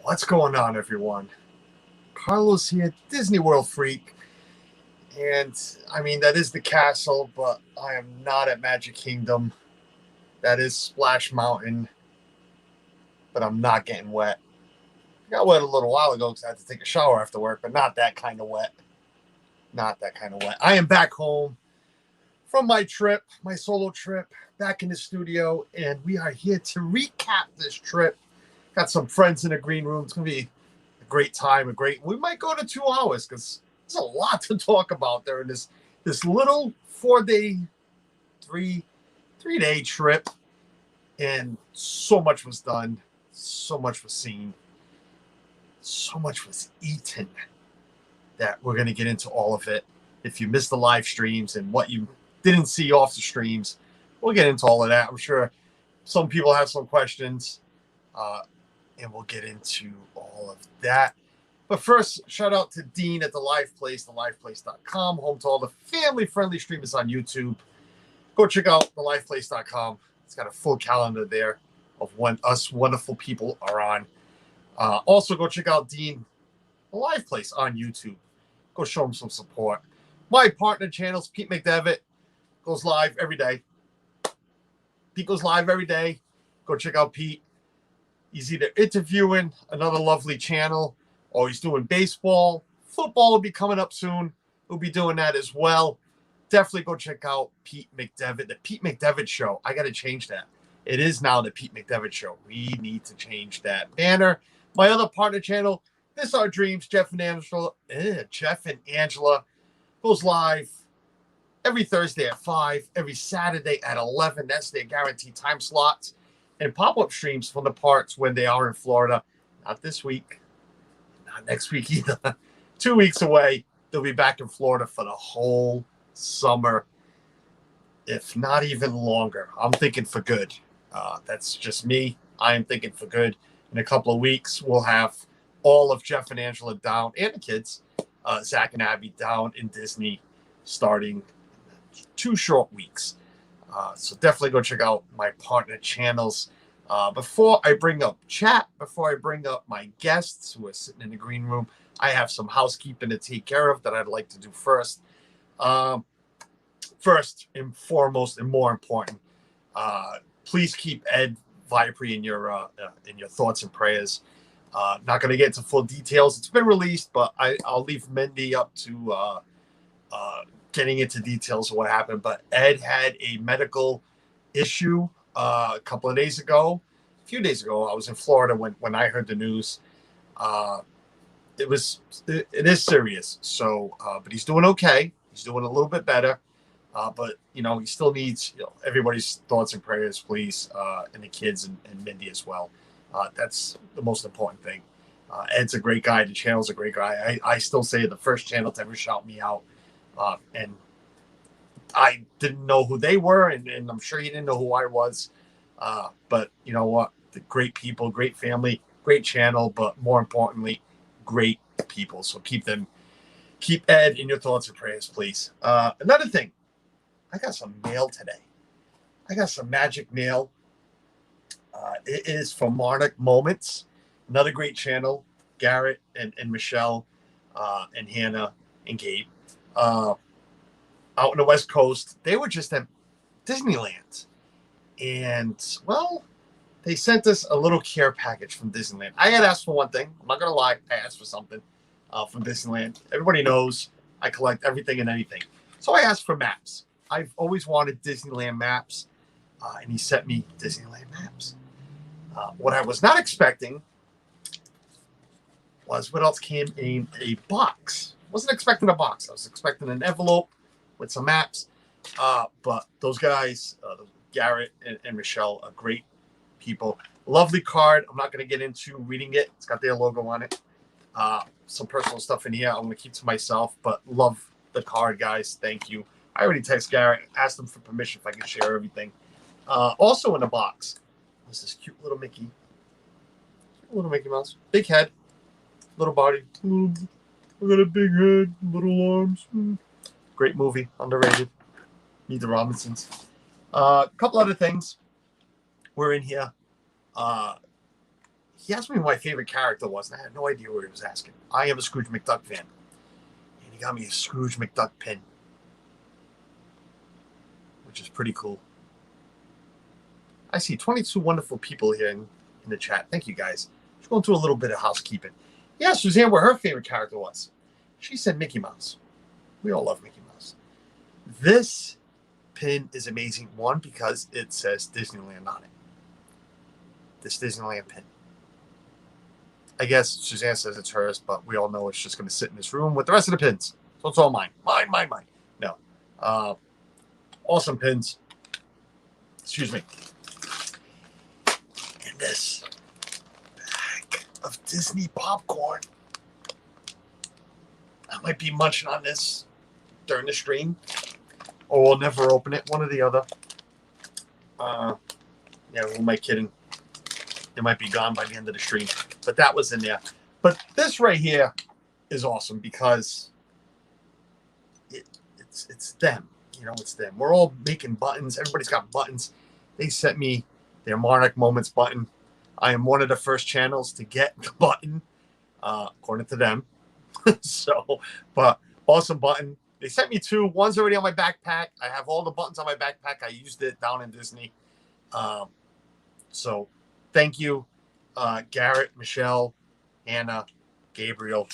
What's going on, everyone? Carlos here, Disney World freak. And I mean, that is the castle, but I am not at Magic Kingdom. That is Splash Mountain, but I'm not getting wet. I got wet a little while ago because I had to take a shower after work, but not that kind of wet. Not that kind of wet. I am back home from my trip, my solo trip, back in the studio, and we are here to recap this trip. Got some friends in the green room. It's going to be a great time. We might go to 2 hours because there's a lot to talk about during this little 4-day, three-day trip. And so much was done. So much was seen. So much was eaten that we're going to get into all of it. If you missed the live streams and what you didn't see off the streams, we'll get into all of that. I'm sure some people have some questions. And we'll get into all of that. But first, shout out to Dean at The Live Place, theliveplace.com, home to all the family-friendly streamers on YouTube. Go check out theliveplace.com. It's got a full calendar there of when us wonderful people are on. Also, go check out Dean, The Live Place on YouTube. Go show him some support. My partner channels, Pete McDevitt, goes live every day. Pete goes live every day. Go check out Pete. He's either interviewing another lovely channel or he's doing baseball. Football will be coming up soon. We'll be doing that as well. Definitely go check out Pete McDevitt, the Pete McDevitt Show. I got to change that. It is now the Pete McDevitt Show. We need to change that banner. My other partner channel, This Our Dreams, Jeff and Angela goes live every Thursday at 5, every Saturday at 11. That's their guaranteed time slots. And pop-up streams from the parks when they are in Florida. Not this week. Not next week either. 2 weeks away. They'll be back in Florida for the whole summer. If not even longer. I'm thinking for good. That's just me. I am thinking for good. In a couple of weeks, we'll have all of Jeff and Angela down. And the kids. Zach and Abby down in Disney starting 2 short weeks. So definitely go check out my partner channels. Before I bring up chat, before I bring up my guests who are sitting in the green room, I have some housekeeping to take care of that I'd like to do first. First and foremost and more important, please keep Ed Vipri in your thoughts and prayers. Not going to get into full details. It's been released, but I'll leave Mindy up to getting into details of what happened. But Ed had a medical issue a few days ago. I was in Florida when I heard the news. It is serious. So, but he's doing okay. He's doing a little bit better. But he still needs everybody's thoughts and prayers, please, and the kids and Mindy as well. That's the most important thing. Ed's a great guy. The channel's a great guy. I still say the first channel to ever shout me out, and I didn't know who they were, and I'm sure he didn't know who I was. But you know what? The great people, great family, great channel, but more importantly, great people. So keep Ed in your thoughts and prayers, please. Another thing. I got some mail today. I got some magic mail. It is from Monarch Moments, another great channel. Garrett and Michelle and Hannah and Gabe out on the West Coast. They were just at Disneyland. And, well, they sent us a little care package from Disneyland. I had asked for one thing. I'm not going to lie. I asked for something from Disneyland. Everybody knows I collect everything and anything. So I asked for maps. I've always wanted Disneyland maps, and he sent me Disneyland maps. What I was not expecting was what else came in a box. Wasn't expecting a box. I was expecting an envelope with some maps. But those guys, Garrett and Michelle, are great people. Lovely card. I'm not going to get into reading it. It's got their logo on it. Some personal stuff in here I'm going to keep to myself, but love the card, guys. Thank you. I already texted Garrett, asked him for permission if I could share everything. Also in the box was this cute little Mickey. Cute little Mickey Mouse. Big head. Little body. I got a big head. Little arms. Great movie. Underrated. Meet the Robinsons. A couple other things were in here. He asked me who my favorite character was, and I had no idea what he was asking. I am a Scrooge McDuck fan. And he got me a Scrooge McDuck pin, which is pretty cool. I see 22 wonderful people here in the chat. Thank you, guys. Let's go into a little bit of housekeeping. Yeah, Suzanne, what her favorite character was. She said Mickey Mouse. We all love Mickey Mouse. This pin is amazing. One, because it says Disneyland on it. This Disneyland pin. I guess Suzanne says it's hers, but we all know it's just going to sit in this room with the rest of the pins. So it's all mine. Mine. No. Awesome pins. Excuse me. And this bag of Disney popcorn. I might be munching on this during the stream, or we'll never open it. One or the other. Yeah, who am I kidding? It might be gone by the end of the stream, but that was in there. But this right here is awesome because it's them. It's them. We're all making buttons. Everybody's got buttons. They sent me their Monarch Moments button. I am one of the first channels to get the button, according to them. But awesome button. They sent me two. One's already on my backpack. I have all the buttons on my backpack. I used it down in Disney. So thank you, Garrett, Michelle, Hannah, Gabriel.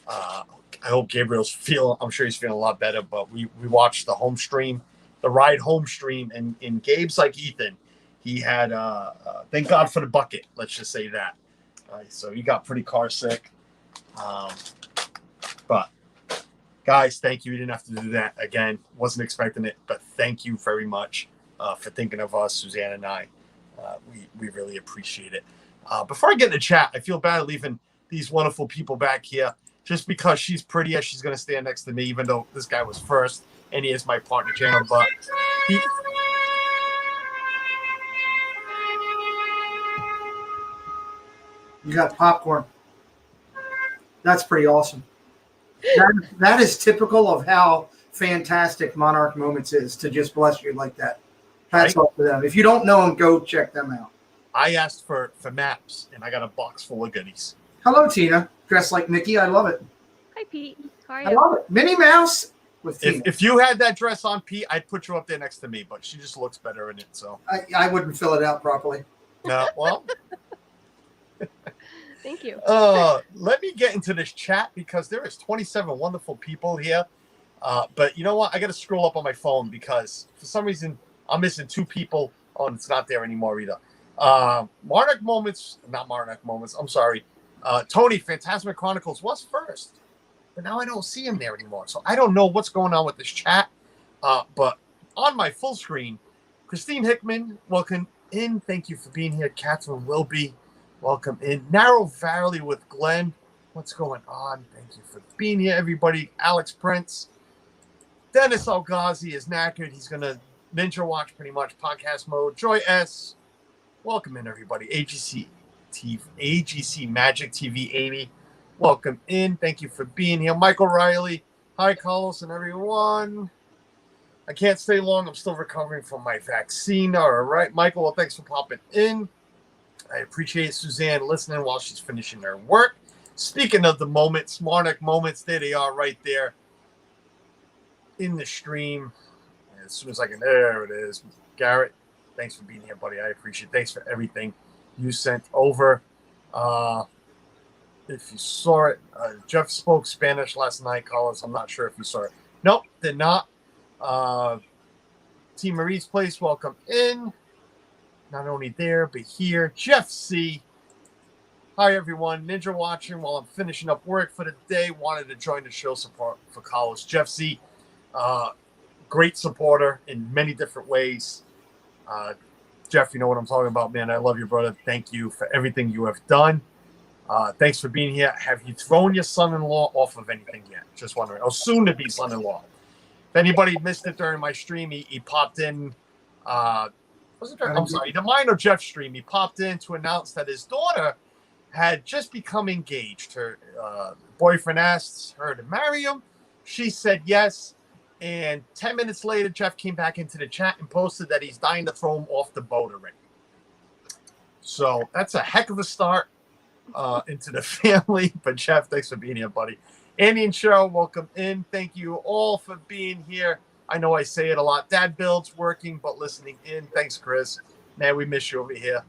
I hope Gabriel's I'm sure he's feeling a lot better, but we watched the home stream, the ride home stream, and Gabe's like Ethan. He had, thank God for the bucket. Let's just say that. So he got pretty car sick. But guys, thank you. You didn't have to do that again. Wasn't expecting it, but thank you very much for thinking of us, Suzanne and I. We really appreciate it. Before I get in the chat, I feel bad leaving these wonderful people back here. Just because she's prettier, she's going to stand next to me, even though this guy was first, and he is my partner channel. But you got popcorn. That's pretty awesome. That is typical of how fantastic Monarch Moments is, to just bless you like that. Hats off to them. If you don't know them, go check them out. I asked for maps, and I got a box full of goodies. Hello, Tina. Dressed like Mickey. I love it. Hi, Pete. How are you? I love it. Minnie Mouse with Tina. If you had that dress on, Pete, I'd put you up there next to me, but she just looks better in it. So I wouldn't fill it out properly. No, well. Thank you. Let me get into this chat because there is 27 wonderful people here. But you know what? I got to scroll up on my phone because for some reason I'm missing two people. Oh, and it's not there anymore either. Not Monarch Moments. I'm sorry. Tony, Phantasmic Chronicles was first, but now I don't see him there anymore. So I don't know what's going on with this chat. But on my full screen, Christine Hickman, welcome in. Thank you for being here. Catherine Wilby, welcome in. Narrow Valley with Glenn. What's going on? Thank you for being here, everybody. Alex Prince. Dennis Algazi is knackered. He's going to ninja watch pretty much podcast mode. Joy S. Welcome in, everybody. AGC Magic TV 80. Welcome in. Thank you for being here. Michael Riley. Hi, Carlos and everyone. I can't stay long. I'm still recovering from my vaccine. All right, Michael. Well, thanks for popping in. I appreciate Suzanne listening while she's finishing her work. Speaking of the moments, Monarch moments, there they are right there in the stream. As soon as I can, there it is. Garrett, thanks for being here, buddy. I appreciate it. Thanks for everything you sent over. If you saw it, Jeff spoke Spanish last night, Carlos. I'm not sure if you saw it. Nope, did not. Team Marie's Place, welcome in. Not only there, but here. Jeff C. Hi, everyone. Ninja watching while I'm finishing up work for the day. Wanted to join the show support for Carlos. Jeff C. Great supporter in many different ways. Jeff, you know what I'm talking about, man. I love you, brother. Thank you for everything you have done. Thanks for being here. Have you thrown your son-in-law off of anything yet? Just wondering. Oh, soon to be son-in-law. If anybody missed it during my stream, he popped in. I'm sorry, the mine or Jeff's stream. He popped in to announce that his daughter had just become engaged. Her boyfriend asked her to marry him. She said yes. And 10 minutes later, Jeff came back into the chat and posted that he's dying to throw him off the boat already. So that's a heck of a start into the family. But Jeff, thanks for being here, buddy. Andy and Cheryl, welcome in. Thank you all for being here. I know I say it a lot. Dad builds working, but listening in. Thanks, Chris. Man, we miss you over here.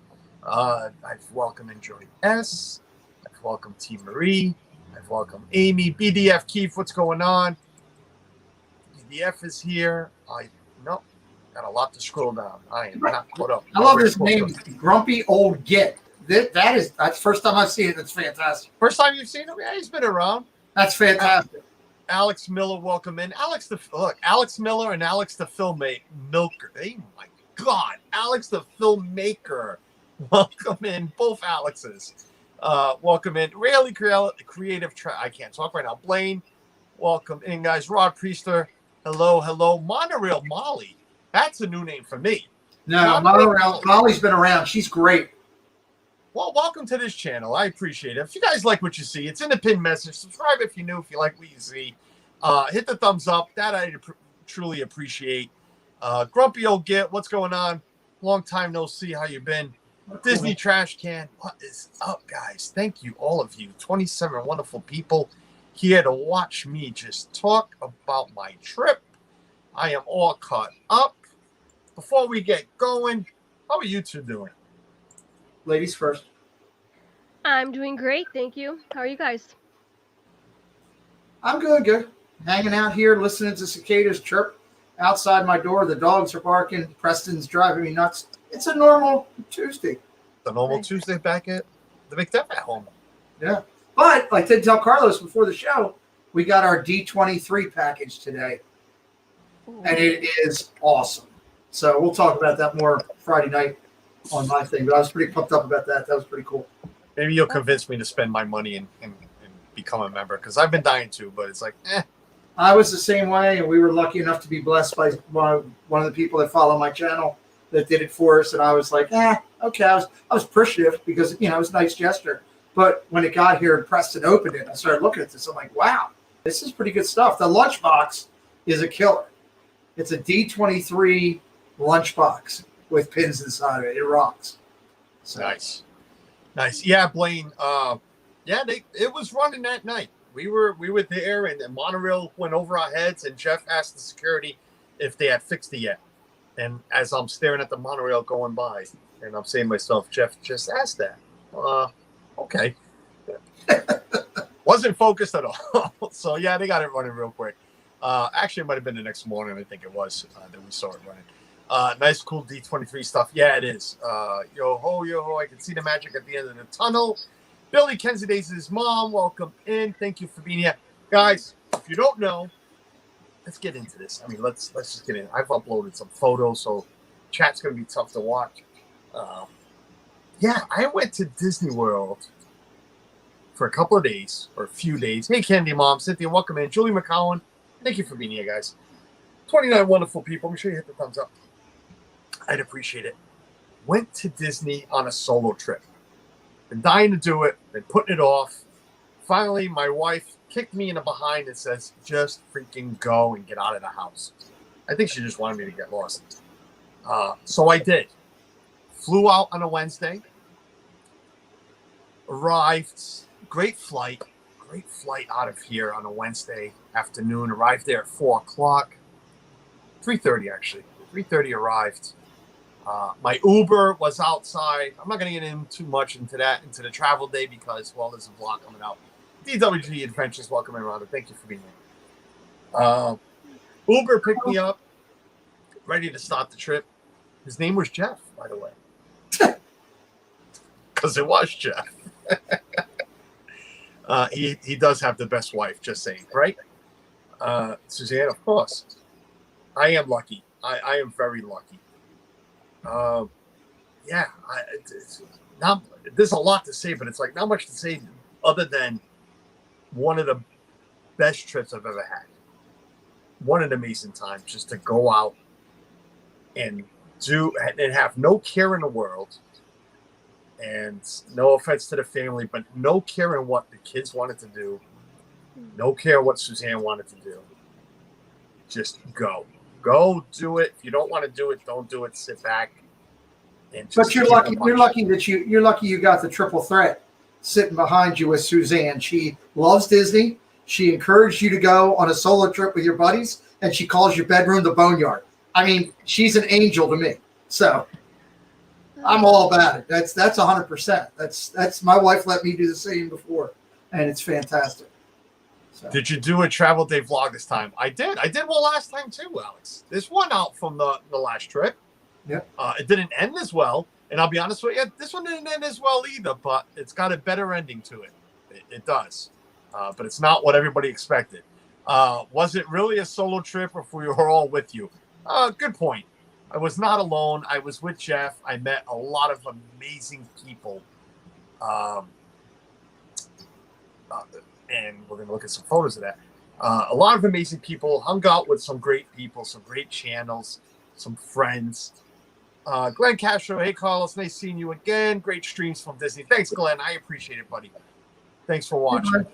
I've welcomed Joy S. I've welcomed T. Marie. I've welcomed Amy. BDF Keith, what's going on? BDF is here. Got a lot to scroll down. I am not caught up. I love this name, Grumpy Old Git. That's the first time I've seen it. That's fantastic. First time you've seen him? Yeah, he's been around. That's fantastic. Alex Miller, welcome in. Alex Miller and Alex the filmmaker. Oh my God, Alex the filmmaker. Welcome in, both Alexes. Welcome in. Really creative. I can't talk right now. Blaine, welcome in, guys. Rod Priester, hello. Monorail Molly. That's a new name for me. No, Monorail Molly's been around. She's great. Well, welcome to this channel. I appreciate it. If you guys like what you see, it's in the pinned message. Subscribe if you're new, if you like what you see. Hit the thumbs up. That I truly appreciate. Grumpy Old Git, what's going on? Long time no see. How you been? Disney Trash Can, what is up, guys? Thank you, all of you. 27 wonderful people here to watch me just talk about my trip. I am all caught up. Before we get going, how are you two doing? Ladies first. I'm doing great, thank you. How are you guys? I'm good. Hanging out here, listening to cicadas chirp outside my door. The dogs are barking. Preston's driving me nuts. It's a normal Tuesday. The normal Tuesday back at the McDev at home. Yeah. But I did tell Carlos before the show, we got our D23 package today. Ooh. And it is awesome. So we'll talk about that more Friday night on my thing. But I was pretty pumped up about that. That was pretty cool. Maybe you'll convince me to spend my money and become a member, because I've been dying to, but it's like, I was the same way, and we were lucky enough to be blessed by one of the people that follow my channel that did it for us. And I was like, okay. I was appreciative because, it was a nice gesture. But when it got here and Preston opened it, I started looking at this. I'm like, wow, this is pretty good stuff. The lunchbox is a killer. It's a D23 lunchbox with pins inside of it. It rocks. So. Nice. Yeah, Blaine. It was running that night. We were there, and the monorail went over our heads, and Jeff asked the security if they had fixed it yet. And as I'm staring at the monorail going by, and I'm saying to myself, Jeff just asked that. Okay. Wasn't focused at all. So, yeah, they got it running real quick. Actually, it might have been the next morning, I think it was, that we saw it running. Nice, cool D23 stuff. Yeah, it is. Yo ho, I can see the magic at the end of the tunnel. Billy Kenzie Days' mom, welcome in. Thank you for being here. Guys, if you don't know, let's get into this. I mean, let's just get in. I've uploaded some photos, so chat's going to be tough to watch. Yeah, I went to Disney World for a couple of days, or a few days. Hey, Candy Mom, Cynthia, welcome in. Julie McCowan, thank you for being here, guys. 29 wonderful people. Make sure you hit the thumbs up. I'd appreciate it. Went to Disney on a solo trip. Been dying to do it. Been putting it off. Finally, my wife kicked me in the behind and says, just freaking go and get out of the house. I think she just wanted me to get lost. So I did. Flew out on a Wednesday. Arrived. Great flight out of here on a Wednesday afternoon. Arrived there at 4 o'clock. 3:30 actually. 3:30 arrived. My Uber was outside. I'm not going to get in too much into the travel day because, well, there's a vlog coming out. DWG Adventures, welcome in, Rhonda. Thank you for being here. Uber picked me up, ready to start the trip. His name was Jeff, by the way. Because it was Jeff. He does have the best wife, just saying, right? Suzanne, of course. I am lucky. I am very lucky. Yeah, there's a lot to say, but it's like not much to say other than one of the best trips I've ever had. What an amazing time just to go out and have no care in the world. And no offense to the family, but no care in what the kids wanted to do. No care what Suzanne wanted to do. Just go. Go do it. If you don't want to do it, don't do it. Sit back. And just but you're lucky. You're lucky that you're lucky you got the triple threat sitting behind you with Suzanne. She loves Disney. She encouraged you to go on a solo trip with your buddies, and she calls your bedroom the boneyard. I mean, she's an angel to me. So I'm all about it. That's 100%. That's my wife let me do the same before, and it's fantastic. So. Did you do a travel day vlog this time? I did. I did one last time too, Alex. There's one out from the last trip. Yep. It didn't end as well, and I'll be honest with you, this one didn't end as well either. But it's got a better ending to it. It does, but it's not what everybody expected. Was it really a solo trip, or if we were all with you? Good point. I was not alone. I was with Jeff. I met a lot of amazing people. And we're going to look at some photos of that. A lot of amazing people. Hung out with some great people, some great channels, some friends. Glenn Castro, hey, Carlos, nice seeing you again. Great streams from Disney. Thanks, Glenn. I appreciate it, buddy. Thanks for watching.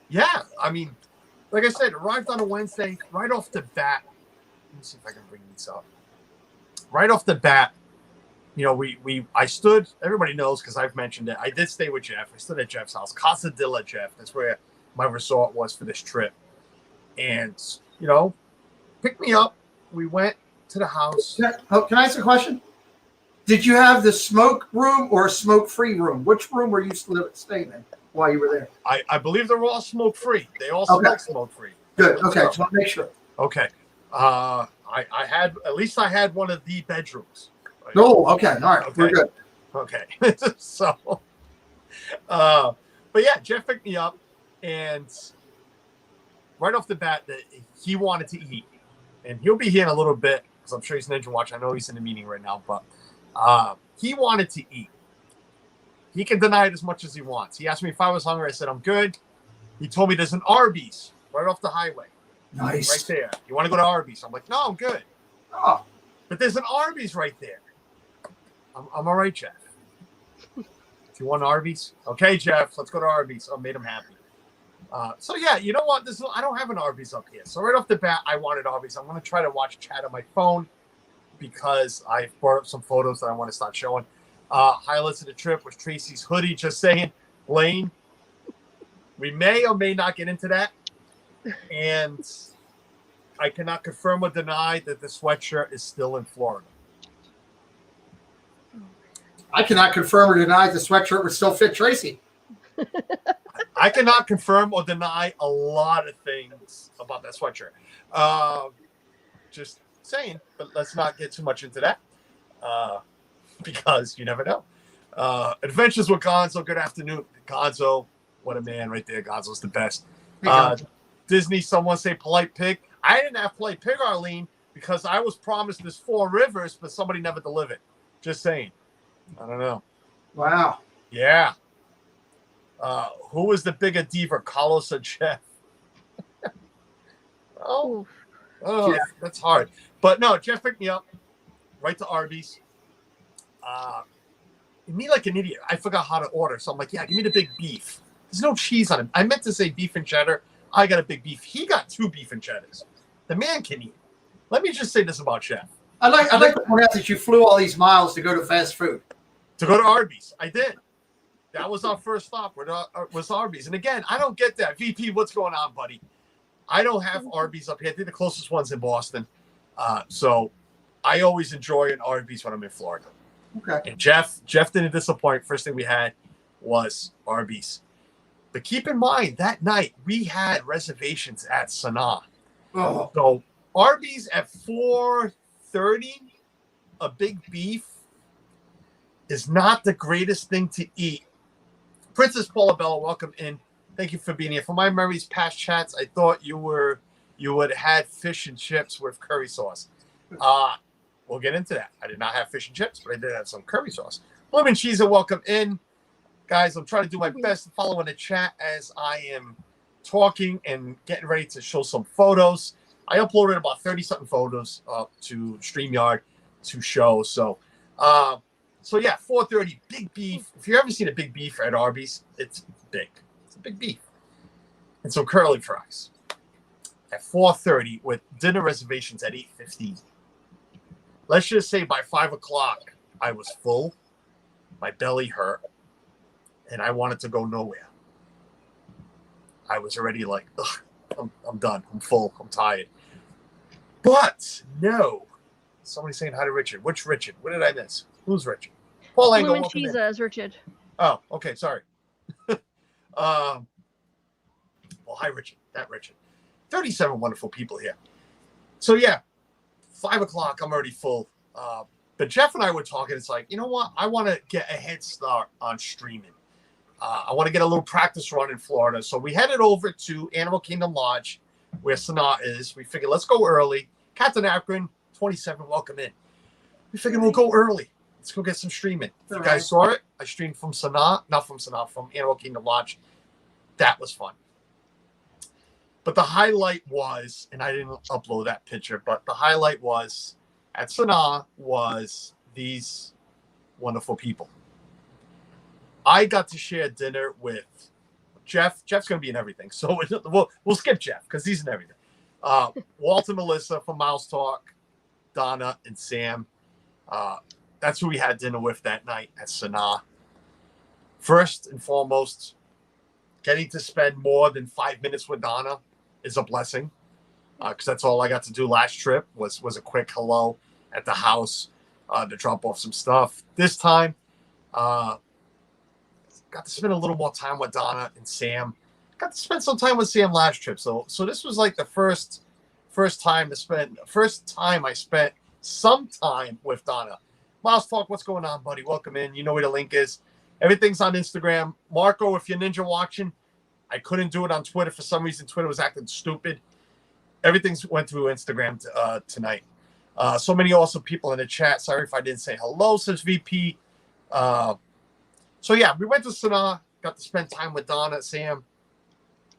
Yeah, I mean, like I said, arrived on a Wednesday. Right off the bat, let me see if I can bring these up. Right off the bat, you know, I stood, everybody knows because I've mentioned it. I did stay with Jeff. I stood at Jeff's house, Casa de la Jeff. That's where my resort was for this trip. And, you know, picked me up. We went to the house. Can I ask a question? Did you have the smoke room or a smoke-free room? Which room were you staying in while you were there? I believe they're all smoke-free. They all smell smoke-free. Good. Okay. Just want to make sure. Okay. I had one of the bedrooms. Right? No. Okay. All right. Okay. We're good. Okay. So, but yeah, Jeff picked me up, and right off the bat, he wanted to eat, and he'll be here in a little bit because I'm sure he's Ninja Watch. I know he's in a meeting right now, but he wanted to eat. He can deny it as much as he wants. He asked me if I was hungry. I said I'm good. He told me there's an Arby's right off the highway. Nice. Right there. You want to go to Arby's? I'm like, no, I'm good. Oh. But there's an Arby's right there. I'm all right, Jeff. Do you want Arby's? Okay, Jeff, let's go to Arby's. I made him happy. So yeah, you know what? I don't have an Arby's up here. So right off the bat, I wanted Arby's. I'm going to try to watch chat on my phone because I brought up some photos that I want to start showing. Highlights of the trip was Tracy's hoodie. Just saying, Lane. We may or may not get into that. And I cannot confirm or deny that the sweatshirt is still in Florida. I cannot confirm or deny the sweatshirt would still fit Tracy. I cannot confirm or deny a lot of things about that sweatshirt. Just saying, but let's not get too much into that because you never know. Adventures with Gonzo. Good afternoon, Gonzo. What a man right there. Gonzo's the best. Hey, Gonzo. Disney, someone say Polite Pig. I didn't have Polite Pig, Arlene, because I was promised this 4 Rivers, but somebody never delivered. Just saying. I don't know. Wow. Yeah. Who was the bigger diva, Carlos or Jeff? Oh, Jeff. That's hard. But no, Jeff picked me up right to Arby's. Me like an idiot. I forgot how to order. So I'm like, yeah, give me the big beef. There's no cheese on it. I meant to say beef and cheddar. I got a big beef. He got 2 beef and cheddars. The man can eat. Let me just say this about Jeff. I'd like to point out that you flew all these miles to go to fast food. To go to Arby's. I did. That was our first stop. Was Arby's. And again, I don't get that. VP, what's going on, buddy? I don't have Arby's up here. I think the closest one's in Boston. So I always enjoy an Arby's when I'm in Florida. Okay. And Jeff didn't disappoint. First thing we had was Arby's. But keep in mind, that night we had reservations at Sanaa. Oh. So Arby's at 4:30, a big beef is not the greatest thing to eat. Princess Paula Bella, welcome in. Thank you for being here. For my memories, past chats, I thought you would have had fish and chips with curry sauce. We'll get into that. I did not have fish and chips, but I did have some curry sauce. Lemon cheese, and welcome in. Guys, I'm trying to do my best to follow in the chat as I am talking and getting ready to show some photos. I uploaded about 30-something photos to StreamYard to show. So yeah, 4:30, big beef. If you've ever seen a big beef at Arby's, it's big. It's a big beef. And some curly fries at 4:30 with dinner reservations at 8:15. Let's just say by 5 o'clock, I was full. My belly hurt. And I wanted to go nowhere. I was already like, ugh, I'm done. I'm full. I'm tired. But no. Somebody's saying hi to Richard. Which Richard? What did I miss? Who's Richard? Paul Angle. Lemon cheese is Richard. Oh, okay. Sorry. Well, hi, Richard. That Richard. 37 wonderful people here. So, yeah, 5 o'clock, I'm already full. But Jeff and I were talking. It's like, you know what? I want to get a head start on streaming. I want to get a little practice run in Florida. So we headed over to Animal Kingdom Lodge, where Sanaa is. We figured, let's go early. Captain Akron, 27, welcome in. We figured we'll go early. Let's go get some streaming. If you guys saw it, I streamed from Sanaa. Not from Sanaa, from Animal Kingdom Lodge. That was fun. But the highlight was, and I didn't upload that picture, but the highlight was at Sanaa was these wonderful people. I got to share dinner with Jeff. Jeff's going to be in everything. So we'll skip Jeff because he's in everything. Walt and Melissa from Mouse Talk, Donna and Sam. That's who we had dinner with that night at Sanaa. First and foremost, getting to spend more than 5 minutes with Donna is a blessing because that's all I got to do last trip was a quick hello at the house to drop off some stuff. This time, got to spend a little more time with Donna and Sam. Got to spend some time with Sam last trip. So this was like the first time I spent some time with Donna. Mouse Talk, what's going on, buddy? Welcome in. You know where the link is. Everything's on Instagram. Marco, if you're ninja watching, I couldn't do it on Twitter. For some reason, Twitter was acting stupid. Everything's went through Instagram tonight. So many awesome people in the chat. Sorry if I didn't say hello, says VP. So, yeah, we went to Sanaa, got to spend time with Donna, Sam,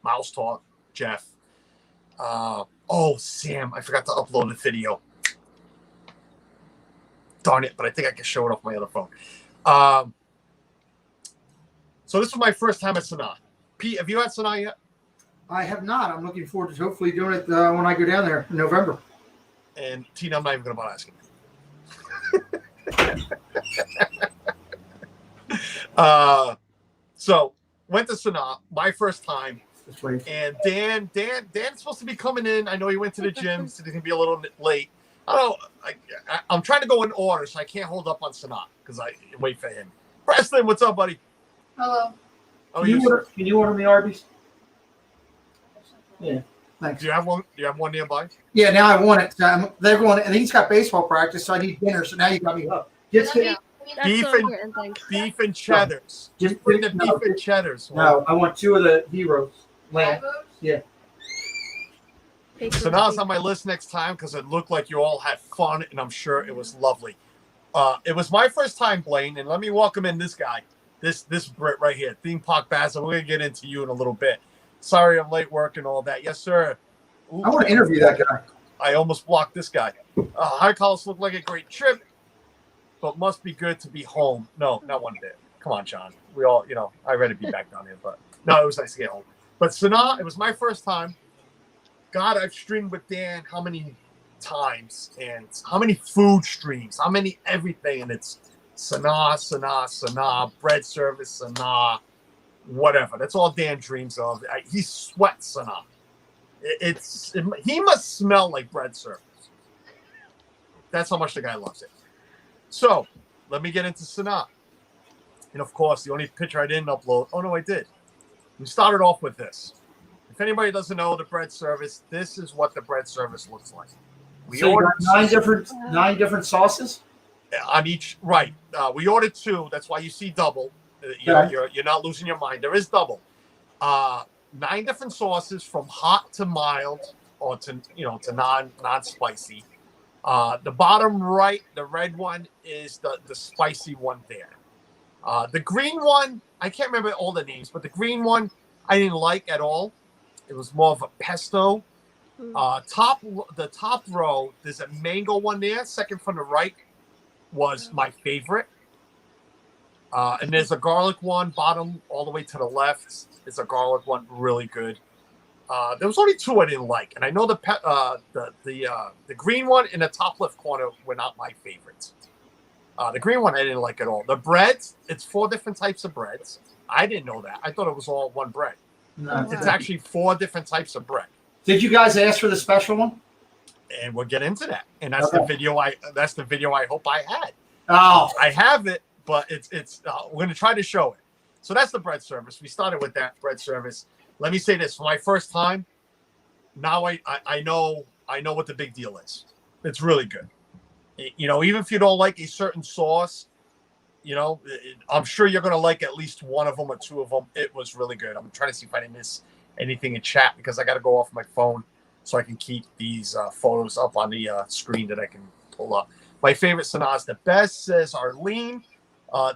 Mouse Talk, Jeff. Sam, I forgot to upload the video. Darn it, but I think I can show it off my other phone. So this was my first time at Sanaa. Pete, have you had Sanaa yet? I have not. I'm looking forward to hopefully doing it when I go down there in November. And Tina, I'm not even going to bother asking. So went to Sanaa, my first time. And Dan's supposed to be coming in. I know he went to the gym, so he's going to be a little bit late. I don't know. I'm trying to go in order, so I can't hold up on Sanaa because I wait for him. Preston, what's up, buddy? Hello. Can you order me Arby's? Yeah. Thanks. Do you have one? Do you have one nearby? Yeah, now I want it. They're going, and he's got baseball practice, so I need dinner. So now you got me hooked. Just kidding. That's Beef what I'm and getting, thanks. beef and cheddars. Just bring the beef and cheddars. No, I want 2 of the heroes. Lamb. Yeah. Patriots Sanaa's beef. on my list next time because it looked like you all had fun, and I'm sure it was lovely. It was my first time, Blaine, and let me welcome in this guy, this Brit right here, Theme Park Basil. We're gonna get into you in a little bit. Sorry, I'm late work and all that. Yes, sir. Ooh, I want to interview that guy. I almost blocked this guy. High Colors looked like a great trip, but must be good to be home. No, not one bit. Come on, John. We all, I'd rather be back down here, but no, it was nice to get home. But Sanaa, it was my first time. God, I've streamed with Dan how many times and how many food streams, how many everything, and it's Sanaa, bread service, Sanaa, whatever. That's all Dan dreams of. He sweats Sanaa. He must smell like bread service. That's how much the guy loves it. So let me get into Sanaa. And of course, the only picture I didn't upload. Oh no, I did. We started off with this. If anybody doesn't know the bread service, this is what the bread service looks like. We So you ordered got 9 different sauces? on each, right. We ordered 2. That's why you see double. Okay. You're not losing your mind. There is double. 9 different sauces from hot to mild or to non-spicy. The bottom right, the red one is the spicy one there. The green one, I can't remember all the names, but the green one I didn't like at all. It was more of a pesto. The top row, there's a mango one there. Second from the right was my favorite. And there's a garlic one, bottom all the way to the left. Is a garlic one, really good. There was only 2 I didn't like, and I know the green one in the top left corner were not my favorites. The green one I didn't like at all. The breads, it's 4 different types of breads. I didn't know that. I thought it was all one bread. No. It's actually 4 different types of bread. Did you guys ask for the special one? And we'll get into that. And that's Okay. the video I hope I had. Oh, I have it, but it's we're going to try to show it. So that's the bread service. We started with that bread service. Let me say this: for my first time, now I know what the big deal is. It's really good. Even if you don't like a certain sauce, I'm sure you're going to like at least one of them or 2 of them. It was really good. I'm trying to see if I didn't miss anything in chat because I got to go off my phone so I can keep these photos up on the screen that I can pull up. My favorite Sanaa is the best, says Arlene.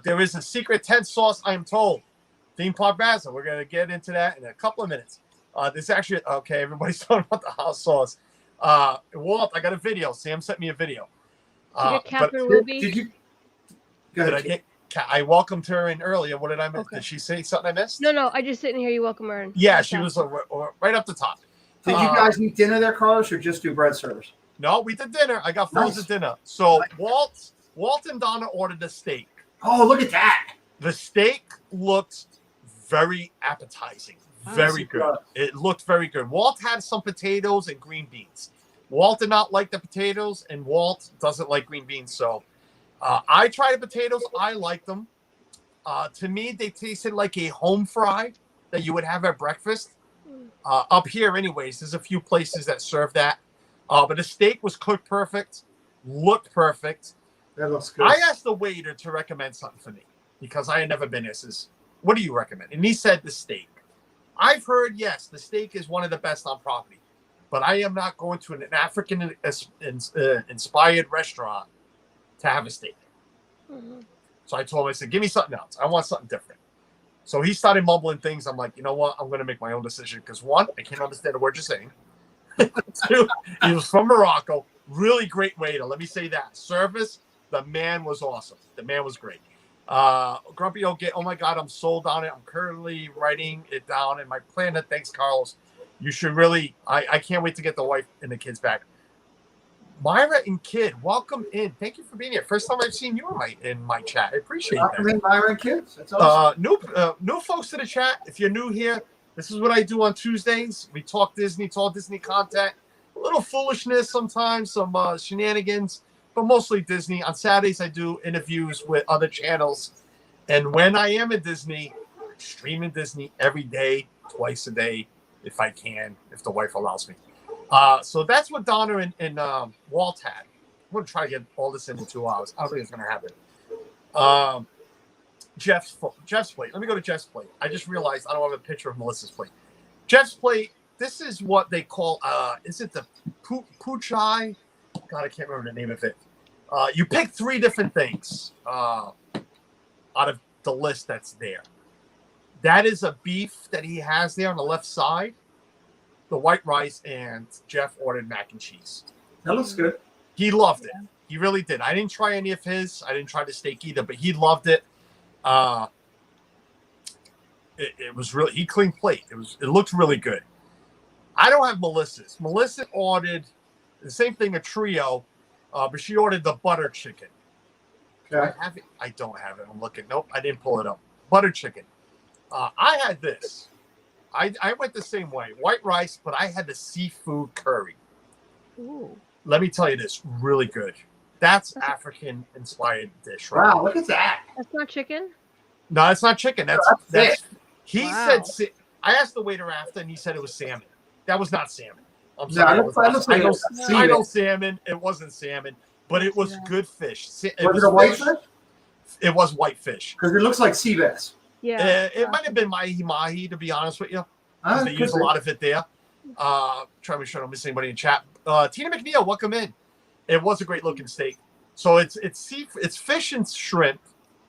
There is a secret tent sauce, I am told. Theme Park Basil. We're going to get into that in a couple of minutes. This actually, okay, everybody's talking about the house sauce. Walt, I got a video. Sam sent me a video. Did you get Catherine Ruby? did you? Go ahead. Did I welcomed her in earlier. What did I miss? Okay. Did she say something I missed? No, I just didn't hear you welcome her in. Yeah, she was right up the top. Did you guys eat dinner there, Carlos, or just do bread service? No, we did dinner. I got frozen dinner. So Walt and Donna ordered a steak. Oh, look at that. The steak looked very appetizing. Very good. It looked very good. Walt had some potatoes and green beans. Walt did not like the potatoes, and Walt doesn't like green beans. So I tried the potatoes. I liked them. To me, they tasted like a home fry that you would have at breakfast. Up here, anyways, there's a few places that serve that. But the steak was cooked perfect, looked perfect. That looks good. I asked the waiter to recommend something for me because I had never been there. Says, what do you recommend? And he said the steak. I've heard, yes, the steak is one of the best on property, but I am not going to an African inspired restaurant to have a steak. Mm-hmm. So I told him, I said, give me something else. I want something different. So he started mumbling things. I'm like, you know what? I'm going to make my own decision because 1, I can't understand a word you're saying. 2, he was from Morocco. Really great waiter. Let me say that. Service, the man was awesome. The man was great. Grumpy Okay. Oh my God, I'm sold on it. I'm currently writing it down in my planner. Thanks, Carlos. You should really, I can't wait to get the wife and the kids back. Myra and Kid, welcome in. Thank you for being here. First time I've seen you in my chat. I appreciate Welcome that. in, Myra and kids. That's awesome. New folks to the chat. If you're new here, this is what I do on Tuesdays. We talk Disney content, a little foolishness sometimes, some shenanigans, but mostly Disney. On Saturdays, I do interviews with other channels. And when I am in Disney, streaming Disney every day, twice a day, if I can, if the wife allows me. So that's what Donna and Walt had. I'm going to try to get all this into 2 hours. I don't think it's going to happen. Jeff's plate. Let me go to Jeff's plate. I just realized I don't have a picture of Melissa's plate. Jeff's plate. This is what they call. Is it the puchai? God, I can't remember the name of it. You pick 3 different things out of the list that's there. That is a beef that he has there on the left side. The white rice, and Jeff ordered mac and cheese. That looks good. He loved it. He really did. I didn't try any of his. I didn't try the steak either, but he loved it. It was really, he cleaned plate. It looked really good. I don't have Melissa's. Melissa ordered the same thing, a trio, but she ordered the butter chicken. Okay. I have it? I don't have it. I'm looking. Nope, I didn't pull it up. Butter chicken. I had this. I went the same way. White rice, but I had the seafood curry. Ooh. Let me tell you this, really good. That's African-inspired dish, right? Wow, look at that. That's not chicken? No, it's not chicken. That's fish. He Wow. said. I asked the waiter after, and he said it was salmon. That was not salmon. I'm No, sorry. it looks like I know seaweed. salmon. It wasn't salmon, but it was good fish. Was it a white fish? It was white fish. Because it looks like sea bass. Yeah. It might have been mahi, to be honest with you. Ah, They use a lot of it there. Try to make sure I don't miss anybody in chat. Tina McNeil, welcome in. It was a great looking steak. So it's fish and shrimp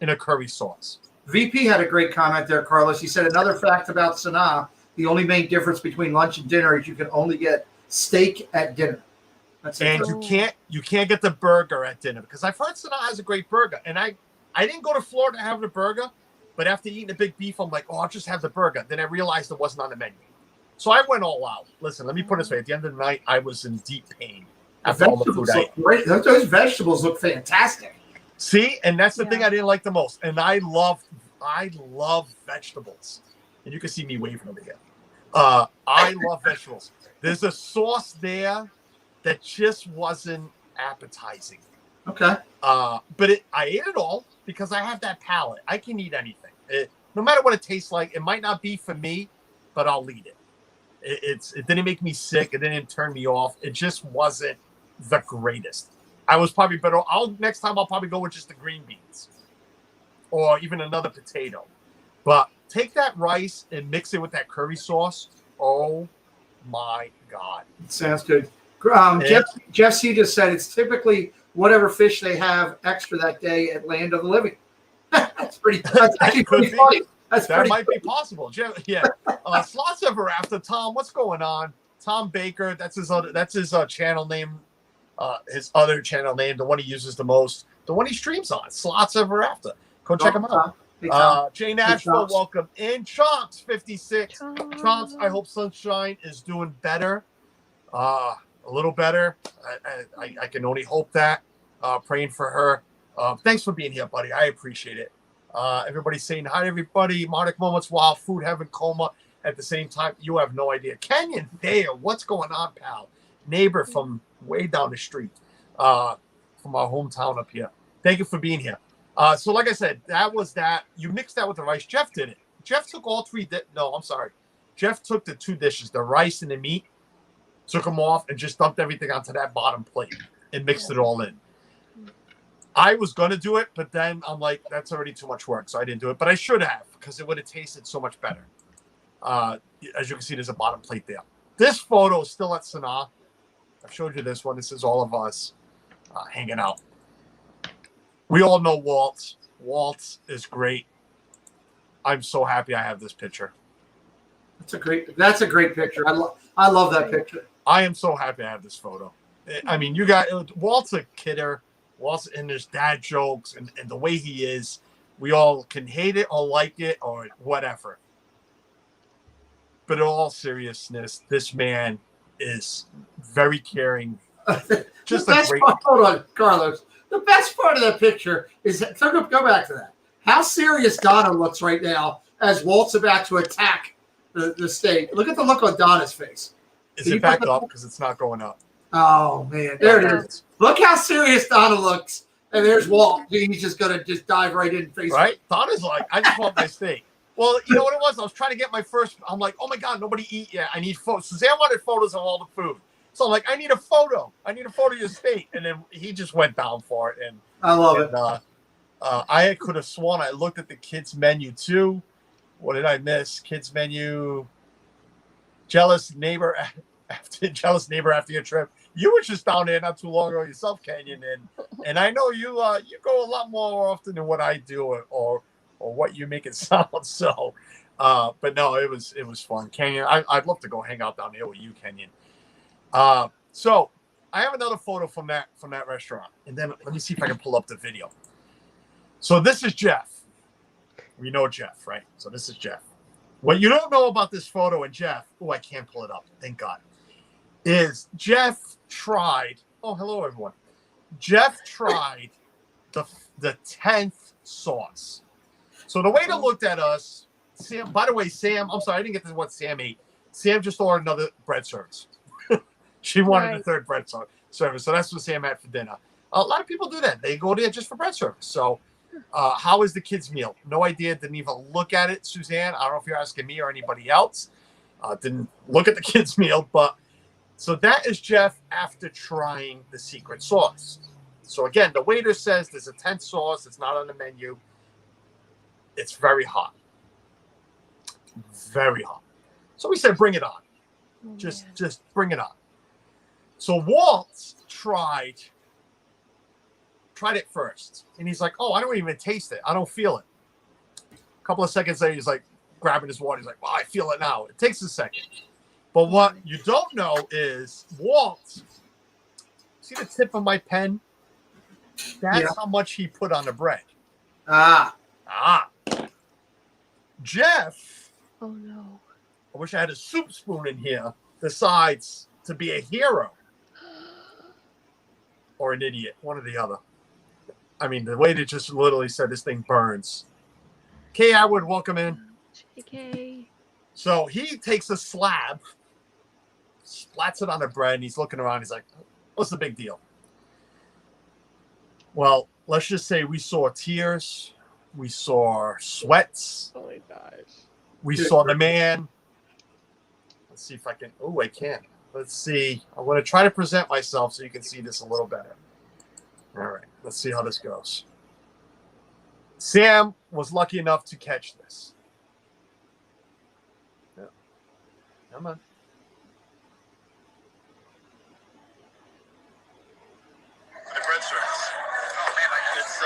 in a curry sauce. VP had a great comment there, Carlos. He said another fact about Sanaa: the only main difference between lunch and dinner is you can only get steak at dinner. That's it. And you can't get the burger at dinner, because I've heard Sanaa has a great burger. And I didn't go to Florida to have the burger, but after eating the big beef, I'm like, oh, I'll just have the burger. Then I realized it wasn't on the menu. So I went all out. Listen, let me put it this way. At the end of the night, I was in deep pain after all the food I ate. Great. Those vegetables look fantastic. See, and that's the thing I didn't like the most. And I love vegetables. And you can see me waving over here. I love vegetables. There's a sauce there that just wasn't appetizing. Okay. But I ate it all because I have that palate. I can eat anything. No matter what it tastes like, it might not be for me, but I'll eat it. It didn't make me sick. It didn't turn me off. It just wasn't the greatest. I was probably better. Next time I'll probably go with just the green beans or even another potato. But take that rice and mix it with that curry sauce. Oh my God. Sounds good. Jeff C just said it's typically whatever fish they have extra that day at Land of the Living. That's actually pretty funny. That might be possible. Yeah. Slots Ever After. Tom, what's going on? Tom Baker. That's his channel name. His other channel name, the one he uses the most, the one he streams on. Slots Ever After. Go check him out. Jay Nashville, welcome in. Chomps 56. Chomps, I hope Sunshine is doing better. A little better. I can only hope that. Praying for her. Thanks for being here, buddy. I appreciate it. Everybody's saying hi to everybody. Monarch Moments, Wild Food, Heaven, Coma at the same time. You have no idea. Kenyon Thayer, what's going on, pal? Neighbor from way down the street, from our hometown up here. Thank you for being here. So like I said, that was that. You mixed that with the rice. Jeff did it. Jeff took all three. No, I'm sorry. Jeff took the 2 dishes, the rice and the meat, took them off and just dumped everything onto that bottom plate and mixed it all in. I was going to do it, but then I'm like, that's already too much work. So I didn't do it, but I should have, because it would have tasted so much better. As you can see, there's a bottom plate there. This photo is still at Sanaa. I've showed you this one. This is all of us hanging out. We all know Waltz. Waltz is great. I'm so happy I have this picture. That's a great picture. I love that picture. I am so happy I have this photo. I mean, you got Walt's a kidder. Walt's, and there's dad jokes and the way he is. We all can hate it or like it or whatever. But in all seriousness, this man is very caring. Just a great. Hold on, Carlos. The best part of that picture is go back to that. How serious Donna looks right now as Walt's about to attack the steak. Look at the look on Donna's face. Is it back up? Because it's not going up. Oh man, there it is. Look how serious Donna looks. And there's Walt. He's just gonna dive right in face. Right? Donna's like, I just want my steak. Well, you know what it was? I was trying to get my first. I'm like, oh my God, nobody eat yet. I need photos. Suzanne wanted photos of all the food. So I'm like, I need a photo. I need a photo of your steak. And then he just went down for it. And I love it. I could have sworn I looked at the kids menu too. What did I miss? Kids menu. Jealous neighbor after your trip. You were just down there not too long ago yourself, Kenyon, and I know you go a lot more often than what I do or what you make it sound. So, but no, it was fun, Kenyon. I'd love to go hang out down there with you, Kenyon. So I have another photo from that restaurant, and then let me see if I can pull up the video. So this is Jeff. We know Jeff, right? So this is Jeff. What you don't know about this photo and Jeff, I can't pull it up, thank God, is Jeff tried, hello, everyone. Jeff tried the 10th sauce. So the way to look at us, Sam, by the way, Sam, I'm sorry, I didn't get to what Sam ate. Sam just ordered another bread service. She wanted the third bread service, so that's what Sam had for dinner. A lot of people do that. They go there just for bread service. So how is the kids' meal? No idea. Didn't even look at it, Suzanne. I don't know if you're asking me or anybody else. Didn't look at the kids' meal. But so that is Jeff after trying the secret sauce. So again, the waiter says there's a 10th sauce. It's not on the menu. It's very hot. Very hot. So we said, bring it on. Just bring it on. So Walt tried it first. And he's like, I don't even taste it. I don't feel it. A couple of seconds later, he's like grabbing his water. He's like, I feel it now. It takes a second. But what you don't know is Walt, see the tip of my pen? That's how much he put on the bread. Jeff. Oh, no. I wish I had a soup spoon in here. Decides to be a hero. Or an idiot. One or the other. I mean, the way they just literally said this thing burns. Kay Atwood, welcome in. JK. So he takes a slab, splats it on the bread, and he's looking around. He's like, what's the big deal? Well, let's just say we saw tears. We saw sweats. Oh, my gosh. We saw the man. Let's see if I can. I can. Let's see. I'm going to try to present myself so you can see this a little better. All right. Let's see how this goes. Sam was lucky enough to catch this. Yeah. Come on. The bread service. Oh, man. It's,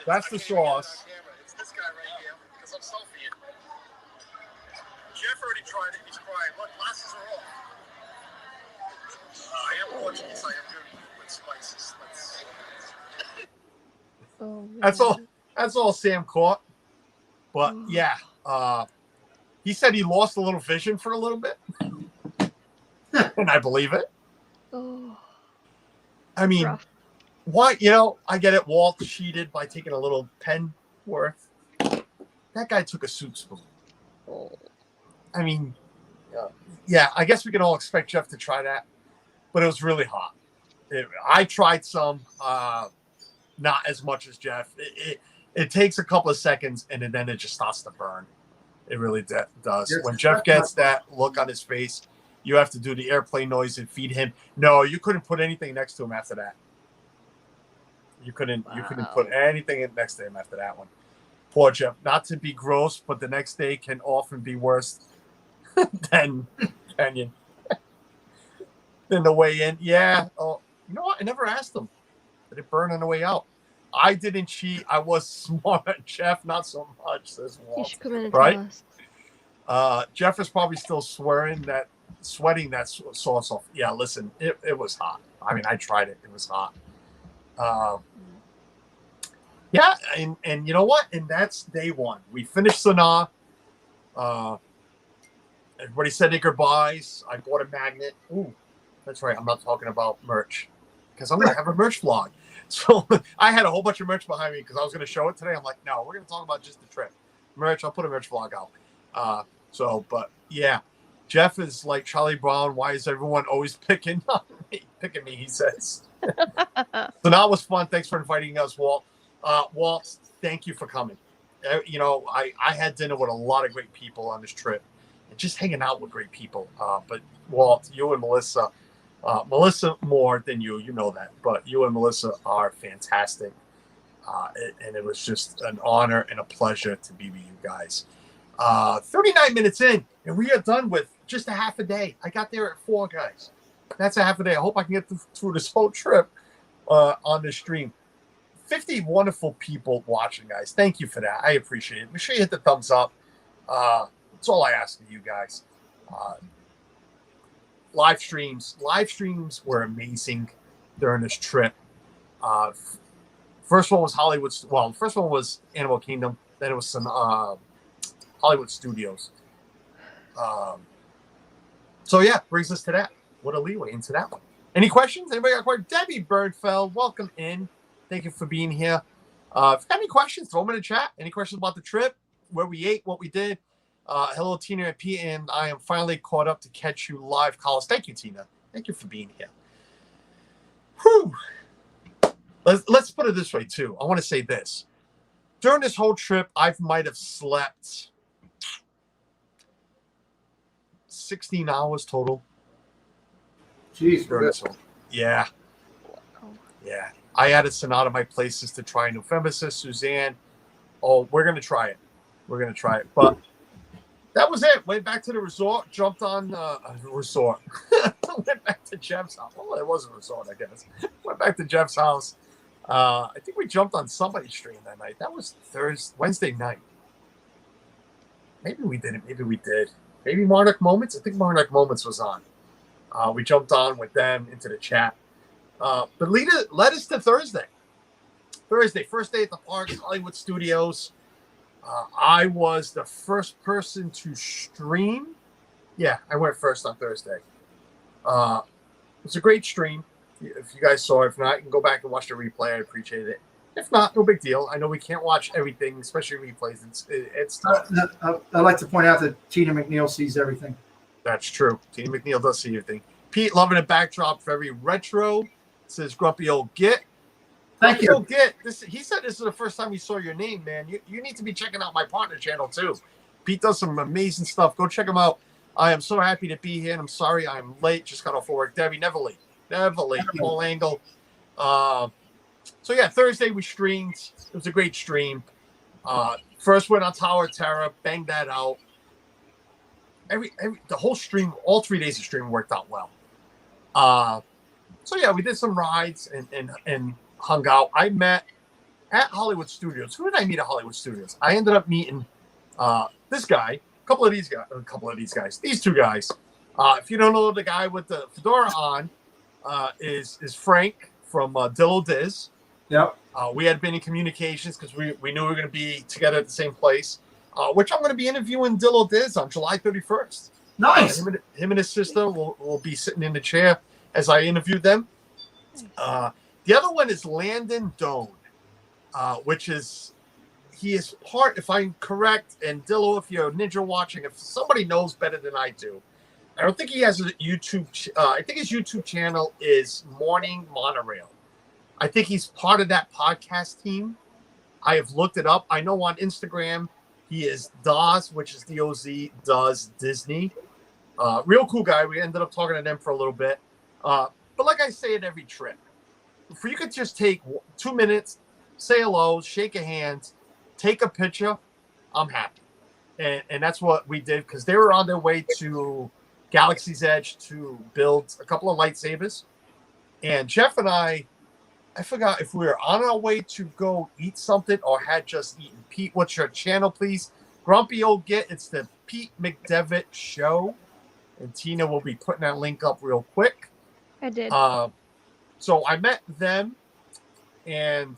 that's the sauce. It's this guy right here because I'm selfieing. Jeff already tried it. He's crying. Look, glasses are off. I am Portuguese. I am good with spices. That's all Sam caught. But yeah, he said he lost a little vision for a little bit, and I believe it. Oh. I mean, Rough. why? I get it. Walt cheated by taking a little pen worth. That guy took a soup spoon. Oh. I mean, yeah, I guess we can all expect Jeff to try that, but it was really hot. I tried some, not as much as Jeff. It takes a couple of seconds, and then it just starts to burn. It really does. When Jeff gets that look on his face, you have to do the airplane noise and feed him. No, you couldn't put anything next to him after that. You couldn't put anything next to him after that one. Poor Jeff. Not to be gross, but the next day can often be worse than Canyon. Then the way in. Yeah. Oh, you know what? I never asked him. Did it burn on the way out? I didn't cheat. I was smart. Jeff, not so much, says Walt. You should come in and right? tell us. Jeff is probably still sweating that sauce off. Yeah, listen, it was hot. I mean, I tried it. It was hot. Yeah, and you know what? And that's day one. We finished Sanaa. Everybody said their goodbyes. I bought a magnet. Ooh, that's right. I'm not talking about merch because I'm going to have a merch vlog. So I had a whole bunch of merch behind me because I was going to show it today. I'm like, no, we're going to talk about just the trip. Merch, I'll put a merch vlog out. But yeah, Jeff is like Charlie Brown. Why is everyone always picking me, he says. So that was fun. Thanks for inviting us, Walt. Walt, thank you for coming. I had dinner with a lot of great people on this trip and just hanging out with great people. But Walt, you and Melissa more than you know that, but you and Melissa are fantastic. And it was just an honor and a pleasure to be with you guys. 39 minutes in, and we are done with just a half a day. I got there at 4, guys. That's a half a day. I hope I can get through this whole trip on the stream. 50 wonderful people watching, guys. Thank you for that. I appreciate it. Make sure you hit the thumbs up. That's all I ask of you guys. Live streams were amazing during this trip. First one was Hollywood. Well, the first one was Animal Kingdom. Then it was some Hollywood Studios. So yeah, brings us to that. What a leeway into that one. Any questions? Anybody got questions? Debbie Birdfeld, welcome in. Thank you for being here. If you have any questions, throw them in the chat. Any questions about the trip, where we ate, what we did? Hello, Tina and Pete, and I am finally caught up to catch you live, Carlos. Thank you, Tina. Thank you for being here. Whew. Let's put it this way, too. I want to say this. During this whole trip, I might have slept 16 hours total. Jeez. Yeah. Yeah. I added Sanaa to my places to try November, says Suzanne. Oh, we're going to try it. But that was it. Went back to the resort, jumped on resort. Went back to Jeff's house. Well, it was a resort, I guess. Went back to Jeff's house. I think we jumped on somebody's stream that night. That was Wednesday night. Maybe we didn't. Maybe we did. Maybe Monarch Moments. I think Monarch Moments was on. We jumped on with them into the chat. But led us to Thursday. Thursday, first day at the parks, Hollywood Studios. I was the first person to stream. Yeah, I went first on Thursday. It was a great stream. If you guys saw it, if not, you can go back and watch the replay. I appreciate it. If not, no big deal. I know we can't watch everything, especially replays. It's tough. I'd like to point out that Tina McNeil sees everything. That's true. Tina McNeil does see everything. Pete, loving a backdrop, very retro. Says Grumpy Old Git. Thank you. Git. He said this is the first time he saw your name, man. You need to be checking out my partner channel, too. Pete does some amazing stuff. Go check him out. I am so happy to be here, and I'm sorry I'm late. Just got off of work. Debbie, never late. Paul Angle. So, yeah, Thursday we streamed. It was a great stream. First went on Tower of Terror. Banged that out. The whole stream, all 3 days of stream worked out well. So, yeah, we did some rides and hung out. I met at Hollywood Studios. Who did I meet at Hollywood Studios? I ended up meeting this guy, a couple of these guys, these two guys. If you don't know the guy with the fedora on, is Frank from Dillo Diz. Yep. We had been in communications because we knew we were going to be together at the same place, which I'm going to be interviewing Dillo Diz on July 31st. Nice. Him and his sister will be sitting in the chair as I interview them. The other one is Landon Doan, which is he is part, if I'm correct, and Dillo, if you're ninja watching, if somebody knows better than I do, I don't think he has a YouTube. I think his YouTube channel is Morning Monorail. I think he's part of that podcast team. I have looked it up. I know on Instagram he is Daz, which is D-O-Z, Does Disney. Real cool guy. We ended up talking to them for a little bit. But like I say at every trip, if you could just take 2 minutes, say hello, shake a hand, take a picture, I'm happy. And that's what we did because they were on their way to Galaxy's Edge to build a couple of lightsabers. And Jeff and I forgot if we were on our way to go eat something or had just eaten. Pete, what's your channel, please? Grumpy Old Git. It's the Pete McDevitt Show. And Tina will be putting that link up real quick. I did. So I met them, and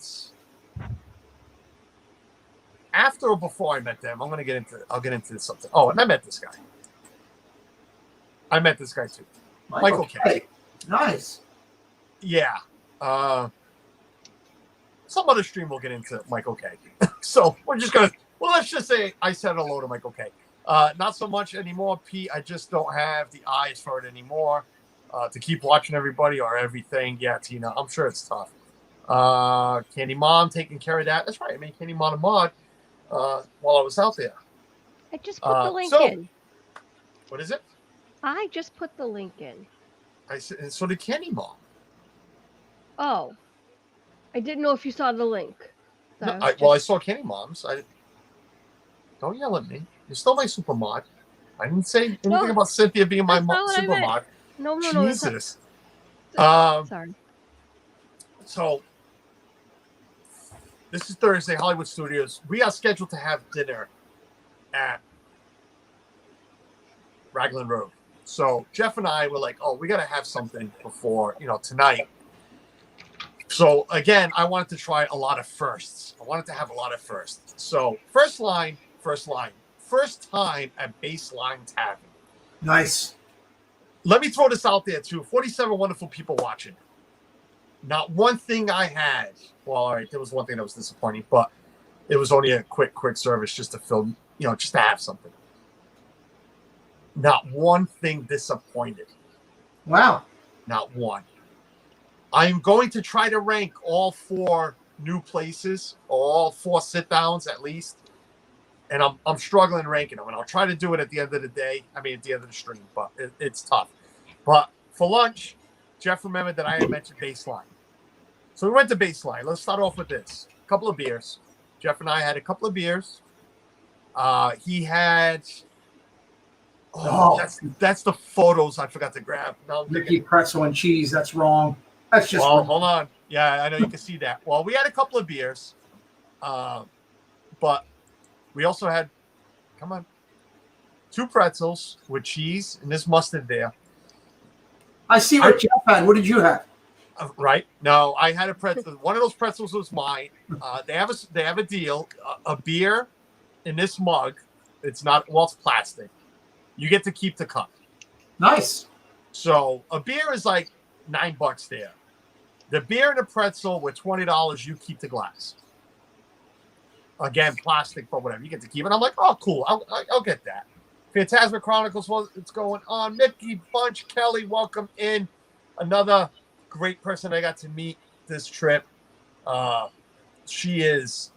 after or before I met them, I'll get into something. Oh, and I met this guy. I met this guy too. Michael K. Nice. Yeah. Some other stream we'll get into Michael K. So let's just say I said hello to Michael K. Not so much anymore, Pete. I just don't have the eyes for it anymore to keep watching everybody or everything. Yeah, Tina, I'm sure it's tough. Candy Mom taking care of that. That's right. I made Candy Mom a mod while I was out there. I just put the link in. What is it? I just put the link in. I said, so did Candy Mom. Oh. I didn't know if you saw the link. Sorry, I saw Kenny Moms. Don't yell at me. You're still my super mod. I didn't say anything No, about Cynthia being my that's not what I super meant. mod. No. That's not, Jesus. sorry. So this is Thursday, Hollywood Studios. We are scheduled to have dinner at Raglan Road. So Jeff and I were like, oh, we got to have something before, tonight. So again, I wanted to try a lot of firsts. I wanted to have a lot of firsts. So first time at Baseline Tavern. Nice. Let me throw this out there too. 47 wonderful people watching. Not one thing I had. Well, all right, there was one thing that was disappointing, but it was only a quick service just to film, just to have something. Not one thing disappointed. Wow. Not one. I'm going to try to rank all 4 new places, all 4 sit-downs at least. And I'm struggling ranking them. And I'll try to do it at the end of the day. I mean, at the end of the stream, but it's tough. But for lunch, Jeff remembered that I had mentioned Baseline. So we went to Baseline. Let's start off with this. A couple of beers. Jeff and I had a couple of beers. He had... that's the photos I forgot to grab. No, Mickey pretzel and cheese. That's wrong. That's just well, wrong. hold on. Yeah, I know you can see that. Well, we had a couple of beers, but we also had, 2 pretzels with cheese and this mustard there. I see what Jeff had. What did you have? Right? No, I had a pretzel. One of those pretzels was mine. They have a deal. A beer in this mug. It's plastic. You get to keep the cup. Nice. So a beer is like $9 there. The beer and the pretzel were $20. You keep the glass. Again, plastic, but whatever. You get to keep it. I'm like, oh, cool. I'll get that. Phantasmic Chronicles, it's going on. Mickey Bunch, Kelly, welcome in. Another great person I got to meet this trip. She is,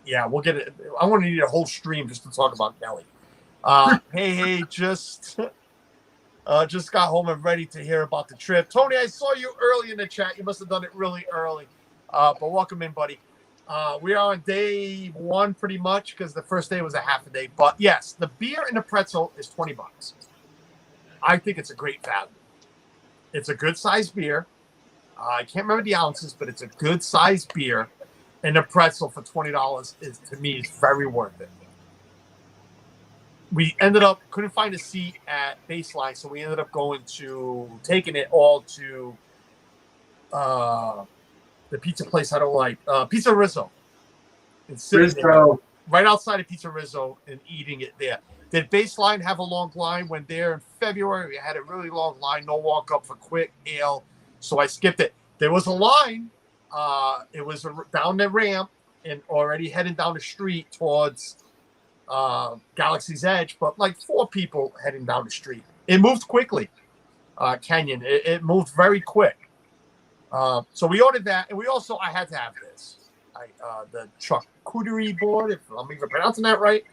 we'll get it. I want to need a whole stream just to talk about Kelly. Hey, just got home and ready to hear about the trip. Tony, I saw you early in the chat. You must have done it really early. But welcome in, buddy. We are on day 1 pretty much because the first day was a half a day. But yes, the beer and the pretzel is $20. I think it's a great value. It's a good sized beer. I can't remember the ounces, but it's a good sized beer. And the pretzel for $20 is, to me, is very worth it. We couldn't find a seat at Baseline, so we ended up taking it all to the pizza place I don't like, Pizza Rizzo. And sitting there, right outside of Pizza Rizzo and eating it there. Did Baseline have a long line? When there in February, we had a really long line, no walk up for quick ale, so I skipped it. There was a line. It was down the ramp and already heading down the street towards Galaxy's Edge, but like 4 people heading down the street. It moved quickly. Kenyon, it moved very quick. So we ordered that, and I had to have this. The charcuterie board, if I'm even pronouncing that right.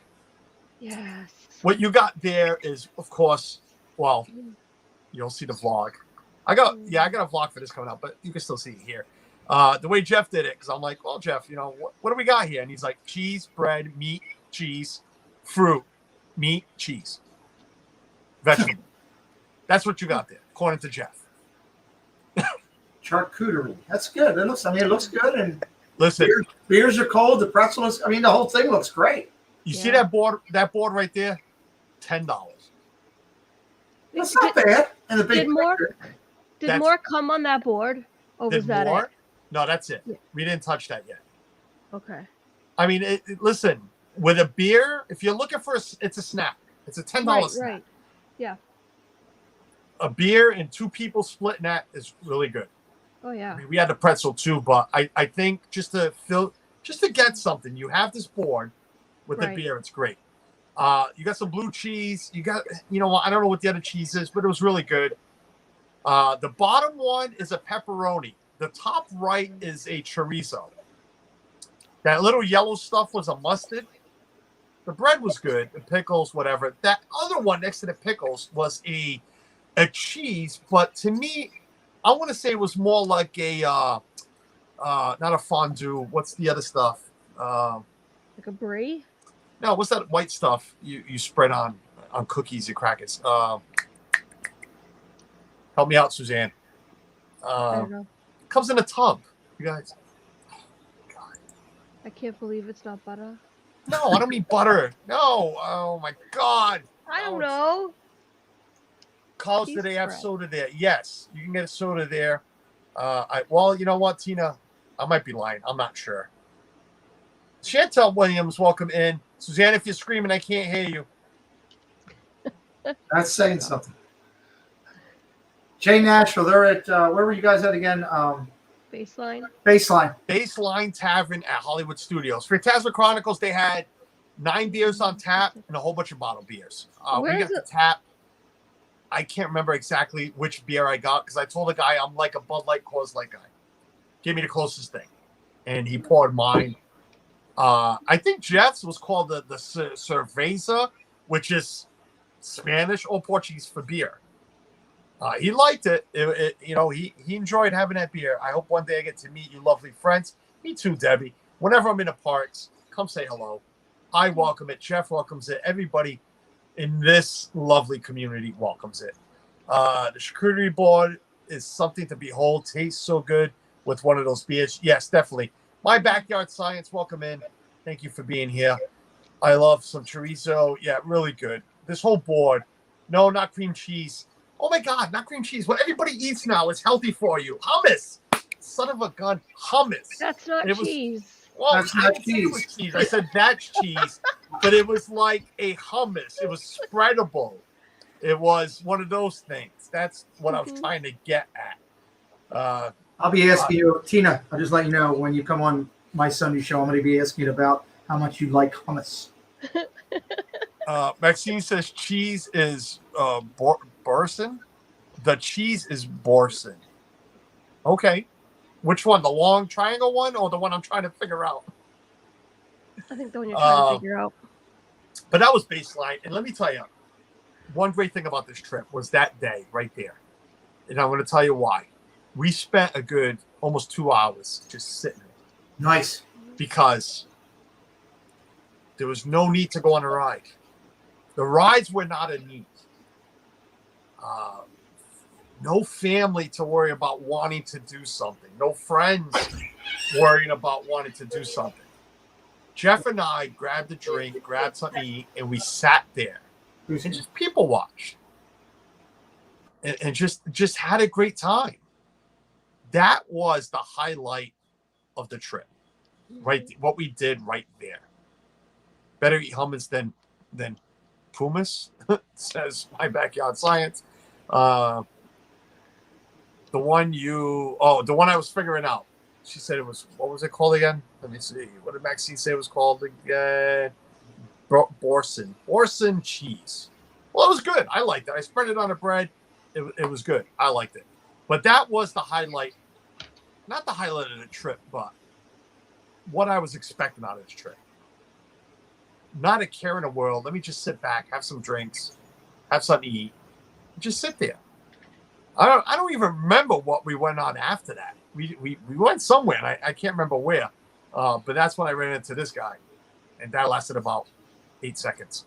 Yes. What you got there is, of course, well, you'll see the vlog. I got a vlog for this coming out, but you can still see it here. The way Jeff did it, because I'm like, well, Jeff, what do we got here? And he's like, cheese, bread, meat, cheese, fruit, meat, cheese, vegetable. That's what you got there, according to Jeff. Charcuterie. That's good. It looks good. And listen, beers are cold. The pretzel is. The whole thing looks great. You see that board right there? $10. It's not bad. And the big did more come on that board, or was that it? No, that's it. Yeah. We didn't touch that yet. Okay. I mean, listen, with a beer, if you're looking for it's a snack. It's a $10 snack. Right. Yeah. A beer and 2 people splitting that is really good. Oh yeah. I mean, we had the pretzel too, but I think just to get something, you have this board with the beer. It's great. You got some blue cheese. You got, I don't know what the other cheese is, but it was really good. The bottom one is a pepperoni. The top right is a chorizo. That little yellow stuff was a mustard. The bread was good. The pickles, whatever. That other one next to the pickles was a cheese, but to me, I want to say it was more like a not a fondue. What's the other stuff? Like a brie? No, what's that white stuff you spread on cookies and crackers? Help me out, Suzanne. I don't know. Comes in a tub, you guys. God. I can't believe it's not butter. No, I don't mean butter. No. Oh my God. I don't know. College, Cheese do they have spread. soda there? Yes, you can get a soda there. Well, you know what, Tina? I might be lying. I'm not sure. Chantel Williams, welcome in. Suzanne, if you're screaming, I can't hear you. That's saying something. Jay Nashville, they're at where were you guys at again? Baseline. Baseline Tavern at Hollywood Studios. For Phantasma Chronicles, they had 9 beers on tap and a whole bunch of bottled beers. We got the tap. I can't remember exactly which beer I got because I told the guy I'm like a Bud Light, Coors Light guy. Give me the closest thing. And he poured mine. I think Jeff's was called the Cerveza, which is Spanish or Portuguese for beer. He liked it. He enjoyed having that beer. I hope one day I get to meet you lovely friends. Me too, Debbie. Whenever I'm in the parks, come say hello. I welcome it. Jeff welcomes it. Everybody in this lovely community welcomes it. The charcuterie board is something to behold. Tastes so good with one of those beers. Yes, definitely. My Backyard Science, welcome in. Thank you for being here. I love some chorizo. Yeah, really good. This whole board. No, not cream cheese. Oh my God, not cream cheese. What everybody eats now is healthy for you. Hummus. Son of a gun. Hummus. That's not cheese. Well, That's I not didn't say it was cheese. I said that's cheese, but it was like a hummus. It was spreadable. It was one of those things. That's what I was trying to get at. I'll be asking you, Tina, I'll just let you know when you come on my Sunday show, I'm going to be asking you about how much you like hummus. Maxine says cheese is Borson. The cheese is Borson. Okay. Which one? The long triangle one or the one I'm trying to figure out? I think the one you're trying to figure out. But that was Baseline. And let me tell you, one great thing about this trip was that day right there. And I'm going to tell you why. We spent a good almost 2 hours just sitting. Nice. Because there was no need to go on a ride. The rides were not a need. No family to worry about wanting to do something. No friends worrying about wanting to do something. Jeff and I grabbed a drink, grabbed something to eat, and we sat there and just people watched. And just had a great time. That was the highlight of the trip. Right, what we did right there. Better eat hummus than pumas, says My Backyard Science. The one I was figuring out. She said it was, what was it called again? Let me see. What did Maxine say it was called again? Borson cheese. Well, it was good. I liked it. I spread it on the bread. It was good. I liked it. But that was the highlight. Not the highlight of the trip, but what I was expecting out of this trip. Not a care in the world. Let me just sit back, have some drinks, have something to eat, just sit there. I don't even remember what we went on after that. We went somewhere, and I can't remember where. But that's when I ran into this guy, and that lasted about 8 seconds.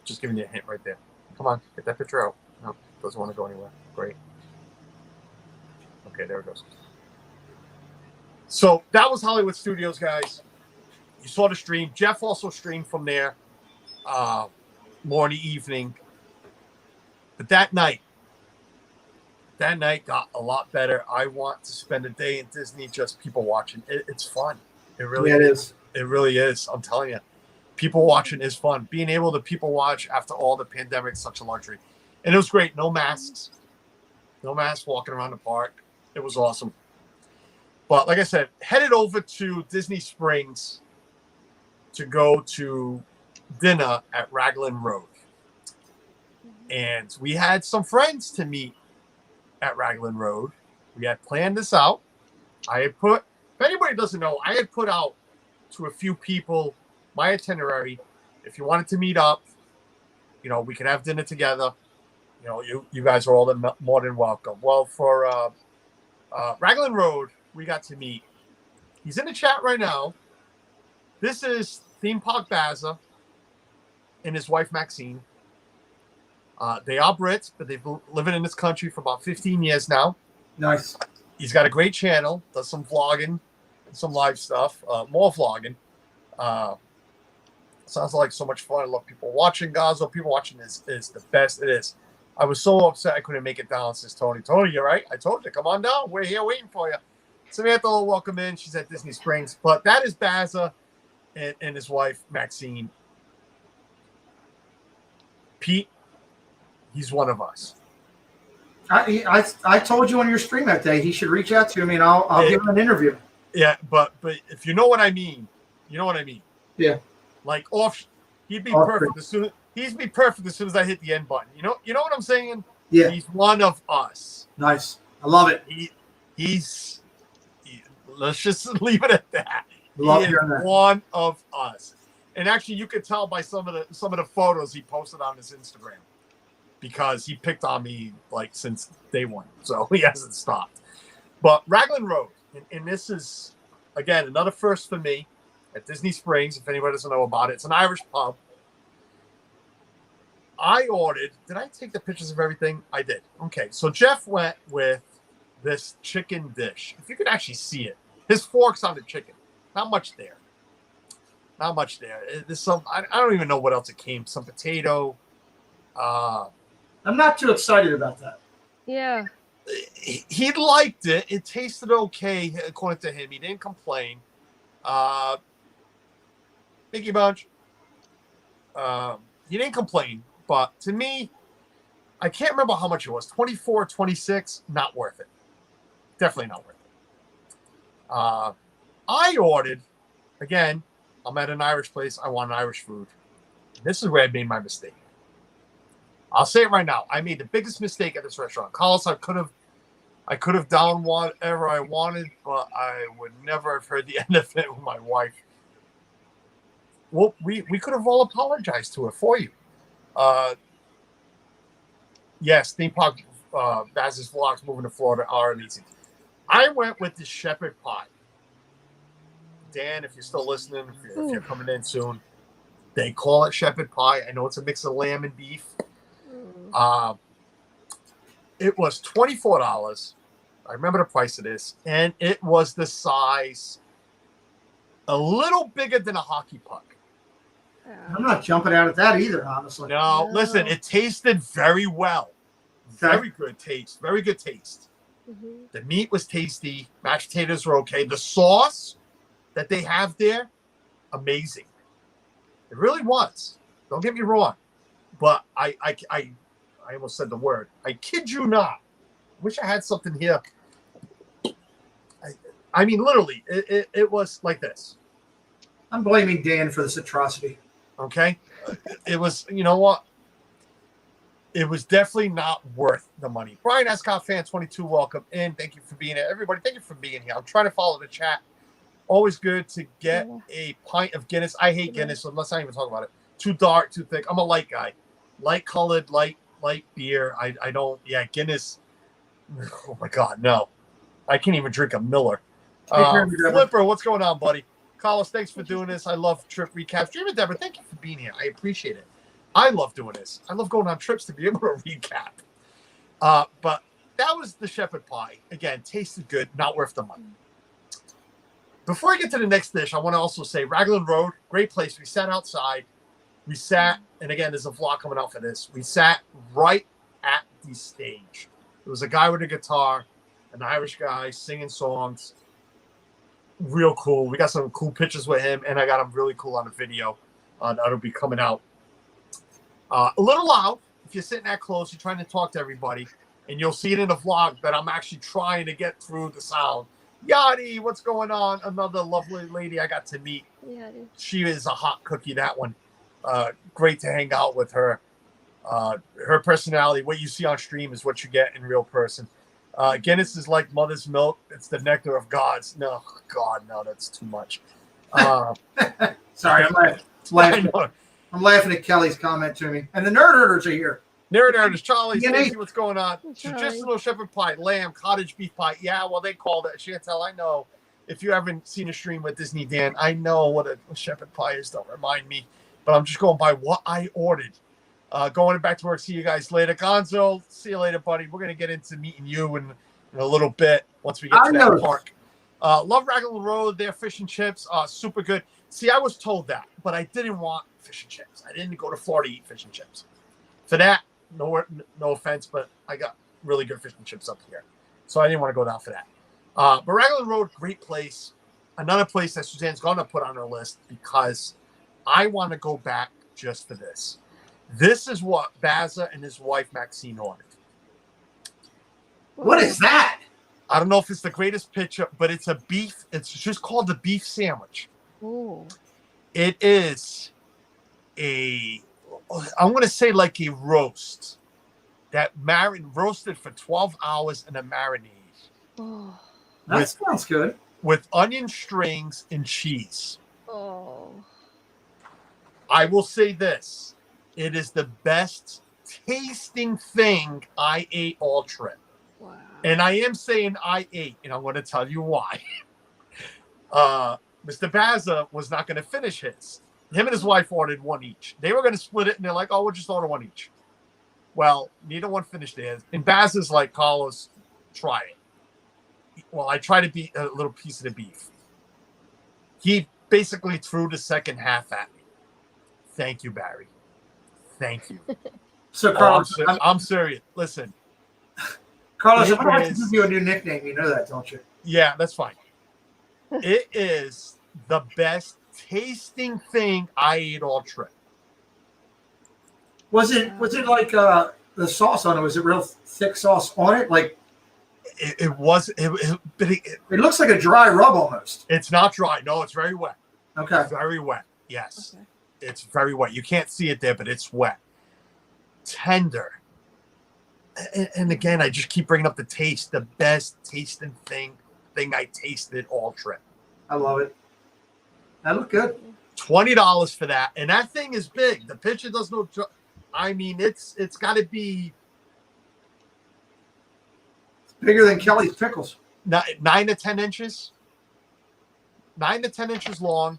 Just giving you a hint right there. Come on, get that picture out. No, doesn't want to go anywhere. Great. Okay, there it goes. So that was Hollywood Studios, guys. You saw the stream. Jeff also streamed from there morning, evening. But that night got a lot better. I want to spend a day in Disney just people watching. It's fun. It really is. It really is. I'm telling you. People watching is fun. Being able to people watch after all the pandemic is such a luxury. And it was great. No masks. No masks walking around the park. It was awesome. But like I said, headed over to Disney Springs to go to dinner at Raglan Road. And we had some friends to meet at Raglan Road. We had planned this out. If anybody doesn't know, I had put out to a few people my itinerary. If you wanted to meet up, we could have dinner together. You guys are all more than welcome. Well, for Raglan Road, we got to meet He's in the chat right now. This is Theme Park Baza and his wife, Maxine. They are Brits, but they've been living in this country for about 15 years now. Nice. He's got a great channel, does some vlogging, some live stuff, more vlogging. Sounds like so much fun. I love people watching Gazo. People watching this is the best it is. I was so upset I couldn't make it down, says Tony. Tony, you're right. I told you, come on down. We're here waiting for you. Samantha will welcome in. She's at Disney Springs. But that is Baza and his wife, Maxine. Pete, he's one of us. I told you on your stream that day he should reach out to me and I'll give him an interview. Yeah, but if you know what I mean, you know what I mean. Yeah. Like he'd be Off perfect as soon as I hit the end button. You know what I'm saying? Yeah. He's one of us. Nice. I love it. Let's just leave it at that. Love he is one of us. And actually, you could tell by some of the photos he posted on his Instagram, because he picked on me like since day one, so he hasn't stopped. But Raglan Road, and this is again another first for me at Disney Springs. If anybody doesn't know about it, it's an Irish pub. I ordered. Did I take the pictures of everything? I did. Okay, so Jeff went with this chicken dish. If you could actually see it, his fork's on the chicken. Not much there. Not much there. There's some. I don't even know what else it came. Some potato. I'm not too excited about that. Yeah. He liked it. It tasted okay, according to him. He didn't complain. Mickey Bunch. He didn't complain. But to me, I can't remember how much it was. 24, 26, not worth it. Definitely not worth it. I ordered, again, I'm at an Irish place. I want Irish food. This is where I made my mistake. I'll say it right now. I made the biggest mistake at this restaurant. Carlos, I could have done whatever I wanted, but I would never have heard the end of it with my wife. Well, we could have all apologized to her for you. Yes, theme park Baz's vlogs moving to Florida are amazing. I went with the shepherd pie. Dan, if you're still listening, if you're coming in soon, they call it shepherd pie. I know it's a mix of lamb and beef. It was $24. I remember the price of this, and it was the size a little bigger than a hockey puck. I'm not jumping out at that either, honestly. No, listen, it tasted very well. Very good taste. Very good taste. Mm-hmm. The meat was tasty. Mashed potatoes were okay. The sauce that they have there, amazing. It really was. Don't get me wrong. But I almost said the word. I kid you not. Wish I had something here. I mean, literally, it was like this. I'm blaming Dan for this atrocity. Okay? It was, you know what? It was definitely not worth the money. Brian Escott fan 22, welcome in. Thank you for being here. Everybody, thank you for being here. I'm trying to follow the chat. Always good to get a pint of Guinness. I hate Guinness, so let's not even talk about it. Too dark, too thick. I'm a light guy. Light colored, light beer. I don't, Guinness. Oh my God, no. I can't even drink a Miller. Flipper, what's going on, buddy? Carlos, thanks for doing this. I love trip recaps. Dream Endeavor, thank you for being here. I appreciate it. I love doing this. I love going on trips to be able to recap. But that was the shepherd pie. Again, tasted good, not worth the money. Before I get to the next dish, I want to also say Raglan Road, great place. We sat outside. We sat, and again, there's a vlog coming out for this. We sat right at the stage. There was a guy with a guitar, an Irish guy singing songs. Real cool. We got some cool pictures with him, and I got him really cool on the video. That'll be coming out. A little loud. If you're sitting that close, you're trying to talk to everybody, and you'll see it in the vlog that I'm actually trying to get through the sound. Yadi, what's going on? Another lovely lady I got to meet. Yadi. She is a hot cookie, that one. Great to hang out with her. Her personality, what you see on stream is what you get in real person. Guinness is like mother's milk. It's the nectar of gods. No, God, no, that's too much. Sorry, I'm laughing. I'm laughing at Kelly's comment to me. And the nerd herders are here. Nerd herders, Charlie, Stacy, what's going on? Traditional shepherd pie, lamb, cottage beef pie. Yeah, well, they called it. Chantel, I know. if you haven't seen a stream with Disney Dan, I know what a shepherd pie is. Don't remind me, but I'm just going by what I ordered. Going back to work. See you guys later. Gonzo, see you later, buddy. We're going to get into meeting you in a little bit once we get to that park. Love Raglan Road. Their fish and chips are super good. See, I was told that, but I didn't want fish and chips. I didn't go to Florida to eat fish and chips. For that, no offense, but I got really good fish and chips up here. So I didn't want to go down for that. But Raglan Road, great place. Another place that Suzanne's going to put on her list because I want to go back just for this. This is what Bazza and his wife Maxine ordered. What is that? I don't know if it's the greatest picture, but it's a beef. It's just called the beef sandwich. Ooh. It is I'm going to say like a roast that roasted for 12 hours in a marinade. Oh. That sounds good. With onion strings and cheese. Oh. I will say this. It is the best tasting thing I ate all trip. Wow. And I am saying I ate, and I'm going to tell you why. Mr. Bazza was not going to finish his. Him and his wife ordered one each. They were going to split it, and they're like, oh, we'll just order one each. Well, neither one finished theirs. And Bazza's like, Carlos, try it. Well, I tried to beat a little piece of the beef. He basically threw the second half at me. Thank you, Barry. Thank you. So, Carlos, I'm serious. Listen. Carlos, I'm going to have to give you a new nickname. You know that, don't you? Yeah, that's fine. It is the best tasting thing I ate all trip. Was it like the sauce on it? Was it real thick sauce on it? Like it was. But it looks like a dry rub almost. It's not dry. No, it's very wet. Okay. It's very wet. Yes. Okay. It's very wet. You can't see it there, but it's wet. Tender. And again, I just keep bringing up the taste. The best tasting thing I tasted all trip. I love it. That looked good. $20 for that. And that thing is big. The picture does no... I mean, it's got to be... It's bigger than Kelly's pickles. 9 to 10 inches. 9 to 10 inches long.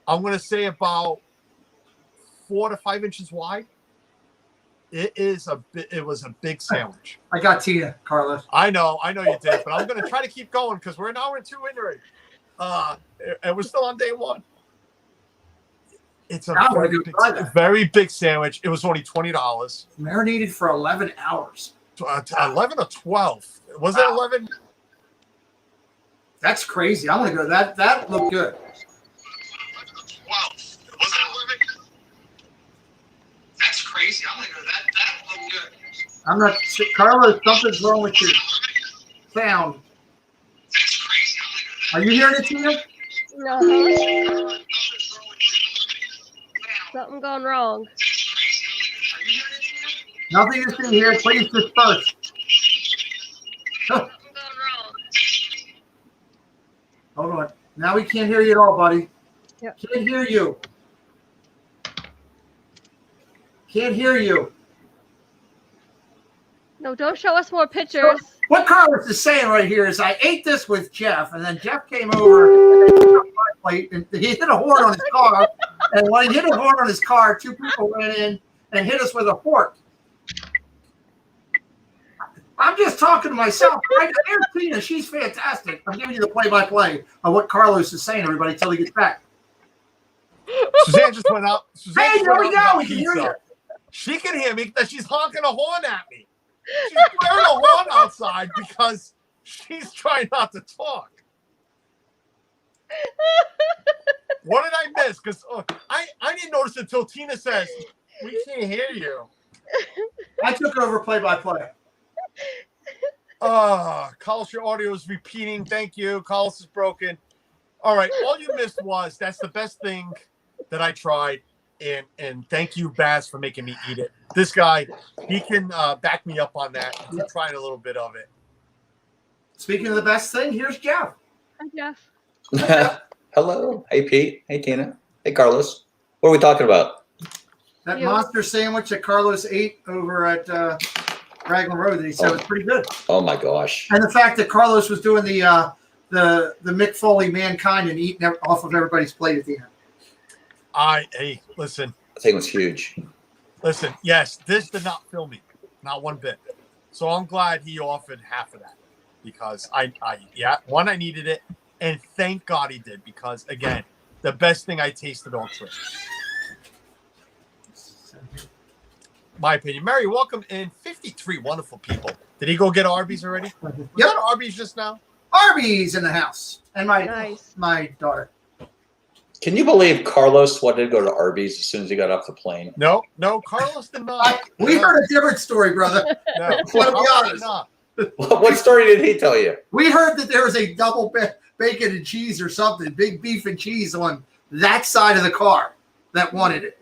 I'm going to say about 4 to 5 inches wide. It was a big sandwich. I got Tia, Carlos. I know you did, but I'm going to try to keep going because we're an hour and 2 into it. And we're still on day 1. It's a very big sandwich. It was only $20. Marinated for 11 hours. 11 or 12? Was it 11? That's crazy. I'm going to go. That looked good. 12. Was it 11? That's crazy. I'm going to go. That looked good. I'm not. Carlos, something's wrong with your sound. That's crazy. Are you hearing it, Tia? No. Something going wrong. Nothing is in here. Please disperse. Something going wrong. Hold on. Now we can't hear you at all, buddy. Yep. Can't hear you. Can't hear you. No, don't show us more pictures. What Carlos is saying right here is I ate this with Jeff, and then Jeff came over and he hit a horn on his car. And when he hit a horn on his car, 2 people ran in and hit us with a fork. I'm just talking to myself. Here's Tina. She's fantastic. I'm giving you the play-by-play of what Carlos is saying, everybody, till he gets back. Suzanne just went out. Hey, there we go. We can hear you. She can hear me because she's honking a horn at me. She's wearing a horn outside because she's trying not to talk. What did I miss? Because I didn't notice until Tina says, we can't hear you. I took over play-by-play. Carlos, your audio is repeating. Thank you. Carlos is broken. All right. All you missed was that's the best thing that I tried. And thank you, Baz, for making me eat it. This guy, he can back me up on that. I'm trying a little bit of it. Speaking of the best thing, here's Jeff. Hi, Jeff. Hello. Hey, Pete. Hey, Tina. Hey, Carlos. What are we talking about? That monster sandwich that Carlos ate over at Raglan Road that he said was pretty good. Oh, my gosh. And the fact that Carlos was doing the the Mick Foley Mankind and eating off of everybody's plate at the end. Hey, listen. I think it was huge. Listen, yes, this did not fill me, not one bit. So I'm glad he offered half of that because I needed it, and thank God he did because again, the best thing I tasted all trip. My opinion. Mary, welcome in. 53 wonderful people. Did he go get Arby's already? Was that Arby's just now? Arby's in the house, and my daughter. Can you believe Carlos wanted to go to Arby's as soon as he got off the plane? No, Carlos did not. We heard a different story, brother. No, Let's be honest. What story did he tell you? We heard that there was a double bacon and cheese or something, big beef and cheese on that side of the car that wanted it.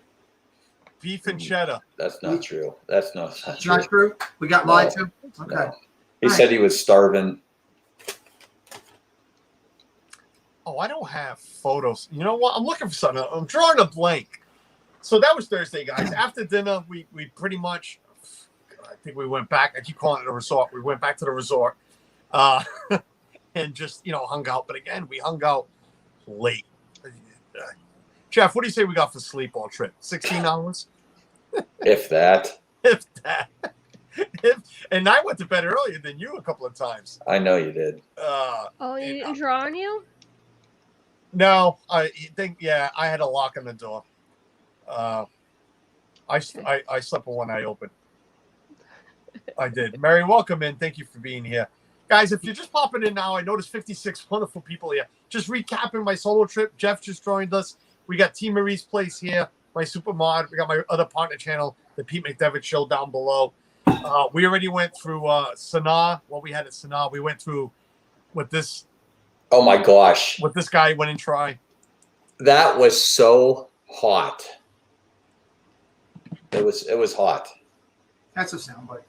Beef and cheddar. That's not true. That's not true. Not true? We got lied to? Okay. No. He said he was starving. Oh, I don't have photos. You know what? I'm looking for something. I'm drawing a blank. So that was Thursday, guys. After dinner, we pretty much, I think we went back. I keep calling it a resort. We went back to the resort and just, hung out. But again, we hung out late. Jeff, what do you say we got for sleep all trip? 16 hours? If that. If that. And I went to bed earlier than you a couple of times. I know you did. You didn't draw on you? No, I think, I had a lock on the door. I slept with one eye open. I did. Mary, welcome in. Thank you for being here. Guys, if you're just popping in now, I noticed 56 wonderful people here. Just recapping my solo trip. Jeff just joined us. We got T. Marie's place here, my super mod. We got my other partner channel, the Pete McDevitt Show down below. We already went through Sanaa, what we had at Sanaa. We went through with this. Oh my gosh. What this guy went and tried. That was so hot. It was hot. That's a soundbite.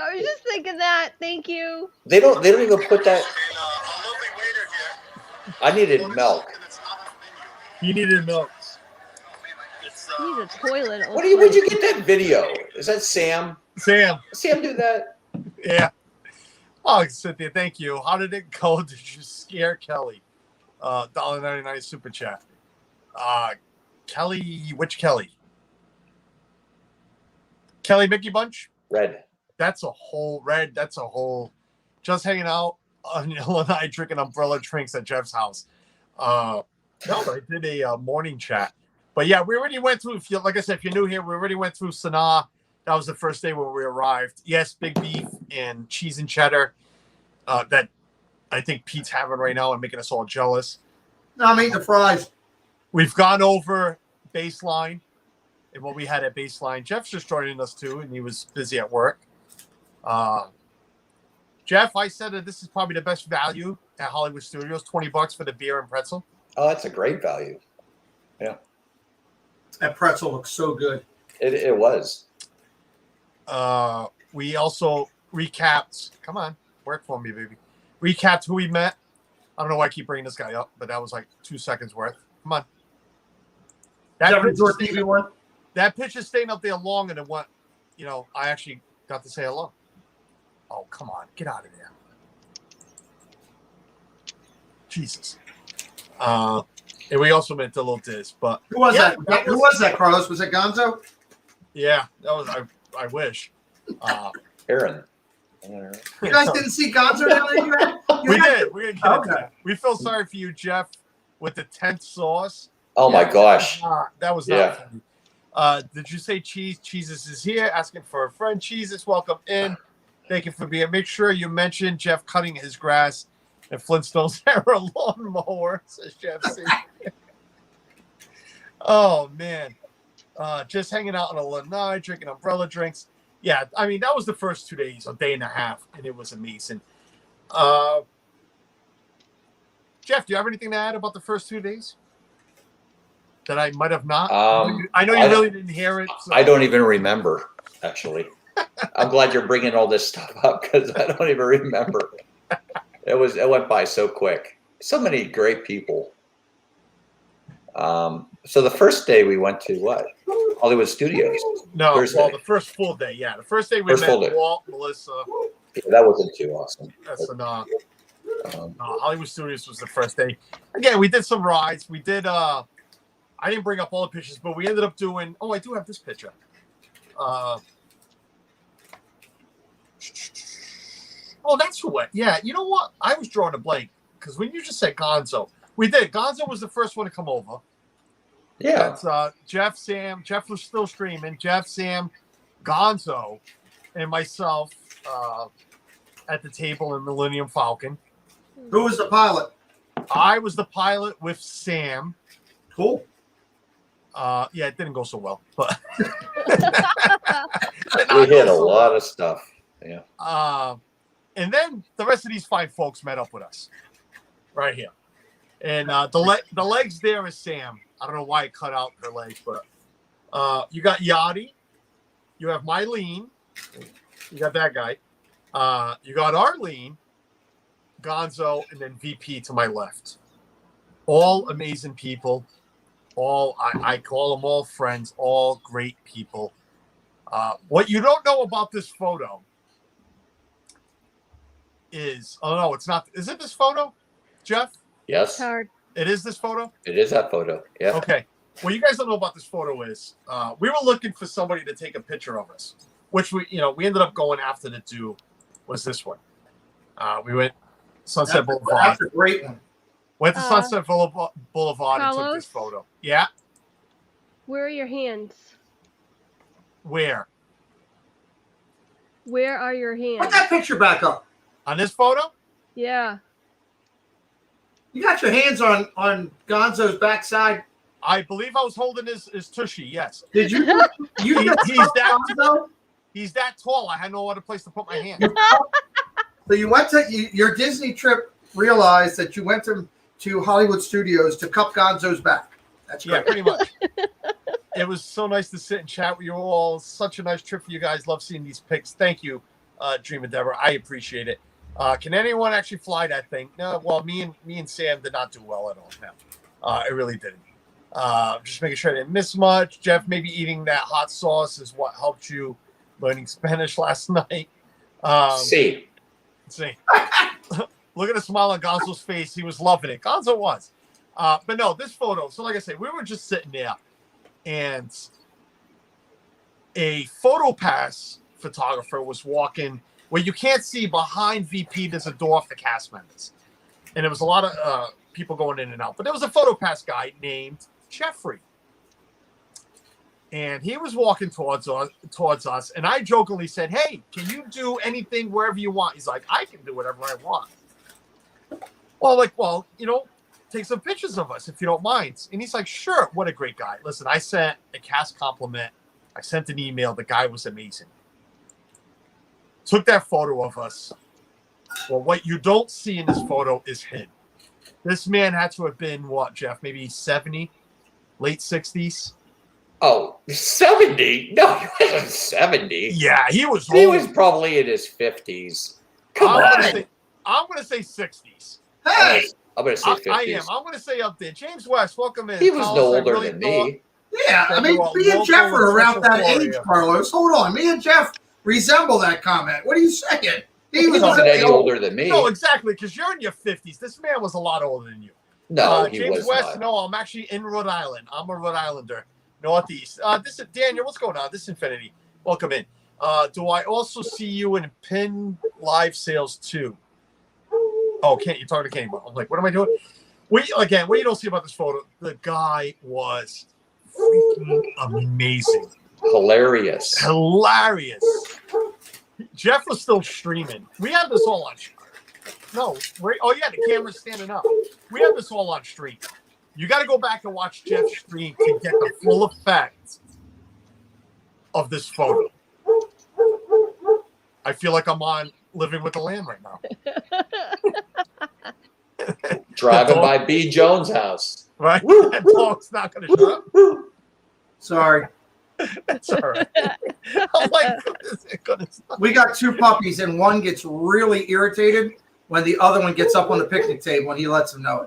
I was just thinking that. Thank you. They don't even put that. I needed milk. You needed milk. You need a toilet. Where'd you get that video? Is that Sam? Sam do that? Yeah. Oh, Cynthia, thank you. How did it go? Did you scare Kelly? $1.99 super chat. Kelly, which Kelly? Kelly Mickey Bunch? Red. That's a whole just hanging out on Illinois drinking umbrella drinks at Jeff's house. No, I did a morning chat. But yeah, we already went through, like I said, if you're new here, we already went through Sanaa. That was the first day where we arrived. Yes, big beef and cheese and cheddar that I think Pete's having right now and making us all jealous. No, I'm eating the fries. We've gone over baseline and what we had at baseline. Jeff's just joining us too, and he was busy at work. Jeff, I said that this is probably the best value at Hollywood Studios, $20 for the beer and pretzel. Oh, that's a great value. Yeah. That pretzel looks so good. It was. We also recapped. Come on, work for me, baby. Recapped who we met. I don't know why I keep bringing this guy up, but that was like 2 seconds worth. Come on. That picture staying up there long and it went, I actually got to say hello. Oh, come on. Get out of there. Jesus. And we also met the little Diz, but who was that? Who was that, Carlos? Was it Gonzo? Yeah, that was. I wish. Aaron. You guys didn't see Gonzo down there? We did. We did. Okay. We feel sorry for you, Jeff, with the 10th sauce. Oh my gosh. That was not funny. Did you say cheese? Jesus is here, asking for a friend. Jesus, welcome in. Thank you for being. Make sure you mention Jeff cutting his grass and Flintstones era lawnmower, says Jeff C. Oh man. Just hanging out on a lanai, drinking umbrella drinks. Yeah, I mean that was the first 2 days, a day and a half, and it was amazing. Jeff, do you have anything to add about the first 2 days that I might have not? I know you really didn't hear it. So. I don't even remember, actually. I'm glad you're bringing all this stuff up because I don't even remember. It went by so quick. So many great people. So the first day we went to what? Hollywood Studios. No, Thursday. Well, the first full day. Yeah, the first day we met Walt, Melissa. Yeah, that wasn't too awesome. That's enough. Hollywood Studios was the first day. Again, we did some rides. We did. I didn't bring up all the pictures, but we ended up doing. Oh, I do have this picture. Oh, that's who went. Yeah, you know what? I was drawing a blank because when you just said Gonzo, we did. Gonzo was the first one to come over. Yeah. That's Jeff, Sam. Jeff was still streaming. Jeff, Sam, Gonzo, and myself at the table in Millennium Falcon. Who was the pilot? I was the pilot with Sam. Cool. Yeah, it didn't go so well, but We hit a lot of stuff. Yeah. And then the rest of these fine folks met up with us right here. And the legs there is Sam. I don't know why I cut out her legs, but you got Yachty, you have Mylene, you got that guy, you got Arlene, Gonzo, and then VP to my left. All amazing people. All I call them all friends. All great people. What you don't know about this photo is it's not. Is it this photo, Jeff? Yes. Hard. It is this photo. It is that photo. Yeah. Okay. What you guys don't know about this photo is we were looking for somebody to take a picture of us, which we ended up going after the do was this one. We went Sunset Boulevard. That's a great one. Went to Sunset Boulevard and took this photo. Yeah. Where are your hands? Where? Where are your hands? Put that picture back up. On this photo? Yeah. You got your hands on Gonzo's backside. I believe I was holding his tushy. Yes. Did you? He's He's that tall. I had no other place to put my hand. So you went to your Disney trip. Realized that you went to Hollywood Studios to cup Gonzo's back. That's great. Yeah, pretty much. It was so nice to sit and chat with you all. Such a nice trip for you guys. Love seeing these pics. Thank you, Dream Endeavor. I appreciate it. Can anyone actually fly that thing? No. Well, me and Sam did not do well at all. No, it really didn't. Just making sure I didn't miss much. Jeff, maybe eating that hot sauce is what helped you learning Spanish last night. See. Look at the smile on Gonzo's face. He was loving it. Gonzo was. But no, this photo. So like I said, we were just sitting there and a photo pass photographer was walking where you can't see behind VP. There's a door for cast members. And there was a lot of people going in and out. But there was a photo pass guy named Jeffrey. And he was walking towards us. And I jokingly said, hey, can you do anything wherever you want? He's like, I can do whatever I want. Well, take some pictures of us if you don't mind. And he's like, sure. What a great guy. Listen, I sent a cast compliment. I sent an email. The guy was amazing. Took that photo of us. Well, what you don't see in this photo is him. This man had to have been, what, Jeff, maybe 70, late 60s? Oh, 70? No, he wasn't 70. Yeah, he was old. He was probably in his 50s. Come on. I'm going to say 60s. Hey, I'm going to say 50s. I am. I'm going to say up there. James West, welcome in. He was no older than me. yeah. I mean, me and Jeff are around that age, Carlos. Hold on. Me and Jeff resemble that comment. What are you saying? He wasn't any older than me. No, exactly, because you're in your 50s. This man was a lot older than you. No, he James was West, not. no, I'm actually in Rhode Island. I'm a Rhode Islander, Northeast. This is Daniel. What's going on? This is Infinity. Welcome in. Do I also see you in Pin Live Sales too? Oh, you're talking to Kenny. I'm like, what am I doing? What you don't see about this photo, the guy was freaking amazing. Hilarious. Jeff was still streaming. We have this all on the camera's standing up. We have this all on stream. You got to go back and watch Jeff's stream to get the full effect of this photo. I feel like I'm on Living with the Lamb right now. Driving by B. Jones' house. Right? That dog's not going to shut up. Sorry. That's all right. I'm like, is it gonna stop? We got two puppies, and one gets really irritated when the other one gets up on the picnic table and he lets him know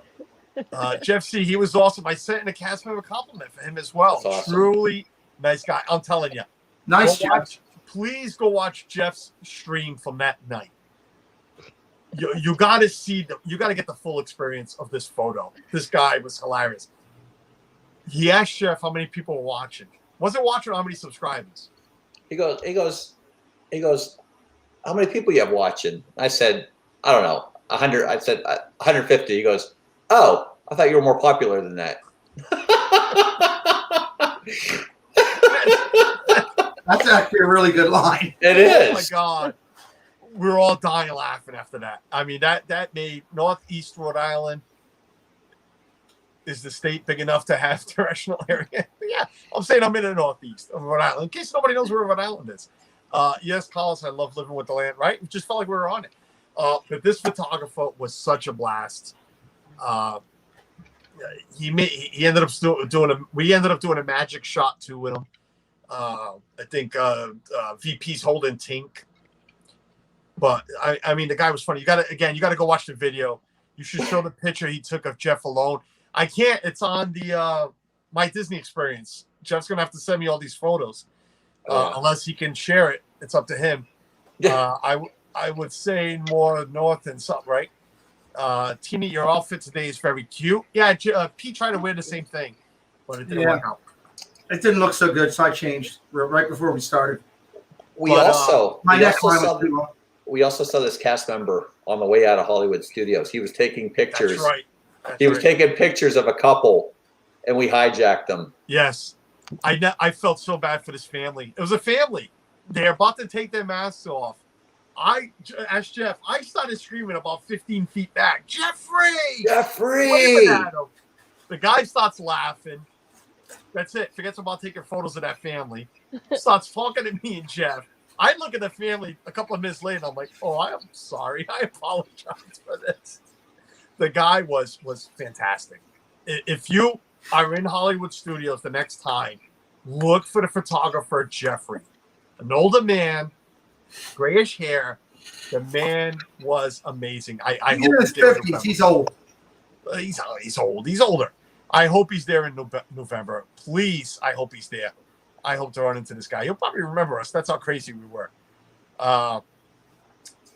it. Jeff C., he was awesome. I sent in a cast member compliment for him as well. That's awesome. Truly nice guy. I'm telling you. Nice job. Please go watch Jeff's stream from that night. you got to see you got to get the full experience of this photo. This guy was hilarious. He asked Jeff how many people were watching. Wasn't watching how many subscribers. He goes, how many people you have watching? I said, I don't know, 100. I said 150. He goes, oh, I thought you were more popular than that. That's actually a really good line. It is. Oh my God. We were all dying laughing after that. I mean, that made Northeast Rhode Island. Is the state big enough to have terrestrial area? Yeah, I'm saying I'm in the Northeast of Rhode Island. In case nobody knows where Rhode Island is. Yes, Carlos, I love living with the land, right? It just felt like we were on it. But this photographer was such a blast. He ended up we ended up doing a magic shot too with him. I think VP's holding Tink. But I mean, the guy was funny. You got to go watch the video. You should show the picture he took of Jeff alone. I can't. It's on the My Disney Experience. Jeff's gonna have to send me all these photos, unless he can share it. It's up to him. Yeah. I would say more north and something, right? Tina, your outfit today is very cute. Yeah, Pete tried to wear the same thing, but it didn't work out. It didn't look so good, so I changed right before we started. We also saw this cast member on the way out of Hollywood Studios. He was taking pictures. That's right. He was taking pictures of a couple, and we hijacked them. Yes. I felt so bad for this family. It was a family. They're about to take their masks off. I asked Jeff. I started screaming about 15 feet back. Jeffrey! Jeffrey! The guy starts laughing. That's it. Forgets about taking photos of that family. Starts talking to me and Jeff. I look at the family a couple of minutes later. I'm like, oh, I am sorry. I apologize for this. The guy was fantastic. If you are in Hollywood Studios the next time, look for the photographer, Jeffrey. An older man, grayish hair. The man was amazing. I hope he's in his 50s. He's old. He's old. He's older. I hope he's there in November. Please, I hope he's there. I hope to run into this guy. He'll probably remember us. That's how crazy we were.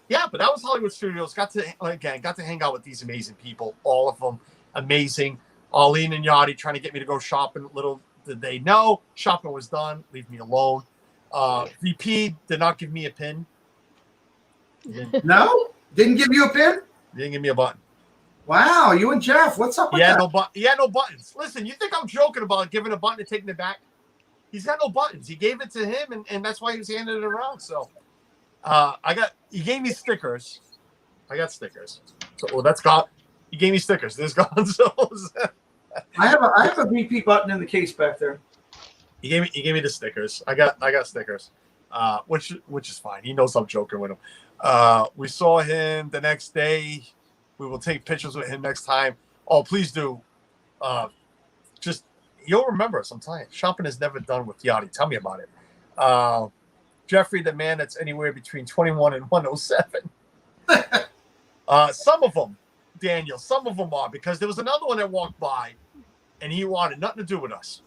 Yeah, but that was Hollywood Studios. Got to hang out with these amazing people. All of them amazing. Arlene and Yachty trying to get me to go shopping. Little did they know, shopping was done. Leave me alone. VP did not give me a pin. No? Didn't give you a pin? Didn't give me a button. Wow, you and Jeff. What's up with that? He had no buttons. Listen, you think I'm joking about giving a button and taking it back? He's got no buttons. He gave it to him, and that's why he was handing it around. So he gave me stickers. I got stickers. So that's gone. He gave me stickers. This gone. So I have a VP button in the case back there. He gave me the stickers. I got stickers. Which is fine. He knows I'm joking with him. We saw him the next day. We will take pictures with him next time. Oh, please do. You'll remember us. I'm telling you, shopping is never done with Yachty. Tell me about it. Jeffrey, the man that's anywhere between 21 and 107. Some of them, Daniel, some of them are, because there was another one that walked by and he wanted nothing to do with us.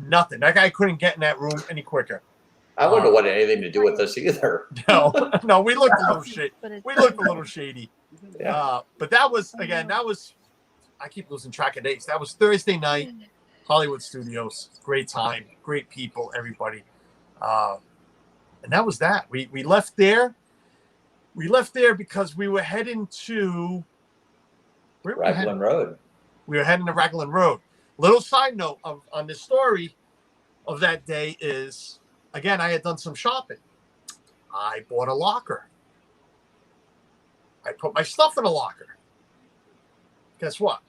Nothing. That guy couldn't get in that room any quicker. I wouldn't have wanted anything to do with us either. No, we looked a little shady. We looked a little shady. Yeah. But that was, I keep losing track of dates. That was Thursday night, Hollywood Studios. Great time, great people, everybody. And that was that. We left there. We left there because we were heading to Raglan Road. We were heading to Raglan Road. Little side note on this story of that day is, again, I had done some shopping. I bought a locker. I put my stuff in a locker. Guess what?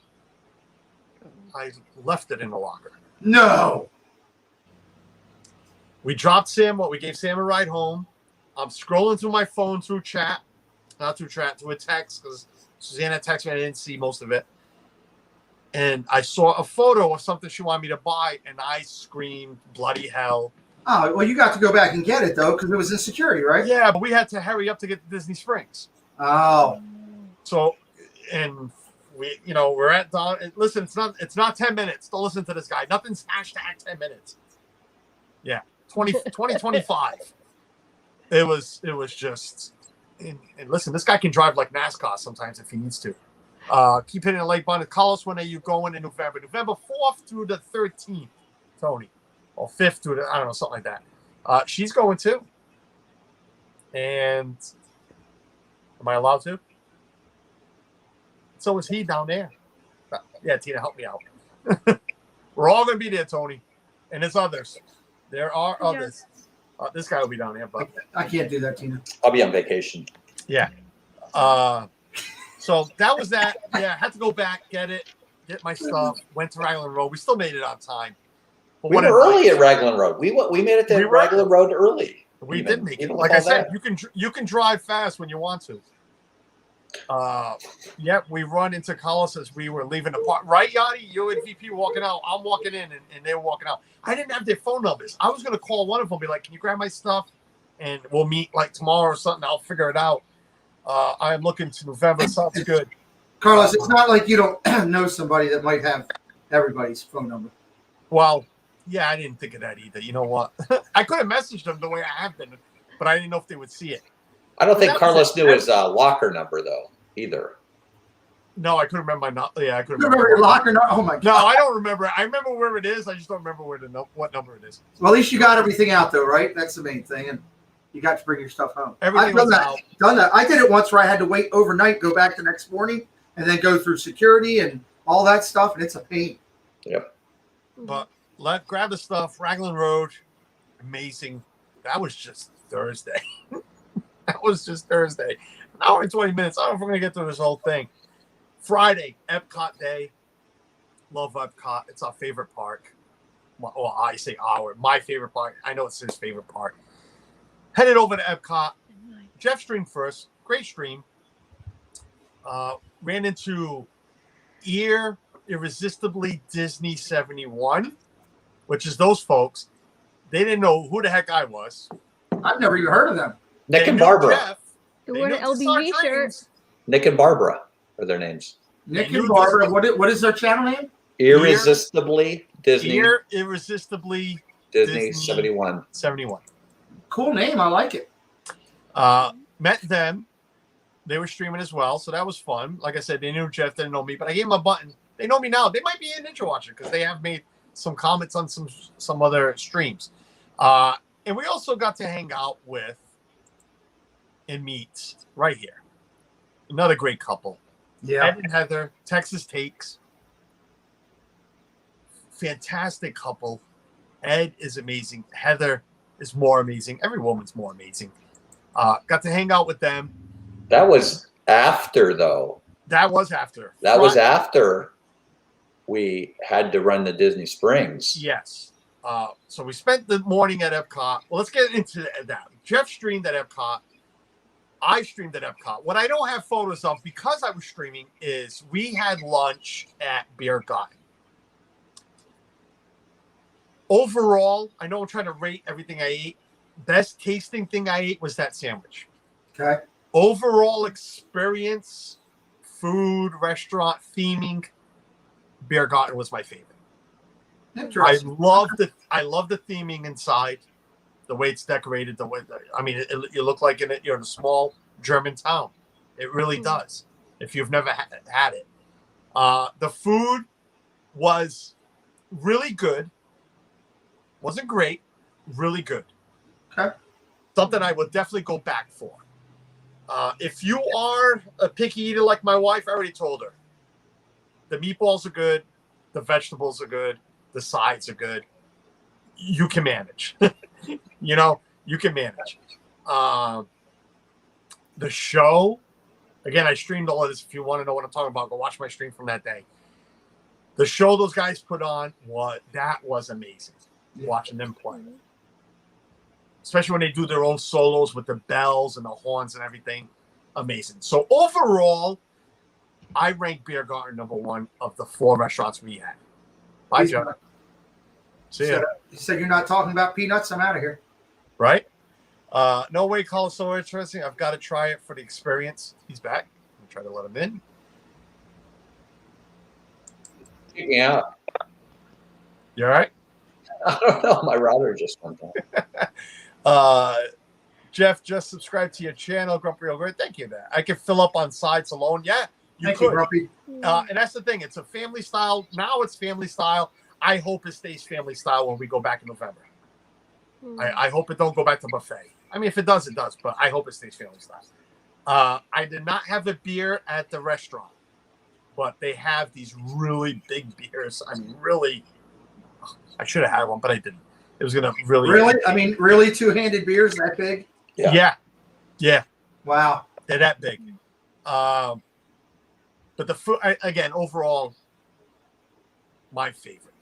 I left it in the locker. No. We dropped Sam. We gave Sam a ride home. I'm scrolling through my phone through a text, because Susanna texted me. I didn't see most of it. And I saw a photo of something she wanted me to buy, and I screamed, bloody hell. Oh, well, you got to go back and get it, though, because it was in security, right? Yeah, but we had to hurry up to get to Disney Springs. Oh. So, and we're at Don. Listen, it's not 10 minutes. Don't listen to this guy. Nothing's hashtag 10 minutes. Yeah, 2025. It was just and listen, this guy can drive like NASCAR sometimes if he needs to. Keep hitting the like button. Call us when are you going in November? November 4th through the 13th, Tony. Or 5th through the, I don't know, something like that. She's going too. And am I allowed to? So is he down there. Yeah, Tina, help me out. We're all going to be there, Tony. And there's others. There are others. This guy will be down there, but I can't do that, Tina. I'll be on vacation. yeah. So that was that. Yeah, had to go back, get my stuff. Went to Raglan Road. We still made it on time. But We were early at Raglan Road. We made it to Raglan Road early. We did make it. Like I said, you can drive fast when you want to. We run into Carlos as we were leaving the park. Right, Yachty? You and VP walking out. I'm walking in, and they were walking out. I didn't have their phone numbers. I was going to call one of them, be like, "Can you grab my stuff?" And we'll meet like tomorrow or something. I'll figure it out. I am looking to November. Sounds good. Carlos, it's not like you don't know somebody that might have everybody's phone number. Well, yeah, I didn't think of that either. You know what? I could have messaged them the way I have been, but I didn't know if they would see it. I don't think Carlos knew his locker number though either. No, I couldn't remember my. Yeah, I couldn't Remember your locker number? Oh my god! No, I don't remember. I remember where it is. I just don't remember what number it is. Well, at least you got everything out though, right? That's the main thing, and you got to bring your stuff home. Everything I've done was that. out. Done that. I did it once where I had to wait overnight, go back the next morning, and then go through security and all that stuff, and it's a pain. Yep. But grab the stuff. Raglan Road, amazing. That was just Thursday. That was just Thursday. An hour and 20 minutes. I don't know if we're gonna get through this whole thing. Friday, Epcot Day. Love Epcot. It's our favorite park. Well, I say my favorite park. I know it's his favorite park. Headed over to Epcot. Jeff streamed first. Great stream. Ran into Irresistibly Disney 71, which is those folks. They didn't know who the heck I was. I've never even heard of them. Nick and Barbara. Jeff. They wore an LBV shirt. Nick and Barbara are their names. Nick and Barbara. What is their channel name? Irresistibly Disney. Irresistibly Disney 71. 71. Cool name. I like it. Met them. They were streaming as well, so that was fun. Like I said, they knew Jeff, didn't know me, but I gave them a button. They know me now. They might be a Ninja Watcher because they have made some comments on some other streams. And we also got to hang out with and meet right here. Another great couple. Yeah. Ed and Heather, Texas Takes. Fantastic couple. Ed is amazing. Heather is more amazing. Every woman's more amazing. Got to hang out with them. That was after, though. That was after. That was after we had to run to Disney Springs. Yes. So we spent the morning at Epcot. Well, let's get into that. Jeff streamed at Epcot. I streamed at Epcot. What I don't have photos of because I was streaming is we had lunch at Beer Garden. Overall, I know I'm trying to rate everything I ate. Best tasting thing I ate was that sandwich. Okay. Overall experience, food, restaurant, theming, Beer Garden was my favorite. Interesting. I love the theming inside, the way it's decorated. The way you look like you're in a small German town. It really does. If you've never had it, the food was really good. Wasn't great, really good. Okay. Something I would definitely go back for. If you are a picky eater like my wife, I already told her. The meatballs are good. The vegetables are good. The sides are good. You can manage. You can manage. The show, again, I streamed all of this. If you want to know what I'm talking about, go watch my stream from that day. The show those guys put on, that was amazing. Watching them play. Especially when they do their own solos with the bells and the horns and everything. Amazing. So overall, I rank Beer Garden number 1 of the 4 restaurants we had. Bye, John. See ya. You said you're not talking about peanuts. I'm out of here. Right? No way, call it so interesting. I've got to try it for the experience. He's back. I'm trying to let him in. Kick me out. You all right? I don't know. My router just went down. Jeff, just subscribe to your channel, Grumpy Real Great. Thank you, man. I can fill up on sides alone. Yeah, Thank you, Grumpy. and that's the thing. It's a family style. Now it's family style. I hope it stays family style when we go back in November. I hope it don't go back to buffet. I mean, if it does, it does. But I hope it stays family style. I did not have a beer at the restaurant, but they have these really big beers. I mean, really, I should have had one, but I didn't. It was gonna really. I mean, really, two-handed beers that big? Yeah. Wow, they're that big. But the food again, overall, my favorite.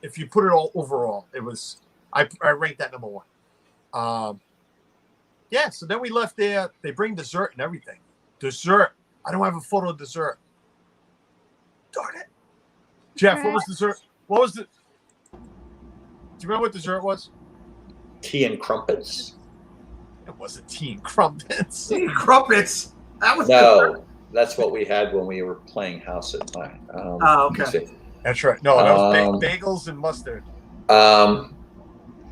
If you put it all overall, it was I ranked that number one. Yeah. So then we left there. They bring dessert and everything. Dessert. I don't have a photo of dessert. Darn it, Jeff. What was dessert? What was the? Do you remember what dessert was? Tea and crumpets. It wasn't tea and crumpets. tea and crumpets. That was no. That's what we had when we were playing house at mine. Okay. That's right. No, that was bagels and mustard.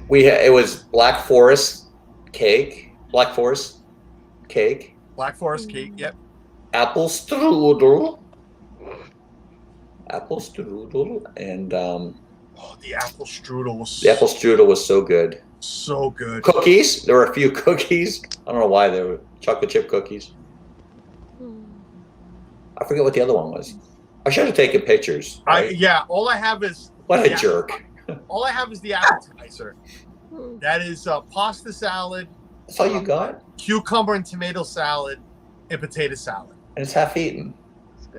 It was Black Forest cake. Black Forest cake. Black Forest cake. Yep. Apple strudel. And the apple strudel was so good. So good. Cookies. There were a few cookies. I don't know why they were chocolate chip cookies. I forget what the other one was. I should have taken pictures. Right? All I have is what a jerk. All I have is the appetizer. That is pasta salad. That's all you got? Cucumber and tomato salad and potato salad. And it's half eaten.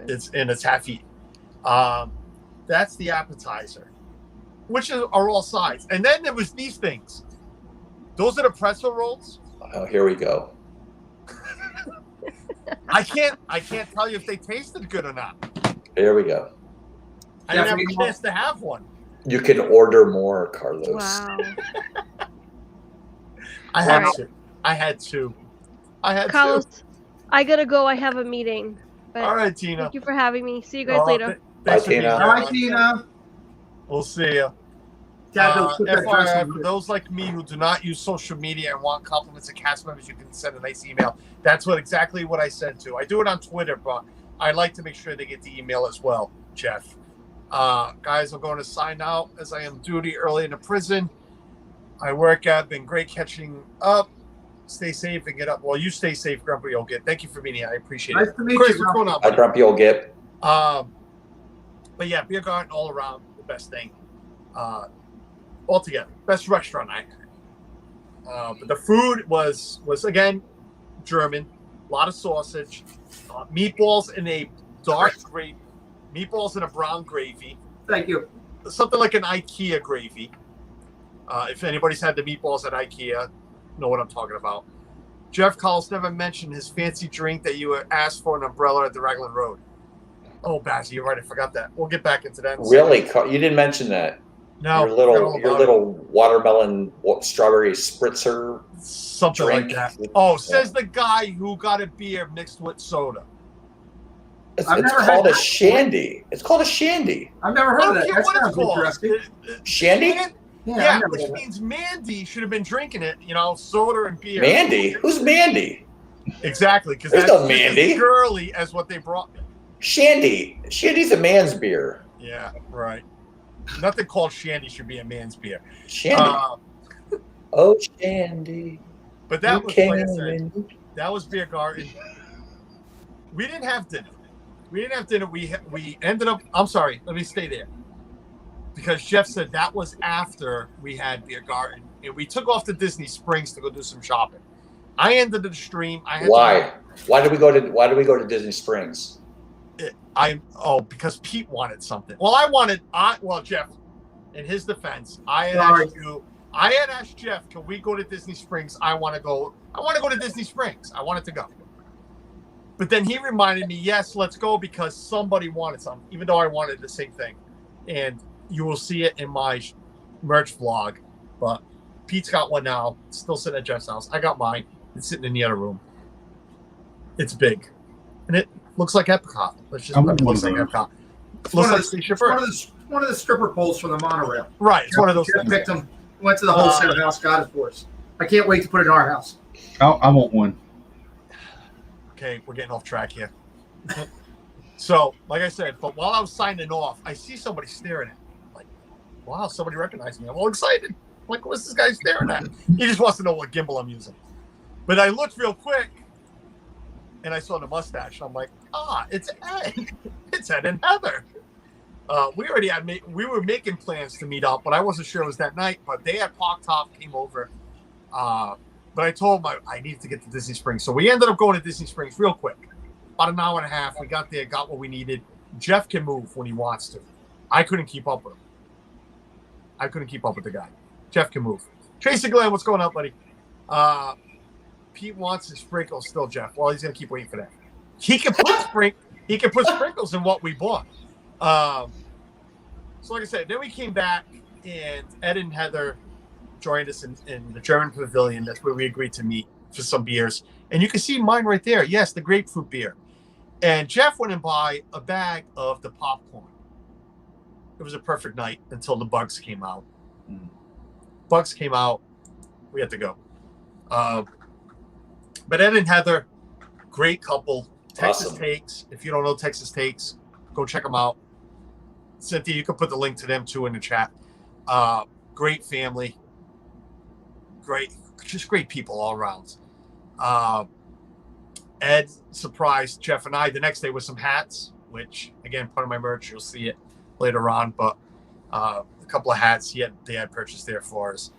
It's half eaten. That's the appetizer, which are all sides. And then there was these things. Those are the pretzel rolls. Oh, here we go. I can't tell you if they tasted good or not. Here we go. I didn't have a chance to have one. You can order more, Carlos. Wow. I had two. Carlos, I gotta go. I have a meeting. But all right, Tina. Thank you for having me. See you guys later. Bye, Tina. Bye, Tina. We'll see you. FYI, for those like me who do not use social media and want compliments of cast members, you can send a nice email. That's exactly what I said to. I do it on Twitter, but I like to make sure they get the email as well, Jeff. Guys, I'm going to sign out as I am duty early in the prison. I work out. Been great catching up. Stay safe and get up. Well, you stay safe, Grumpy Old Git. Thank you for being here. I appreciate it. Nice to meet Chris, you, what's going on, Hi, Grumpy Old Git. but yeah, beer garden all around the best thing. Altogether, best restaurant I had. But the food was again German. A lot of sausage, meatballs in a dark gravy, meatballs in a brown gravy. Thank you. Something like an IKEA gravy. If anybody's had the meatballs at IKEA, know what I'm talking about. Jeff Collins never mentioned his fancy drink that you asked for an umbrella at the Raglan Road. Oh, Bazzy, you're right. I forgot that. We'll get back into that. Really? You didn't mention that. No. Your little watermelon strawberry spritzer. Something drink. like that. Oh, says the guy who got a beer mixed with soda. It's called a shandy. It's called a shandy. I've never heard of that. That That sounds interesting. Shandy? Yeah, which means Mandy should have been drinking it, soda and beer. Mandy? Who's Mandy? Exactly, because There's that's no Mandy. as girly as what they brought me. Shandy. Shandy's a man's beer. Yeah, right. Nothing called shandy should be a man's beer. Shandy. Oh, Shandy. But that was, like I said, that was beer garden. We didn't have dinner. We ended up. I'm sorry. Let me stay there. Because Jeff said that was after we had beer garden, and we took off to Disney Springs to go do some shopping. I ended the stream. Why? Why did we go to Disney Springs? Because Pete wanted something. Well, Jeff, in his defense, I had asked Jeff, can we go to Disney Springs? I want to go to Disney Springs. I wanted to go. But then he reminded me, yes, let's go because somebody wanted something, even though I wanted the same thing. And you will see it in my merch vlog. But Pete's got one now. It's still sitting at Jeff's house. I got mine. It's sitting in the other room. It's big. And it looks like Epcot. It looks like Epcot. One of the stripper poles from the monorail. Right. It's one of those Jeff things. picked them. Went to the wholesale house, got it for us. I can't wait to put it in our house. I want one. Okay, we're getting off track here. So, like I said, but while I was signing off, I see somebody staring at me. I'm like, wow, somebody recognized me. I'm all excited. I'm like, what's this guy staring at? He just wants to know what gimbal I'm using. But I looked real quick, and I saw the mustache. And I'm like, it's Ed. It's Ed and Heather. We already had we were making plans to meet up, but I wasn't sure it was that night. But they had Park Top came over. But I told them I needed to get to Disney Springs. So we ended up going to Disney Springs real quick. About an hour and a half. We got there, got what we needed. Jeff can move when he wants to. I couldn't keep up with him. I couldn't keep up with the guy. Jeff can move. Tracy Glenn, what's going on, buddy? Pete wants his sprinkles still, Jeff. Well, he's gonna keep waiting for that. He can put sprinkles in what we bought. So like I said, then we came back and Ed and Heather joined us in the German Pavilion. That's where we agreed to meet for some beers. And you can see mine right there. Yes, the grapefruit beer. And Jeff went and bought a bag of the popcorn. It was a perfect night until the bugs came out. Bugs came out. We had to go. But Ed and Heather, great couple. Texas Awesome. Takes. If you don't know Texas Takes, go check them out. Cynthia, you can put the link to them too in the chat. Great family. Just great people all around. Ed surprised Jeff and I the next day with some hats, which again, part of my merch. You'll see it later on, but a couple of hats they had purchased there for us.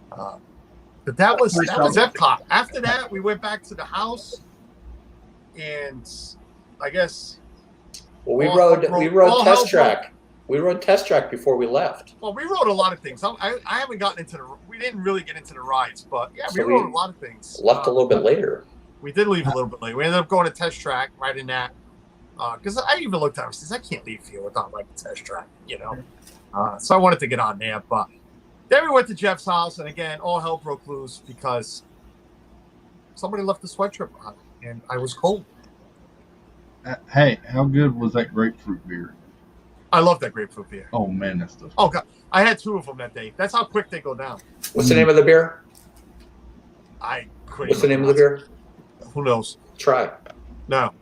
But that was Epcot. After that, we went back to the house, and I guess. Well, we rode test track. We rode test track before we left. Well, we rode a lot of things. I haven't gotten into we didn't really get into the rides, but yeah, we rode a lot of things. Left a little bit later. We did leave a little bit late. We ended up going to test track right in that. Because I even looked at it and says, I can't leave here without like the test track, you know. So I wanted to get on there, but then we went to Jeff's house, and again, all hell broke loose because somebody left the sweatshirt behind, and I was cold. Hey, how good was that grapefruit beer? I love that grapefruit beer. Oh man, that stuff. Oh god, I had 2 of them that day. That's how quick they go down. What's the name of the beer? I couldn't. What's the name of the beer? Who knows? Try. No.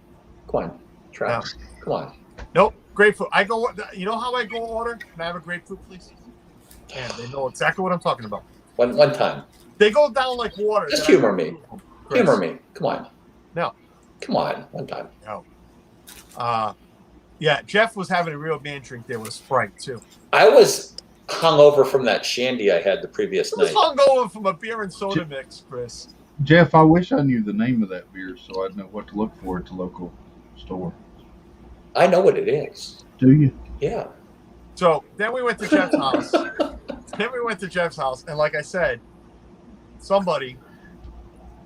Come on. Try. No. Come on. Nope. Grapefruit. I go. You know how I go order? Can I have a grapefruit, please? And they know exactly what I'm talking about. One time. They go down like water. Just humor me. Humor me. Come on. No. Come on. One time. No. Yeah, Jeff was having a real man drink there with a Sprite, too. I was hungover from that shandy I had the previous I was night. hungover from a beer and soda mix, Chris. Jeff, I wish I knew the name of that beer so I'd know what to look for at the local store. I know what it is. Do you? Yeah. So then we went to Jeff's house. And like I said, somebody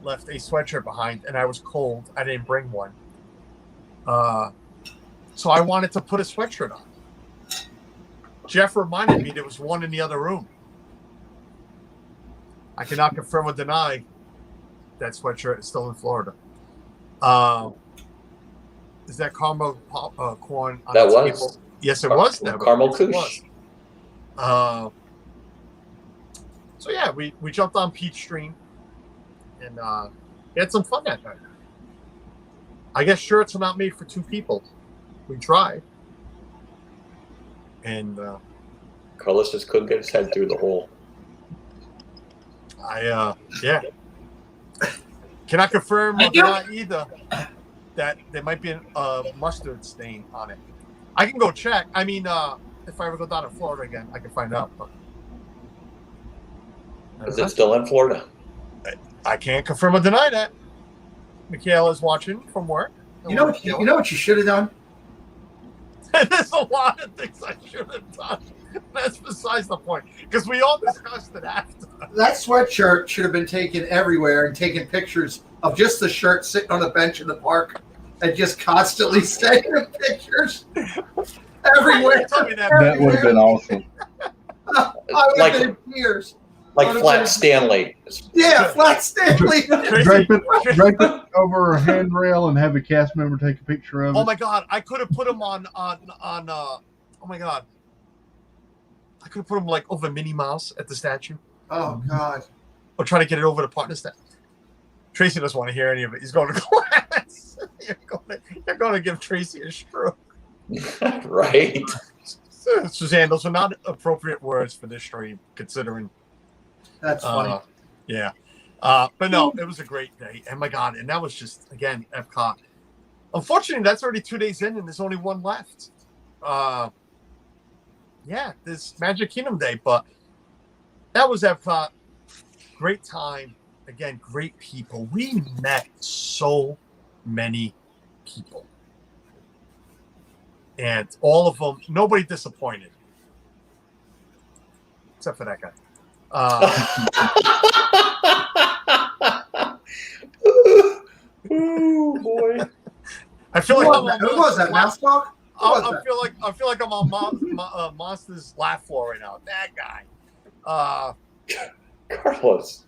left a sweatshirt behind, and I was cold. I didn't bring one. So I wanted to put a sweatshirt on. Jeff reminded me there was one in the other room. I cannot confirm or deny that sweatshirt is still in Florida. Is that caramel corn on That the was. table? Yes, it was. Caramel Kush. So yeah, we jumped on Peachtree and we had some fun that night. I guess shirts are not made for 2 people. We tried. And Carlos just couldn't get his head through the hole. yeah. Cannot confirm or deny either that there might be a mustard stain on it. I can go check. I mean, if I ever go down to Florida again, I can find out. But Is it still in Florida? I can't confirm or deny that. Michaela's watching from work. You know what you should have done? There's a lot of things I should have done. That's besides the point. Because we all discussed it after. That sweatshirt should have been taken everywhere and taken pictures of just the shirt sitting on the bench in the park and just constantly sending pictures everywhere. That would have been awesome. I would have been in tears. Like Flat Stanley. Yeah, Flat Stanley. Drape it over a handrail and have a cast member take a picture of it. Oh my god, I could have put him on oh my god. I could have put him like over Minnie Mouse at the statue. Oh god. Or try to get it over the partner statue. Tracy doesn't want to hear any of it. He's going to class. You're going to give Tracy a stroke. Right. Suzanne, those are not appropriate words for this stream, considering. That's funny. Yeah. But no, it was a great day. And my God, and that was just, again, Epcot. Unfortunately, that's already 2 days in, and there's only one left. Yeah, this Magic Kingdom Day, but that was Epcot. Great time. Again, great people. We met so many people. And all of them, nobody disappointed. Except for that guy. Ooh, boy. I feel like Who was that? Mouse Talk? I feel like I'm on Monsters laugh floor right now. That guy. Carlos.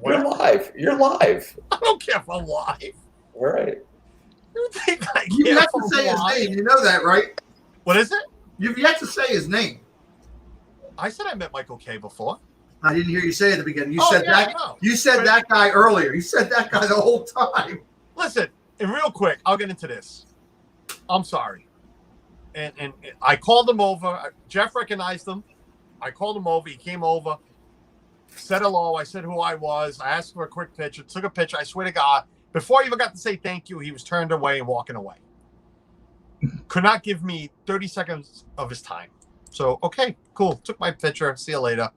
You're live. You're live. I don't care if I'm live. All right. You think I You care have if to I'm say his live? name. You know that, right? What is it? You've yet to say his name. I said I met Michael K before. I didn't hear you say it at the beginning. You Oh, said yeah, that. I know. You said that guy earlier. You said that guy the whole time. Listen, and real quick, I'll get into this. I'm sorry. And I called him over. Jeff recognized him. I called him over. He came over, said hello. I said who I was. I asked for a quick picture. Took a picture. I swear to God, before I even got to say thank you, he was turned away and walking away. Could not give me 30 seconds of his time. So, okay, cool. Took my picture. See you later.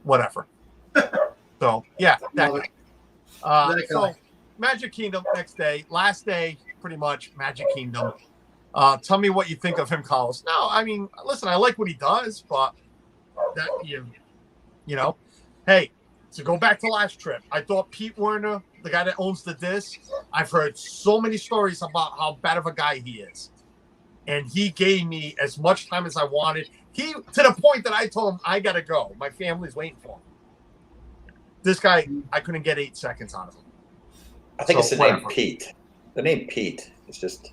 Whatever. So, yeah, that guy. So, Magic Kingdom next day. Last day, pretty much, Magic Kingdom. Tell me what you think of him, Carlos. No, I mean, listen, I like what he does, but that you know, hey, to go back to last trip, I thought Pete Werner, the guy that owns the disc, I've heard so many stories about how bad of a guy he is. And he gave me as much time as I wanted. He to the point that I told him I gotta go. My family's waiting for him. This guy, I couldn't get 8 seconds out of him. I think it's the name whatever. Pete. The name Pete is just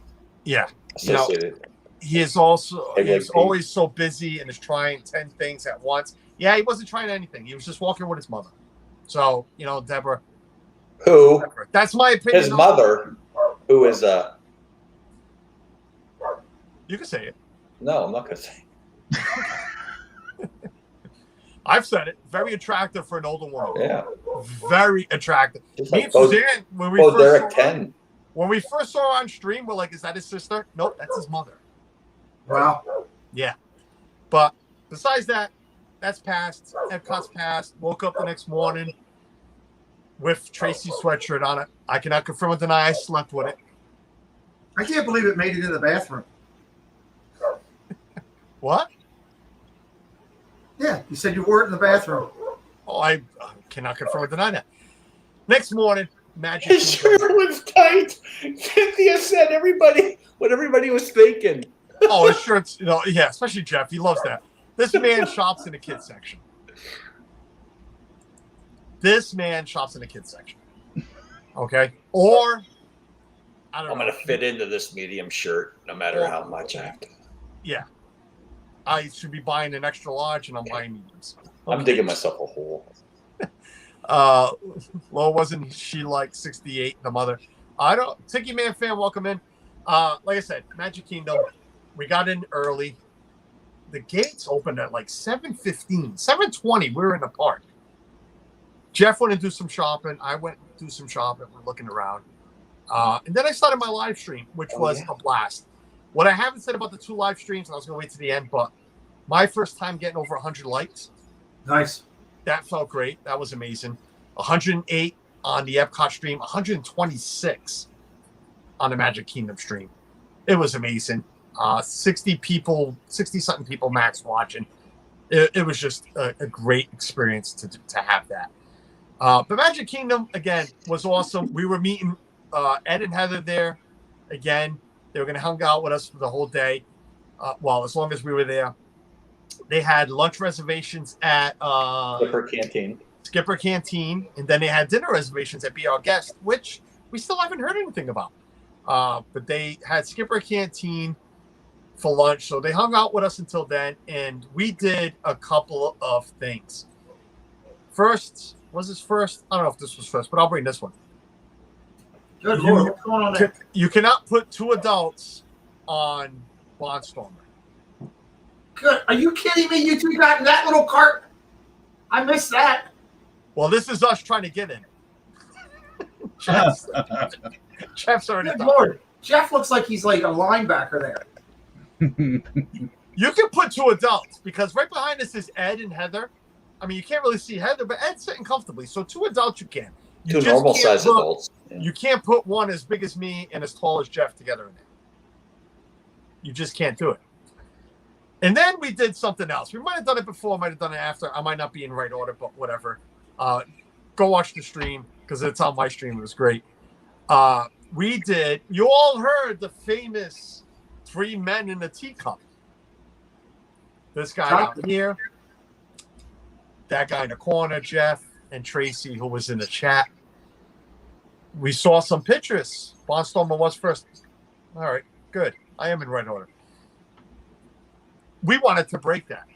associated. He is also Hey, he's Pete. always so busy and is trying 10 things at once. Yeah, he wasn't trying anything. He was just walking with his mother. So, Deborah, Who? that's my opinion. His mother, who is You can say it. no, I'm not gonna say. I've said it. Very attractive for an older woman. Yeah. Very attractive. Just Me like and Bo Suzanne, when we Derek first saw her, 10. when we first saw her on stream, we're like, is that his sister? Nope, that's his mother. Wow. Yeah. But besides that, that's passed. Epcot's passed. Woke up the next morning with Tracy's sweatshirt on it. I cannot confirm or deny I slept with it. I can't believe it made it in the bathroom. What? Yeah, you said you wore it in the bathroom. Oh, I cannot confirm or deny that. Next morning, Magic His Kingdom. shirt was tight. Cynthia said what everybody was thinking. Oh, his shirts, yeah, especially Jeff. He loves that. This man shops in the kids section. Okay? Or, I don't know. I'm gonna fit into this medium shirt no matter how much I have to. Yeah. I should be buying an extra large, and I'm buying mediums. I'm digging myself a hole. Well, wasn't she like 68, the mother? I don't. Tiki Man fan, welcome in. Like I said, Magic Kingdom. We got in early. The gates opened at like 7:15, 7:20. We were in the park. Jeff went to do some shopping. I went to do some shopping. We're looking around. And then I started my live stream, which was a blast. What I haven't said about the 2 live streams, and I was going to wait to the end, but my first time getting over 100 likes. Nice. That felt great. That was amazing. 108 on the Epcot stream, 126 on the Magic Kingdom stream. It was amazing. 60 something people max watching. It was just a great experience to have that. But Magic Kingdom, again, was awesome. We were meeting Ed and Heather there. Again, they were going to hang out with us for the whole day. As long as we were there. They had lunch reservations at Skipper Canteen. And then they had dinner reservations at Be Our Guest, which we still haven't heard anything about. But they had Skipper Canteen for lunch. So they hung out with us until then. And we did a couple of things. First, Was this first? I don't know if this was first, but I'll bring this one. Good Lord, what's going on there? You cannot put 2 adults on Barnstormer. Good. Are you kidding me? You two got in that little cart? I missed that. Well, this is us trying to get in. Jeff's already Good done. Lord. Jeff looks like he's like a linebacker there. You can put 2 adults because right behind us is Ed and Heather. I mean, you can't really see Heather, but Ed's sitting comfortably. So 2 adults you can. You 2 just normal can't size put- adults. Yeah. You can't put one as big as me and as tall as Jeff together in there. You just can't do it. And then we did something else. We might have done it before, might have done it after. I might not be in right order, but whatever. Go watch the stream because it's on my stream. It was great. We did. You all heard the famous 3 men in a teacup. This guy out here, that guy in the corner, Jeff, and Tracy, who was in the chat. We saw some pictures. Barnstormer was first. All right, good. I am in right order. We wanted to break that.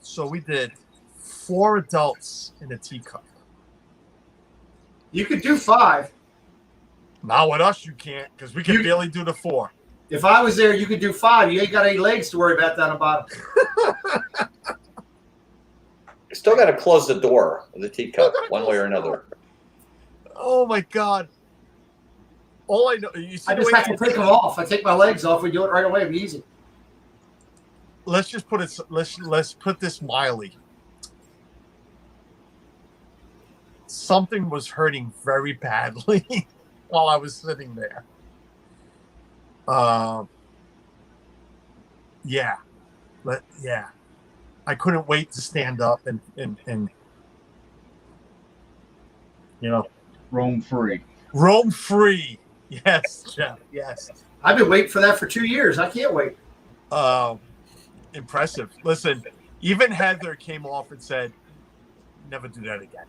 So we did 4 adults in a teacup. You could do 5. Not with us, you can't, because we can barely do the 4. If I was there, you could do 5. You ain't got any legs to worry about down the bottom. You still got to close the door of the teacup one way or another. Oh my God! All I know, you see I just have to take them off. I take my legs off. We do it right away. It'd be easy. Let's just put it. Let's put this mildly. Something was hurting very badly while I was sitting there. Yeah, I couldn't wait to stand up and you know, Roam free. roam free. Yes, Jeff. Yes. I've been waiting for that for 2 years. I can't wait. Impressive. Listen, even Heather came off and said, "Never do that again."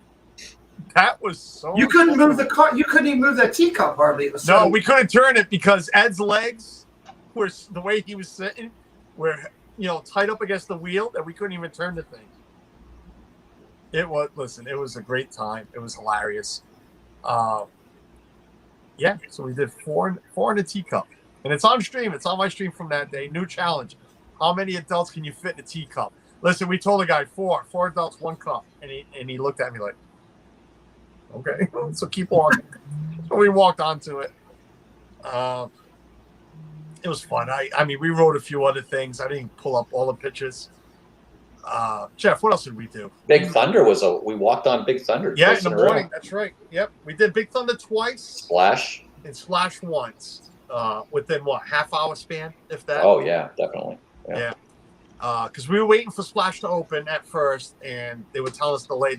That was so. You couldn't move the car. You couldn't even move that teacup hardly. It was No, so, we couldn't turn it because Ed's legs were the way he was sitting were tight up against the wheel that we couldn't even turn the thing. It was a great time. It was hilarious. Yeah, so we did four in a teacup. And it's on stream. It's on my stream from that day. New challenge. How many adults can you fit in a teacup? Listen, we told the guy 4 adults, 1 cup. And he looked at me like, okay, so keep walking. So we walked onto it. It was fun. I mean, we wrote a few other things. I didn't pull up all the pictures. Jeff, what else did we do? Big Thunder we walked on Big Thunder. Yeah, twice in the a row. morning. That's right. Yep. We did Big Thunder twice Splash. and Splash once. Within what, half-hour span, if that? Oh yeah, definitely. Yeah. Because we were waiting for Splash to open at first, and they would tell us delay.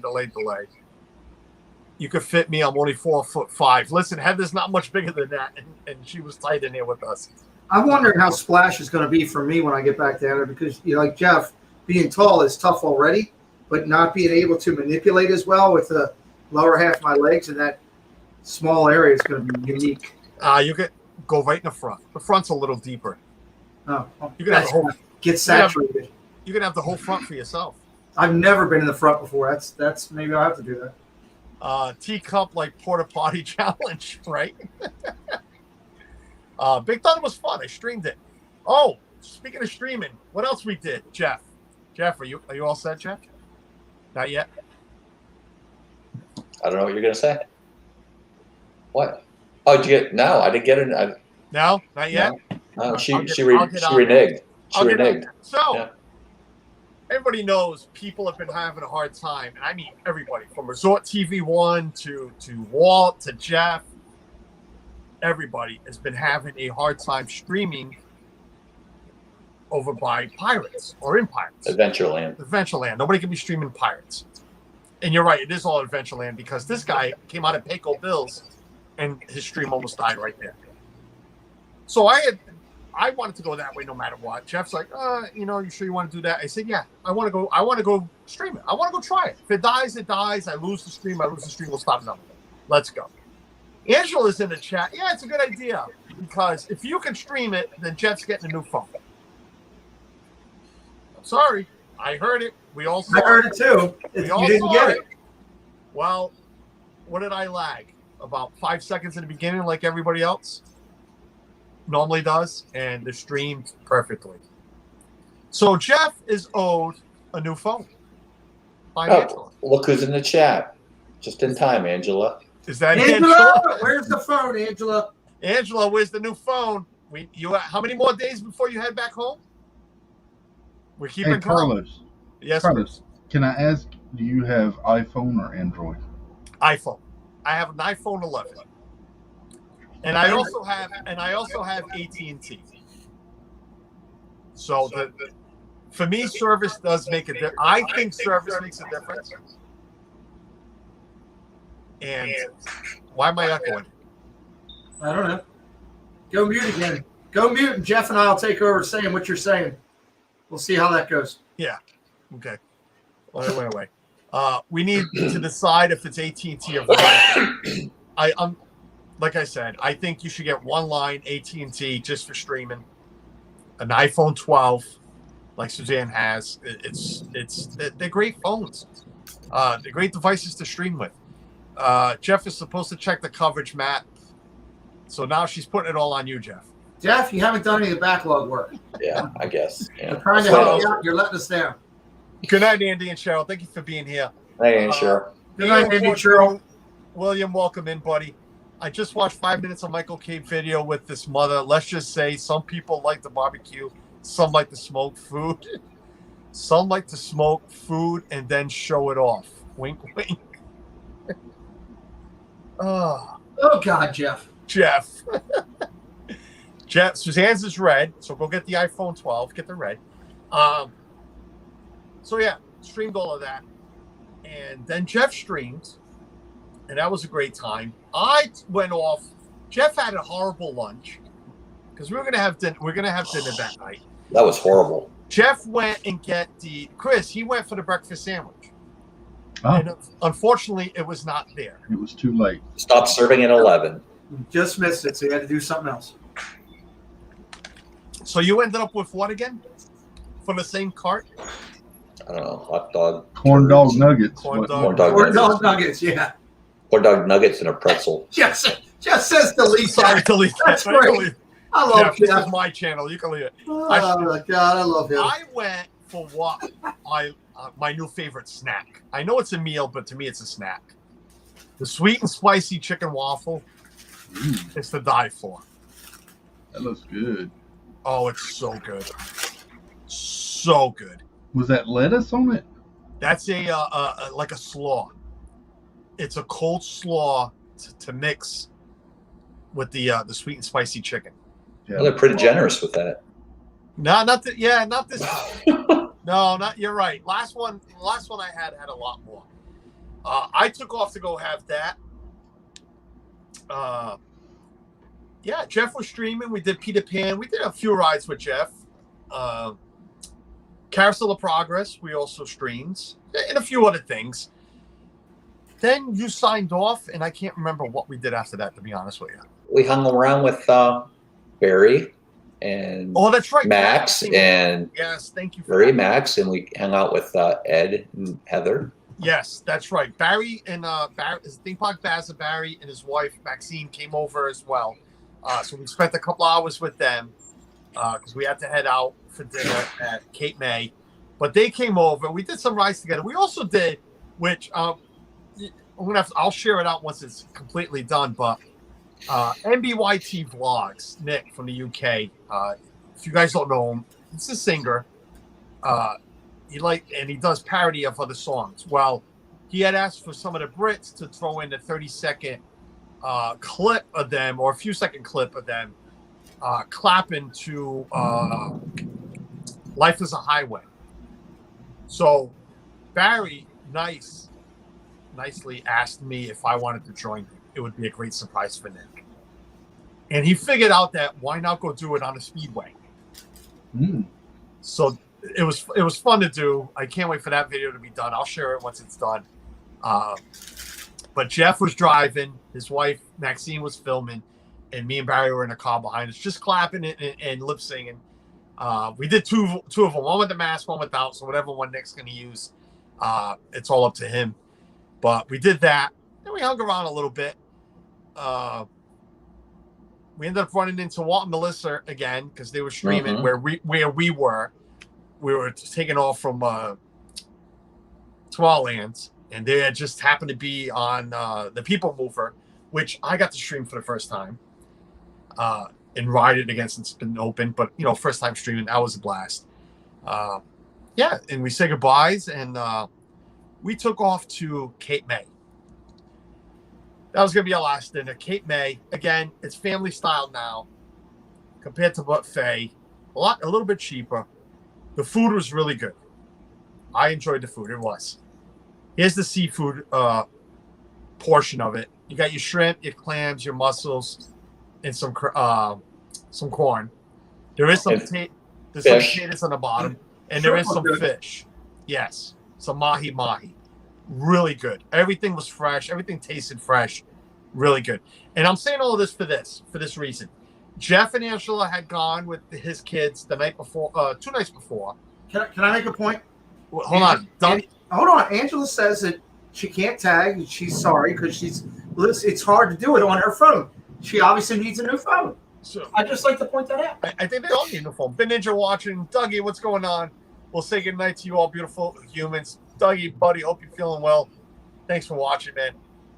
You could fit me. I'm only 4'5". Listen, Heather's not much bigger than that, and she was tight in there with us. I'm wondering how Splash is going to be for me when I get back down there because, like Jeff, being tall is tough already, but not being able to manipulate as well with the lower half of my legs in that small area is going to be unique. You could go right in the front. The front's a little deeper. Oh, You can have the whole. get saturated. You can have the whole front for yourself. I've never been in the front before. That's maybe I'll have to do that. Teacup like porta potty challenge, right? Big Thunder was fun. I streamed it. Oh, speaking of streaming, what else we did, Jeff? Jeff, are you all set, Jeff? Not yet. I don't know what you're gonna say. What? Oh, did you get? No, I didn't get it. No, not yet. No, she I'll get reneged. She reneged. So, Yeah. everybody knows people have been having a hard time, and I mean everybody from Resort TV1 to Walt to Jeff. Everybody has been having a hard time streaming over by Pirates or in Pirates. Adventureland. Nobody can be streaming Pirates. And you're right, it is all Adventureland because this guy came out of Payco Bills and his stream almost died right there. So I wanted to go that way no matter what. Jeff's like, you sure you want to do that? I said, yeah, I want to go stream it. I want to go try it. If it dies, it dies. I lose the stream. We'll stop another one. Let's go. Angela's in the chat. Yeah, it's a good idea because if you can stream it, then Jeff's getting a new phone. I'm sorry. I heard it. We all saw I heard it too. We You all didn't saw get it. it. Well, what did I lag? About 5 seconds in the beginning, like everybody else normally does, and the streamed perfectly. So Jeff is owed a new phone by Angela. Look who's in the chat. Just in time, Angela. Is that Angela, Angela? where's the phone, Angela? Angela, where's the new phone? How many more days before you head back home? We're keeping Hey, Carlos. Yes, Carlos, can I ask, do you have iPhone or Android? iPhone. I have an iPhone 11, and I also have AT&T. So for me, service does make a difference. I think service makes a difference. And why am I echoing? I don't know. Go mute again. Go mute, and Jeff and I will take over saying what you're saying. We'll see how that goes. Yeah. Okay. Wait. We need to decide if it's AT&T or Verizon. I'm like I said, I think you should get one line AT&T just for streaming. An iPhone 12, like Suzanne has. They're great phones. They're great devices to stream with. Jeff is supposed to check the coverage, Matt. So now she's putting it all on you, Jeff. Jeff, you haven't done any of the backlog work. Yeah, I guess. Yeah. We're trying to help you out. You're letting us down. Good night, Andy and Cheryl. Thank you for being here. Hey, sure. Good night, Andy, Cheryl. William, welcome in, buddy. I just watched 5 minutes of Michael Cape video with this mother. Let's just say some people like the barbecue. Some like to smoke food. Some like to smoke food and then show it off. Wink, wink. Oh, God, Jeff. Jeff. Suzanne's is red, so go get the iPhone 12. Get the red. So, yeah, streamed all of that. And then Jeff streamed, and that was a great time. I went off. Jeff had a horrible lunch because we were gonna have dinner. We're gonna have dinner that night. That was horrible. Jeff went and he went for the breakfast sandwich. Oh, And unfortunately, it was not there. it was too late. Stop serving at 11. Just missed it, so you had to do something else. So you ended up with what again? From the same cart? I don't know. Hot dog. Corn dog nuggets. Corn What- dog. Corn dog Or nuggets. dog nuggets, yeah. Corn dog nuggets and a pretzel. Jeff says delete Sorry that. to leave that. That's great. I love Jeff, this Jeff. is my channel. You can leave it. Oh, my God, I love him. I went for what my new favorite snack. I know it's a meal, but to me, it's a snack. The sweet and spicy chicken waffle. Ooh, It's to die for. that looks good. Oh, it's so good. So good. Was that lettuce on it? That's like a slaw. It's a cold slaw to mix with the sweet and spicy chicken. Yeah. Well, they're pretty generous with that. No, not that. Yeah, not this. No, not. You're right. Last one I had a lot more. I took off to go have that. Yeah, Jeff was streaming. We did Peter Pan. We did a few rides with Jeff. Carousel of Progress, we also streamed, and a few other things. Then you signed off, and I can't remember what we did after that, to be honest with you. We hung around with Barry and Oh, that's right. Max and yes, thank you for Barry that. Max, and we hung out with Ed and Heather. Yes, that's right. Barry and Theme Park Baza, Barry and his wife Maxine came over as well. So we spent a couple hours with them because we had to head out for dinner at Cape May. But they came over. We did some rides together. We also did, which I'll share it out once it's completely done. But NBYT Vlogs, Nick from the UK. If you guys don't know him, he's a singer. He does parody of other songs. Well, he had asked for some of the Brits to throw in a 30-second clip of them, or a few second clip of them clapping to Life is a Highway. So Barry nicely asked me if I wanted to join him. It would be a great surprise for Nick. And he figured out that why not go do it on a speedway. So it was fun to do. I can't wait for that video to be done. I'll share it once it's done. But Jeff was driving, his wife Maxine was filming, and me and Barry were in a car behind us, just clapping and lip singing. We did two of them, one with the mask, one without. So whatever one Nick's going to use, it's all up to him. But we did that. Then we hung around a little bit. We ended up running into Walt and Melissa again because they were streaming where we were. We were taking off from Tomorrowland, and they had just happened to be on the People Mover, which I got to stream for the first time and ride it against. It's been open, but first time streaming, that was a blast. Yeah, and we said goodbyes, and we took off to Cape May. That was going to be our last dinner. Cape May, again, it's family style now compared to buffet. A little bit cheaper. The food was really good. I enjoyed the food. It was. Here's the seafood portion of it. You got your shrimp, your clams, your mussels, and some corn. There is some potatoes on the bottom, and there is some fish. Yes, some mahi. Really good. Everything was fresh. Everything tasted fresh. Really good. And I'm saying all this for this reason. Jeff and Angela had gone with his kids the night before, 2 nights before. Can I make a point? Well, hold on. Hold on. Angela says that she can't tag and she's sorry because it's hard to do it on her phone. She obviously needs a new phone. So I just like to point that out. I think they all need a new phone. Ben Ninja watching. Dougie, what's going on? We'll say good night to you all beautiful humans. Dougie, buddy, hope you're feeling well. Thanks for watching, man.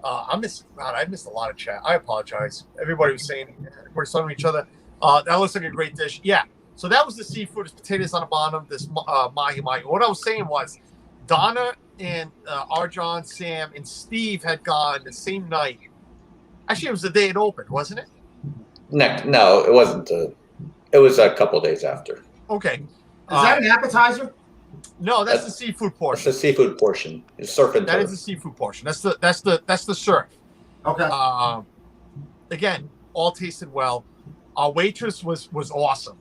I missed a lot of chat. I apologize. Everybody was saying we're talking to each other. That looks like a great dish. Yeah. So that was the seafood. There's potatoes on the bottom. This mahi. What I was saying was Donna and Arjan, Sam, and Steve had gone the same night. Actually, it was the day it opened, wasn't it? No, it wasn't. It was a couple days after. Okay. Is that an appetizer? No, that's the seafood portion. That's the seafood portion. It's surf and turf. That is the seafood portion. That's the surf. Okay. Again, all tasted well. Our waitress was awesome.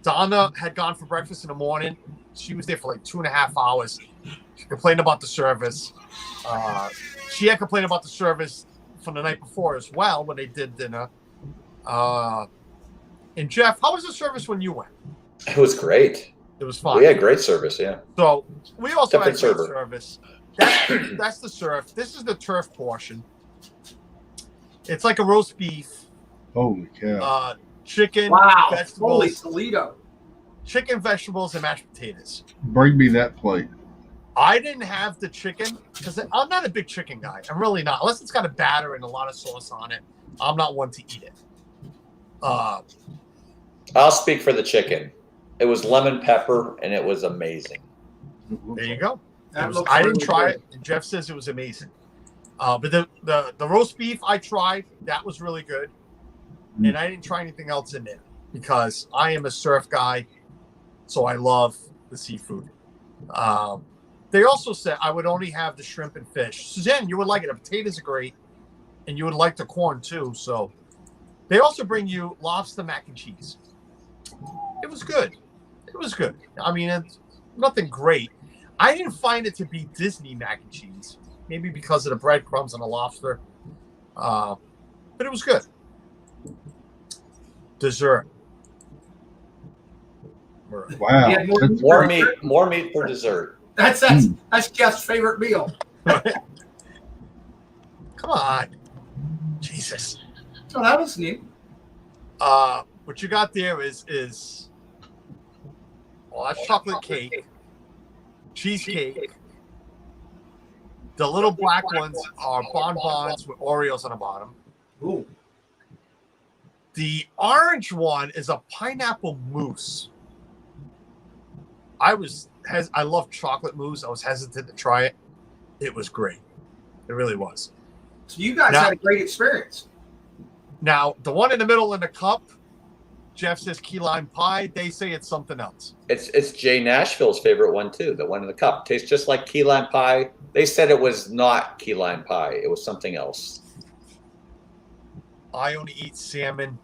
Donna had gone for breakfast in the morning. She was there for like 2.5 hours. She complained about the service. She had complained about the service from the night before as well when they did dinner. And Jeff, how was the service when you went? It was great. It was fun. We had great service, yeah. So we also had great server. service. That's the surf. This is the turf portion. It's like a roast beef. Holy cow. Chicken, vegetables. Holy Toledo. Chicken, vegetables, and mashed potatoes. Bring me that plate. I didn't have the chicken because I'm not a big chicken guy. I'm really not. Unless it's got a batter and a lot of sauce on it, I'm not one to eat it. I'll speak for the chicken. It was lemon pepper, and it was amazing. There you go. I didn't try it. And Jeff says it was amazing. But the roast beef I tried, that was really good. And I didn't try anything else in there because I am a surf guy, so I love the seafood. They also said I would only have the shrimp and fish. Suzanne, you would like it. The potatoes are great, and you would like the corn too. So they also bring you lobster mac and cheese. It was good. It was good. I mean, it's nothing great. I didn't find it to be Disney mac and cheese, maybe because of the breadcrumbs and the lobster. But it was good. Dessert. Wow. Yeah, More meat for dessert. That's Jeff's favorite meal. Come on. Jesus. Oh, that was neat. What you got there is that's chocolate cake, cheesecake. The little black ones are bonbons with Oreos on the bottom. Ooh. The orange one is a pineapple mousse. I love chocolate mousse. I was hesitant to try it. It was great. It really was. So you guys had a great experience. Now, the one in the middle in the cup, Jeff says key lime pie. They say it's something else. It's Jay Nashville's favorite one too. The one in the cup tastes just like key lime pie. They said it was not key lime pie. It was something else. I only eat salmon.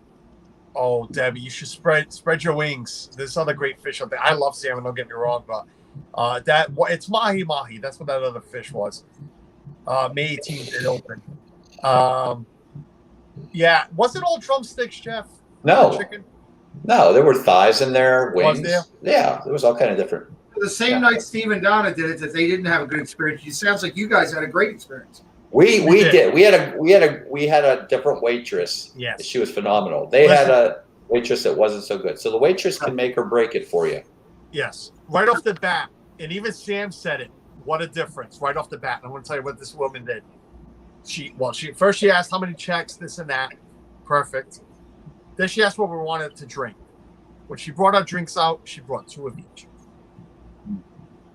Oh, Debbie, you should spread your wings. There's other great fish out there. I love salmon. Don't get me wrong, but it's mahi. That's what that other fish was. May 18th it opened. Yeah, was it all drumsticks, Jeff? No. Chicken? No, there were thighs in there, Was wings. there? Yeah, there was all kind of different. The same Yeah. night Steve and Donna did it, that they didn't have a good experience. It sounds like you guys had a great experience. We did. did. We had a different waitress. Yes. She was phenomenal. They had Listen. a waitress that wasn't so good. So the waitress can make or break it for you. Yes. Right off the bat. And even Sam said it. What a difference right off the bat. And I want to tell you what this woman did. She asked how many checks, this and that. Perfect. Then she asked what we wanted to drink. When she brought our drinks out, she brought 2 of each.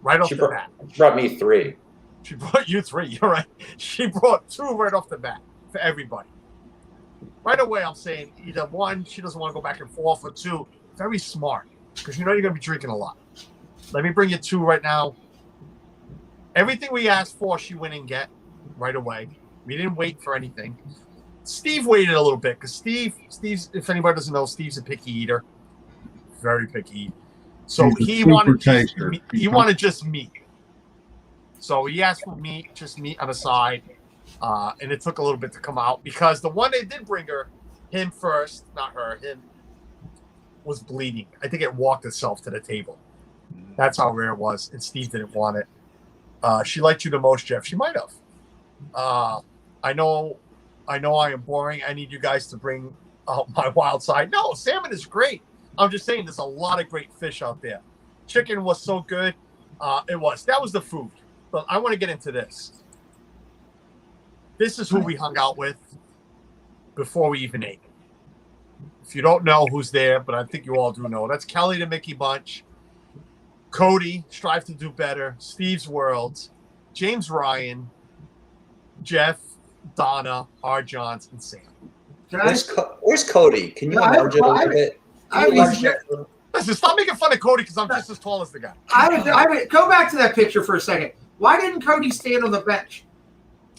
Right off the bat. She brought me 3. She brought you 3. You're right. She brought 2 right off the bat for everybody. Right away, I'm saying either 1, she doesn't want to go back and forth, or 2, very smart, because you know you're going to be drinking a lot. Let me bring you 2 right now. Everything we asked for, she went and get right away. We didn't wait for anything. Steve waited a little bit because Steve's, if anybody doesn't know, Steve's a picky eater, very picky. So he wanted just meat. So he asked for meat, just meat on the side, and it took a little bit to come out because the one they did bring her, him first, not her, him, was bleeding. I think it walked itself to the table. That's how rare it was, and Steve didn't want it. She liked you the most, Jeff. She might have. I know I am boring. I need you guys to bring out my wild side. No, salmon is great. I'm just saying there's a lot of great fish out there. Chicken was so good. That was the food. But I want to get into this. This is who we hung out with before we even ate. If you don't know who's there, but I think you all do know, that's Kelly the Mickey Bunch, Cody, Strive to Do Better, Steve's World, James Ryan, Jeff, Donna, R. Johns, and Sam. Where's Cody? Can you enlarge it a little bit? Listen, stop making fun of Cody because I'm just as tall as the guy. Go back to that picture for a second. Why didn't Cody stand on the bench?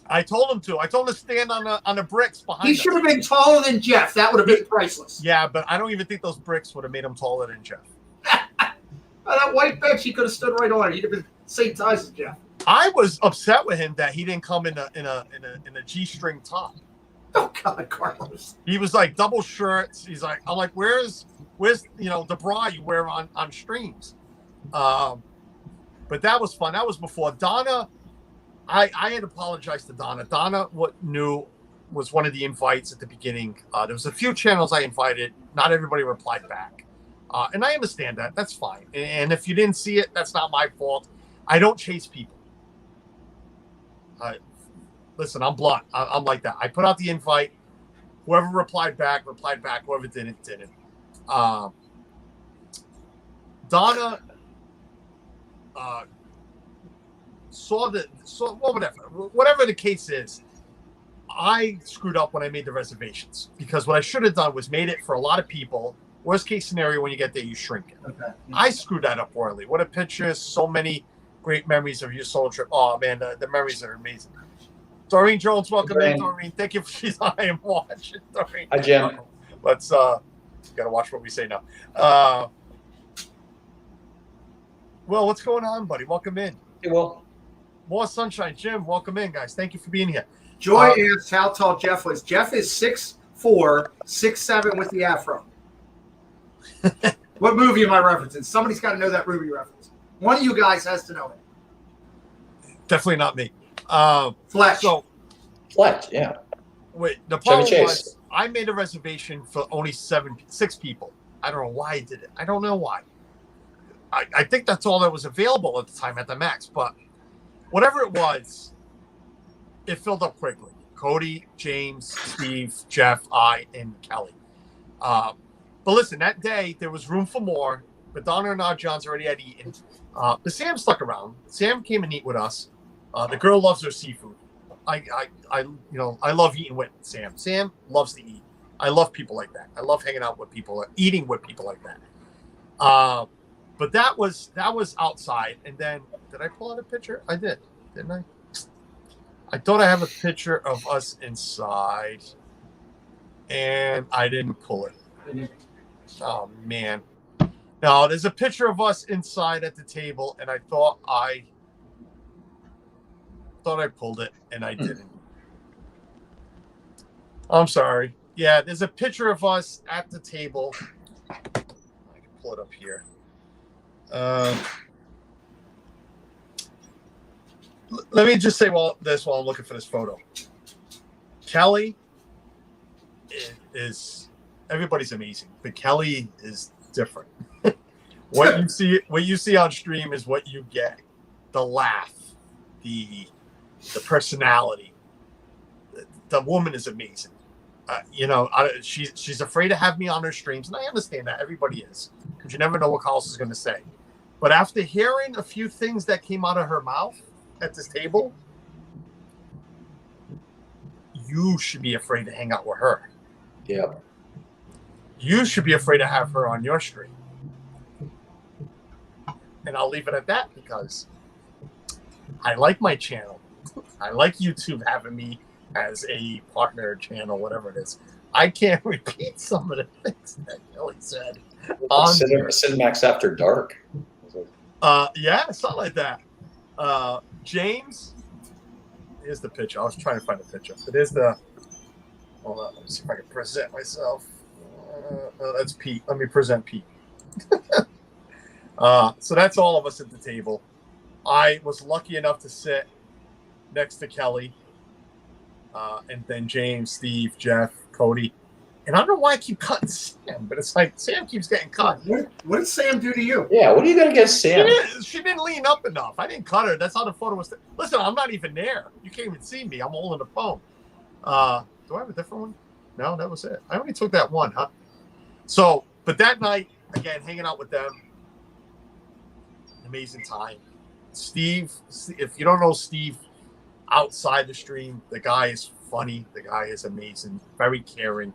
I told him to. I told him to stand on the bricks behind He us. should have been taller than Jeff. That would have been priceless. Yeah, but I don't even think those bricks would have made him taller than Jeff. That white bench, he could have stood right on it. He'd have been the same size as Jeff. I was upset with him that he didn't come in a G-string top. Oh God, Carlos. He was like double shirts. He's like, I'm like, where's the bra you wear on streams? But that was fun. That was before Donna. I had apologized to Donna. Donna was one of the invites at the beginning. There was a few channels I invited. Not everybody replied back. And I understand that. That's fine. And if you didn't see it, that's not my fault. I don't chase people. Listen, I'm blunt. I'm like that. I put out the invite. Whoever replied back. Whoever didn't. Donna whatever the case is, I screwed up when I made the reservations because what I should have done was made it for a lot of people. Worst case scenario, when you get there, you shrink it. Okay. I screwed that up royally. What a picture. So many great memories of your solo trip. Oh, man, the memories are amazing. Doreen Jones, welcome in, Doreen. Thank you. I am watching, Doreen. Hi, Jim. Let's, got to watch what we say now. Well, what's going on, buddy? Welcome in. Hey, Will. More sunshine. Jim, welcome in, guys. Thank you for being here. Joy asks how tall Jeff was. Jeff is 6'4", 6'7" with the afro. What movie am I referencing? Somebody's got to know that movie reference. One of you guys has to know it. Definitely not me. Fletch. Fletch, yeah. Wait, the problem Chase. was I made a reservation for only 6 people. I don't know why I did it. I don't know why. I think that's all that was available at the time at the max, but whatever it was, it filled up quickly. Cody, James, Steve, Jeff, I, and Kelly. But listen, that day there was room for more, but Donna and our Johns already had eaten. But Sam stuck around. Sam came and eat with us. The girl loves her seafood. I love eating with Sam. Sam loves to eat. I love people like that. I love hanging out with people, eating with people like that. But that was outside. And then, did I pull out a picture? I did, didn't I? I thought I have a picture of us inside, and I didn't pull it. Oh man! No, there's a picture of us inside at the table, and I thought I pulled it, and I didn't. I'm sorry. Yeah, there's a picture of us at the table. pull it up here. Let me just say while I'm looking for this photo. Kelly is everybody's amazing, but Kelly is different. What you see on stream is what you get. The laugh, the personality. The woman is amazing. She's afraid to have me on her streams, and I understand that. Everybody is, because you never know what Carlos is going to say. But after hearing a few things that came out of her mouth at this table, you should be afraid to hang out with her. Yeah. You should be afraid to have her on your stream. And I'll leave it at that, because I like my channel. I like YouTube having me as a partner channel, whatever it is. I can't repeat some of the things that Kelly said. Cinemax After Dark. Yeah, something like that. James, here's the picture. I was trying to find a picture. It is the. Hold on, let me see if I can present myself. That's Pete. Let me present Pete. So that's all of us at the table. I was lucky enough to sit next to Kelly, and then James, Steve, Jeff, Cody. And I don't know why I keep cutting Sam, but it's like Sam keeps getting cut. What did Sam do to you? Yeah, what are you going to get Sam? She didn't lean up enough. I didn't cut her. That's how the photo was. Listen, I'm not even there. You can't even see me. I'm holding the phone. Do I have a different one? No, that was it. I only took that one, huh? So, but that night, again, hanging out with them, amazing time. Steve, if you don't know Steve outside the stream, the guy is funny. The guy is amazing. Very caring.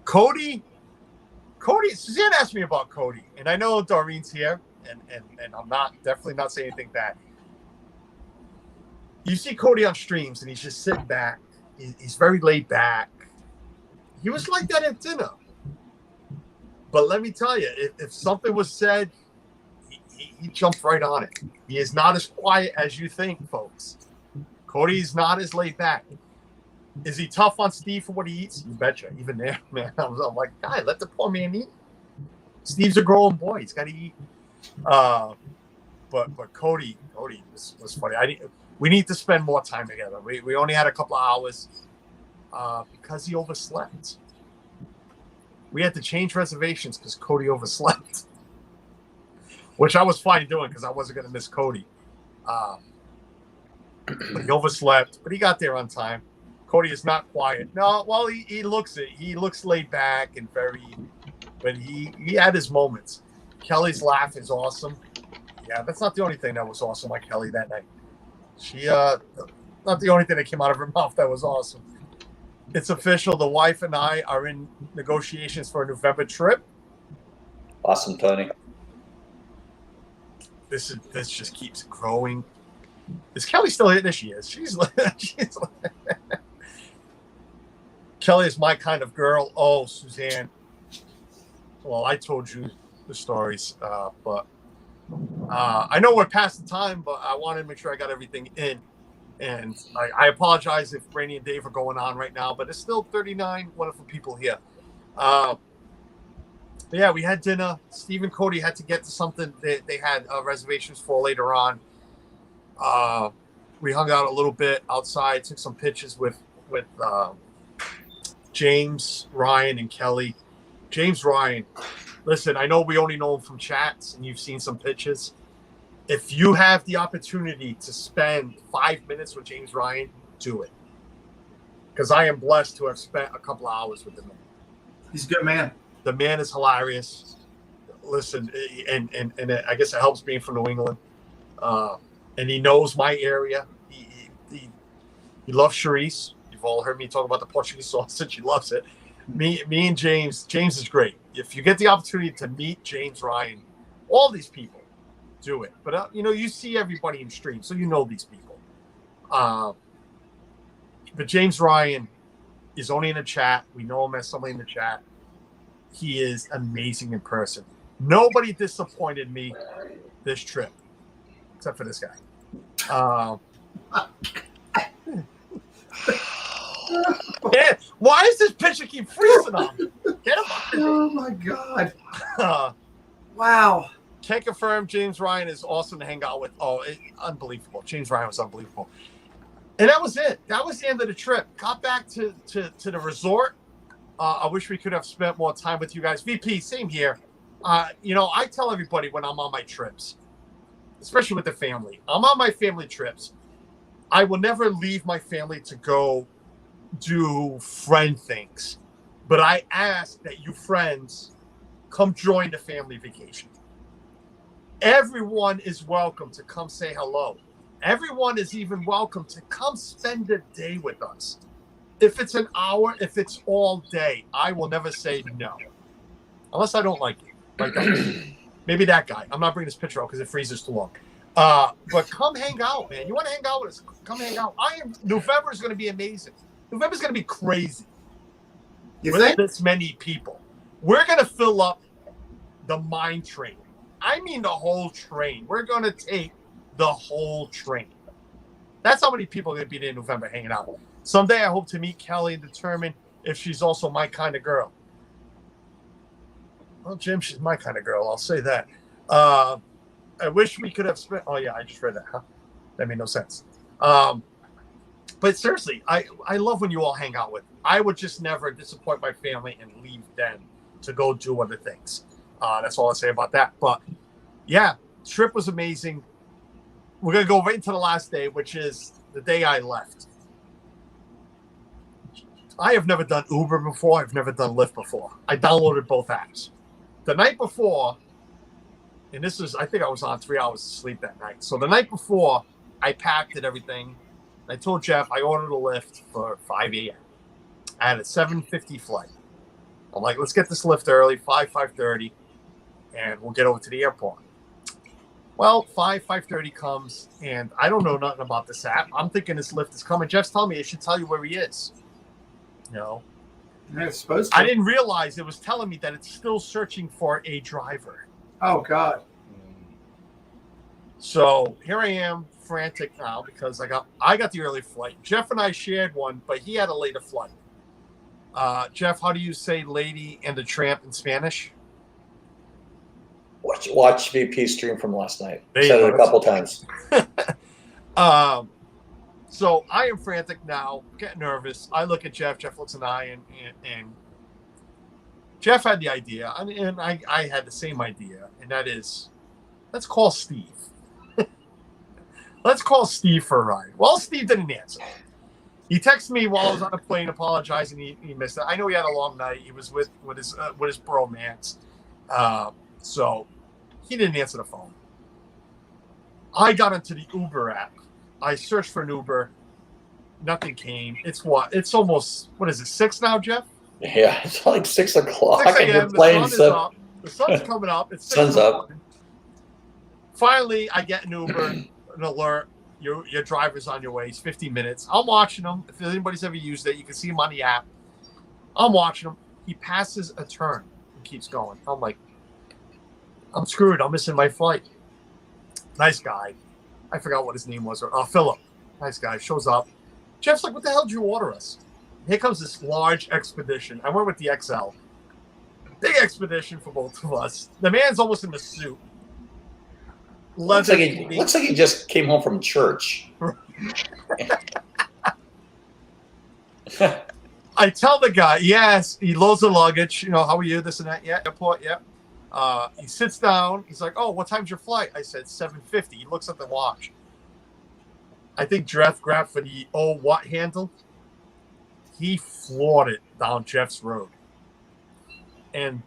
Cody, Suzanne asked me about Cody, and I know Doreen's here, and I'm definitely not saying anything bad. You see Cody on streams, and he's just sitting back. He's very laid back. He was like that at dinner. But let me tell you, if something was said, he jumped right on it. He is not as quiet as you think, folks. Cody's not as laid back. Is he tough on Steve for what he eats? You betcha. Even there, man. I'm like, guy, let the poor man eat. Steve's a grown boy. He's got to eat. But Cody was funny. We need to spend more time together. We only had a couple of hours because he overslept. We had to change reservations because Cody overslept, which I was fine doing because I wasn't going to miss Cody. But he overslept, but he got there on time. Cody is not quiet. No, well, he looks it. He looks laid back and but he had his moments. Kelly's laugh is awesome. Yeah, that's not the only thing that was awesome like Kelly that night. She, not the only thing that came out of her mouth that was awesome. It's official. The wife and I are in negotiations for a November trip. Awesome, Tony. This just keeps growing. Is Kelly still here? There she is. She's Kelly is my kind of girl. Oh, Suzanne. Well, I told you the stories, but I know we're past the time, but I wanted to make sure I got everything in. And I apologize if Rainey and Dave are going on right now, but there's still 39 wonderful people here. Yeah, we had dinner. Steve and Cody had to get to something they had reservations for later on. We hung out a little bit outside, took some pictures with James, Ryan, and Kelly. James Ryan, listen, I know we only know him from chats, and you've seen some pictures. If you have the opportunity to spend 5 minutes with James Ryan, do it. Because I am blessed to have spent a couple of hours with the man. He's a good man. The man is hilarious. Listen, and I guess it helps being from New England. And he knows my area. He loves Charisse. You've all heard me talk about the Portuguese sausage. He loves it. Me and James is great. If you get the opportunity to meet James Ryan, all these people, do it. But you see everybody in stream, so you know these people. But James Ryan is only in the chat. We know him as somebody in the chat. He is amazing in person. Nobody disappointed me this trip, except for this guy. Yeah, why does this picture keep freezing on me? Get him up. Oh my God. Wow. Can't confirm James Ryan is awesome to hang out with. Oh, unbelievable. James Ryan was unbelievable. And that was it. That was the end of the trip. Got back to the resort. I wish we could have spent more time with you guys. VP, same here. I tell everybody when I'm on my trips, especially with the family, I'm on my family trips. I will never leave my family to go do friend things. But I ask that you friends come join the family vacation. Everyone is welcome to come say hello. Everyone is even welcome to come spend a day with us. If it's an hour, if it's all day, I will never say no. Unless I don't like you. Like maybe that guy. I'm not bringing this picture out because it freezes too long. But come hang out, man. You want to hang out with us? Come hang out. November is going to be amazing. November is going to be crazy. You with think? this many people. We're going to fill up the mine train. I mean the whole train. We're going to take the whole train. That's how many people are going to be there in November hanging out. Someday I hope to meet Kelly and determine if she's also my kind of girl. Well, Jim, she's my kind of girl. I'll say that. I wish we could have spent. Oh, yeah, I just read that. Huh? That made no sense. But seriously, I love when you all hang out with me. I would just never disappoint my family and leave them to go do other things. That's all I say about that. But, yeah, trip was amazing. We're going to go right into the last day, which is the day I left. I have never done Uber before. I've never done Lyft before. I downloaded both apps. The night before, and this is, I think I was on 3 hours of sleep that night. So the night before, I packed and everything. I told Jeff I ordered a Lyft for 5 a.m. I had a 7:50 flight. I'm like, let's get this Lyft early, 5:30, and we'll get over to the airport. Well, 5:30 comes, and I don't know nothing about this app. I'm thinking this Lyft is coming. Jeff's telling me it should tell you where he is. No. It's supposed to. I didn't realize it was telling me that it's still searching for a driver. Oh, God. So here I am, frantic now because I got the early flight. Jeff and I shared one, but he had a later flight. Jeff, how do you say lady and the tramp in Spanish? Watch VP stream from last night. There you Said go. it a couple times. So I am frantic now, getting nervous. I look at Jeff. Jeff looks at I, and Jeff had the idea, and I had the same idea, and that is, let's call Steve. Let's call Steve for a ride. Well, Steve didn't answer. He texted me while I was on a plane, apologizing he missed it. I know he had a long night. He was with his bromance, so he didn't answer the phone. I got into the Uber app. I searched for an Uber. Nothing came. It's almost, what is it, 6 now, Jeff? Yeah, it's like 6 o'clock. 6 and a.m. you're playing The sun is up. The sun's coming up. It's 6 Sun's up. Finally, I get an Uber, an alert. Your driver's on your way. It's 15 minutes. I'm watching him. If anybody's ever used it, you can see him on the app. I'm watching him. He passes a turn and keeps going. I'm like, I'm screwed. I'm missing my flight. Nice guy. I forgot what his name was. Philip. Nice guy. Shows up. Jeff's like, what the hell did you order us? Here comes this large expedition. I went with the XL. Big expedition for both of us. The man's almost in the suit. Looks like he just came home from church. I tell the guy, yes, he loads the luggage. You know, how are you? This and that. Yeah, airport. Yeah. He sits down. He's like, oh, what time's your flight? I said 7:50. He looks at the watch. I think Jeff grabbed for the what handle. He floored it down Jeff's road. And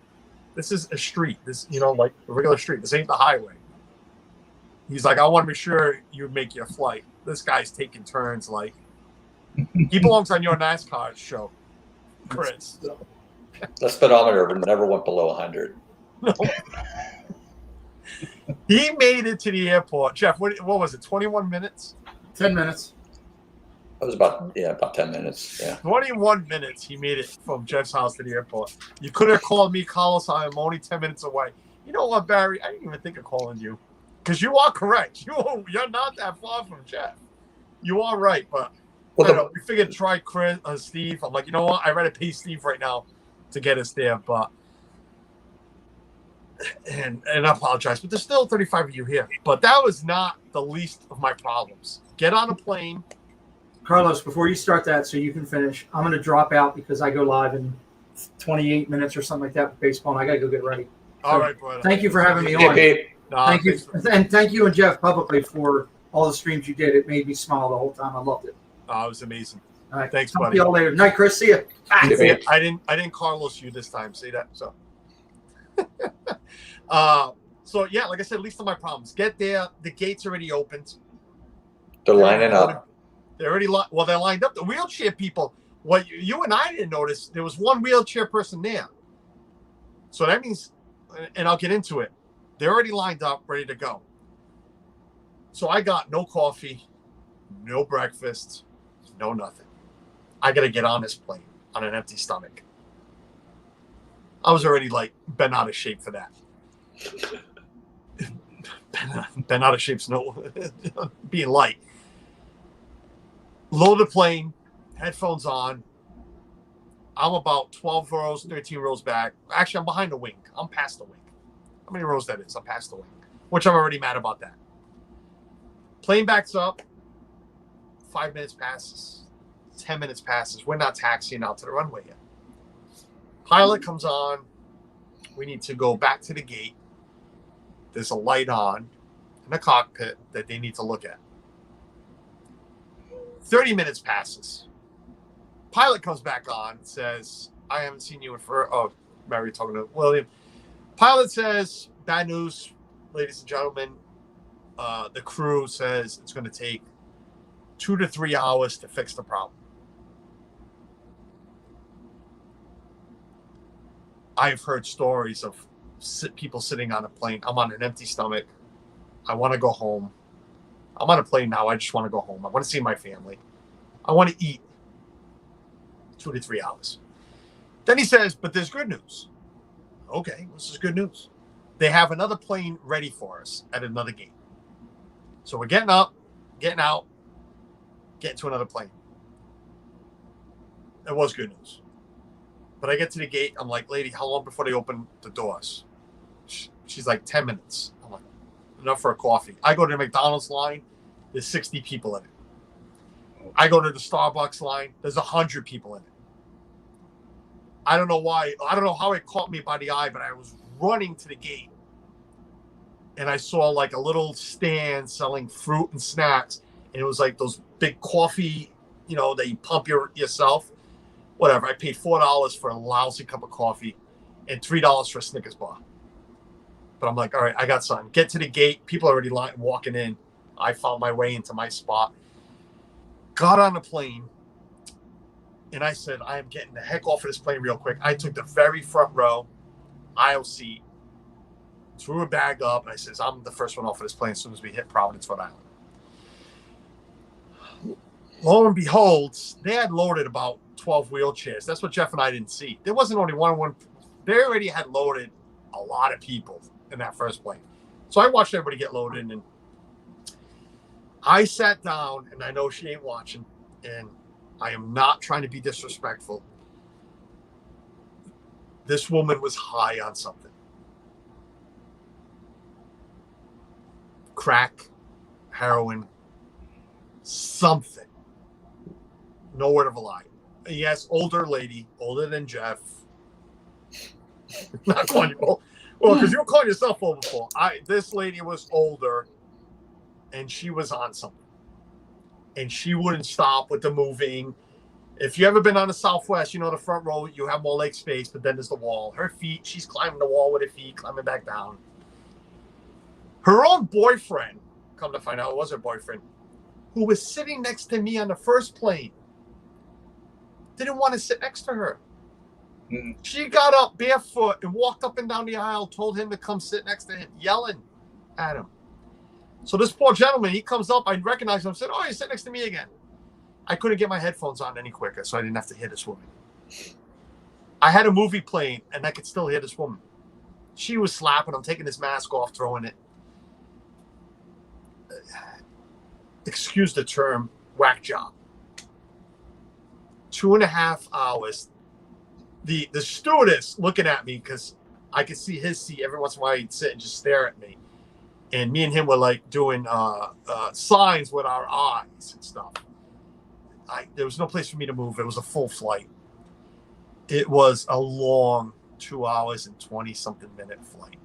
this is a street. This, like a regular street. This ain't the highway. He's like, I want to make sure you make your flight. This guy's taking turns like he belongs on your NASCAR show, Chris. The speedometer never went below 100. No. He made it to the airport. Jeff, what was it, 21 minutes? 10 minutes. It was about 10 minutes. Yeah. 21 minutes he made it from Jeff's house to the airport. You could have called me, Carlos. I'm only 10 minutes away. You know what, Barry? I didn't even think of calling you. Because you are correct. You're not that far from Jeff. You are right, but I don't know. We figured try Chris, Steve. I'm like, you know what? I'd rather pay Steve right now to get us there. But and I apologize, but there's still 35 of you here. But that was not the least of my problems. Get on a plane. Carlos, before you start that, so you can finish, I'm going to drop out because I go live in 28 minutes or something like that with baseball, and I got to go get ready. All right, brother. Thank you for having me Hey, on. Pete. Thank you, and thank you and Jeff publicly for all the streams you did. It made me smile the whole time. I loved it. It was amazing. All right, Thanks, talk buddy. to y'all later. Night, Chris. See you. See you, Pete. I didn't Carlos you this time. See that? So, so yeah, like I said, least of my problems. Get there. The gates already opened. They're lining up. They're already they're lined up. The wheelchair people. What you and I didn't notice, there was one wheelchair person there. So that means, and I'll get into it. They're already lined up, ready to go. So I got no coffee, no breakfast, no nothing. I got to get on this plane on an empty stomach. I was already like been out of shape for that. been out of shape's no being light. Load the plane, headphones on. I'm about 12 rows, 13 rows back. Actually, I'm behind the wing. I'm past the wing. How many rows that is? I'm past the wing, which I'm already mad about that. Plane backs up. 5 minutes passes. 10 minutes passes. We're not taxiing out to the runway yet. Pilot comes on. We need to go back to the gate. There's a light on in the cockpit that they need to look at. 30 minutes passes. Pilot comes back on and says, I haven't seen you in for... Oh, Mary talking to William. Pilot says, bad news, ladies and gentlemen. The crew says it's going to take 2 to 3 hours to fix the problem. I've heard stories of people sitting on a plane. I'm on an empty stomach. I want to go home. I'm on a plane now. I just want to go home. I want to see my family. I want to eat. 2 to 3 hours. Then he says, but there's good news. Okay, this is good news. They have another plane ready for us at another gate. So we're getting up, getting out, getting to another plane. It was good news. But I get to the gate. I'm like, lady, how long before they open the doors? She's like, 10 minutes. I'm like, enough for a coffee. I go to the McDonald's line. There's 60 people in it. I go to the Starbucks line. There's 100 people in it. I don't know why. I don't know how it caught me by the eye, but I was running to the gate. And I saw like a little stand selling fruit and snacks. And it was like those big coffee, that you pump yourself. Whatever. I paid $4 for a lousy cup of coffee and $3 for a Snickers bar. But I'm like, all right, I got something. Get to the gate. People are already walking in. I found my way into my spot. Got on the plane. And I said, I am getting the heck off of this plane real quick. I took the very front row, aisle seat, threw a bag up. And I says, I'm the first one off of this plane as soon as we hit Providence, Rhode Island. Lo and behold, they had loaded about 12 wheelchairs. That's what Jeff and I didn't see. There wasn't only one. They already had loaded a lot of people in that first plane. So I watched everybody get loaded, and I sat down, and I know she ain't watching, and I am not trying to be disrespectful. This woman was high on something. Crack, heroin, something. No word of a lie. Yes, older lady, older than Jeff. Not calling you well, because you were calling yourself old before. This lady was older, and she was on something. And she wouldn't stop with the moving. If you ever been on the Southwest, the front row, you have more leg space, but then there's the wall. Her feet, she's climbing the wall with her feet, climbing back down. Her own boyfriend, come to find out it was her boyfriend, who was sitting next to me on the first plane, didn't want to sit next to her. Mm-hmm. She got up barefoot and walked up and down the aisle, told him to come sit next to him, yelling at him. So this poor gentleman, he comes up, I recognize him, said, oh, you sit next to me again. I couldn't get my headphones on any quicker, so I didn't have to hear this woman. I had a movie playing, and I could still hear this woman. She was slapping him, taking his mask off, throwing it. Excuse the term, whack job. 2.5 hours. The stewardess looking at me because I could see his seat every once in a while. He'd sit and just stare at me, and me and him were like doing signs with our eyes and stuff. There was no place for me to move. It was a full flight. It was a long 2 hours and 20-something minute flight.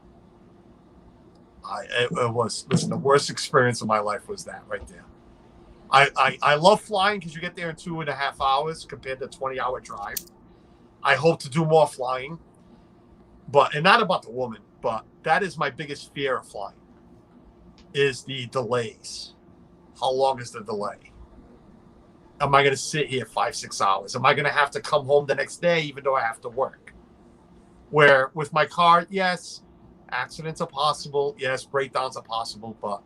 It was, listen, the worst experience of my life was that right there. I love flying because you get there in 2.5 hours compared to a 20-hour drive. I hope to do more flying, and not about the woman, but that is my biggest fear of flying, is the delays. How long is the delay? Am I going to sit here 5-6 hours? Am I going to have to come home the next day even though I have to work? Where with my car, yes, accidents are possible. Yes, breakdowns are possible, but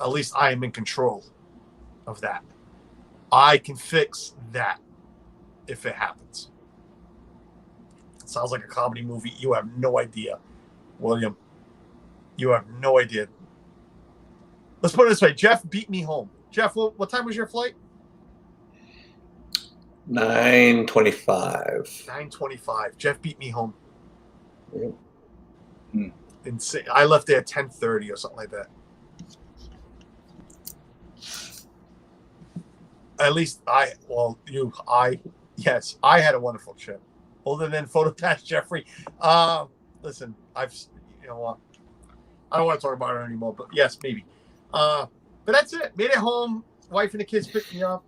at least I am in control of that. I can fix that if it happens. It sounds like a comedy movie. You have no idea, William. You have no idea. Let's put it this way. Jeff beat me home. Jeff, what time was your flight? 9:25. 9:25. Jeff beat me home. Yeah. Insane. I left there at 10:30 or something like that. At least yes, I had a wonderful trip. Other than Photopass Jeffrey. Listen, you know what? I don't want to talk about it anymore, but yes, maybe. But that's it. Made it home. Wife and the kids picked me up.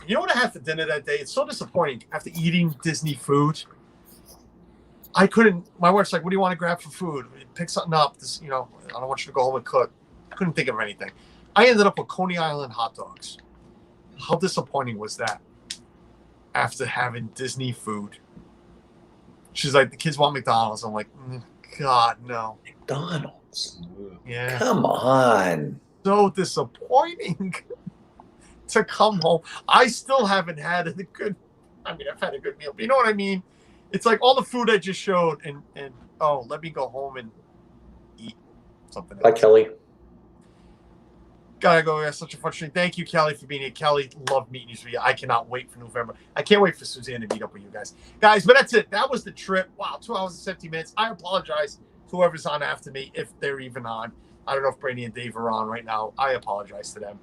You know what I had for dinner that day? It's so disappointing after eating Disney food. I couldn't. My wife's like, "What do you want to grab for food? Pick something up. I don't want you to go home and cook." I couldn't think of anything. I ended up with Coney Island hot dogs. How disappointing was that? After having Disney food, she's like, "The kids want McDonald's." I'm like, "God, no." McDonald's. Yeah. Come on. So disappointing to come home. I still haven't had a good. I mean, I've had a good meal, but you know what I mean. It's like all the food I just showed, and let me go home and eat something else. Bye, Kelly. Gotta go. That's such a fun stream. Thank you, Kelly, for being here. Kelly, love meeting you. I cannot wait for November. I can't wait for Suzanne to meet up with you guys. But that's it. That was the trip. Wow, 2 hours and 17 minutes. I apologize to whoever's on after me, if they're even on. I don't know if Brady and Dave are on right now. I apologize to them.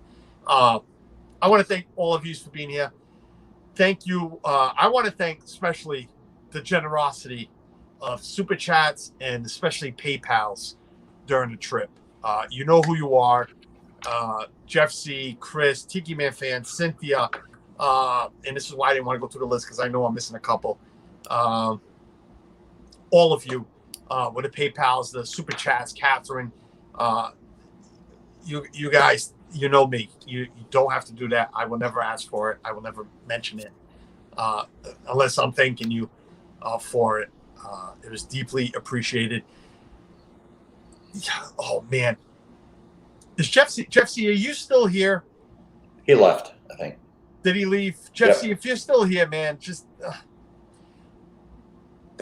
I want to thank all of you for being here. Thank you. I want to thank especially the generosity of Super Chats and especially PayPals during the trip. You know who you are. Jeff C., Chris, Tiki Man Fan, Cynthia, and this is why I didn't want to go through the list because I know I'm missing a couple. All of you with the PayPals, the Super Chats, Catherine, you guys, you know me. You don't have to do that. I will never ask for it. I will never mention it unless I'm thanking you for it. It was deeply appreciated. Oh, man. Is Jeff C, are you still here? He left, I think. Did he leave? Jeff C, if you're still here, man, just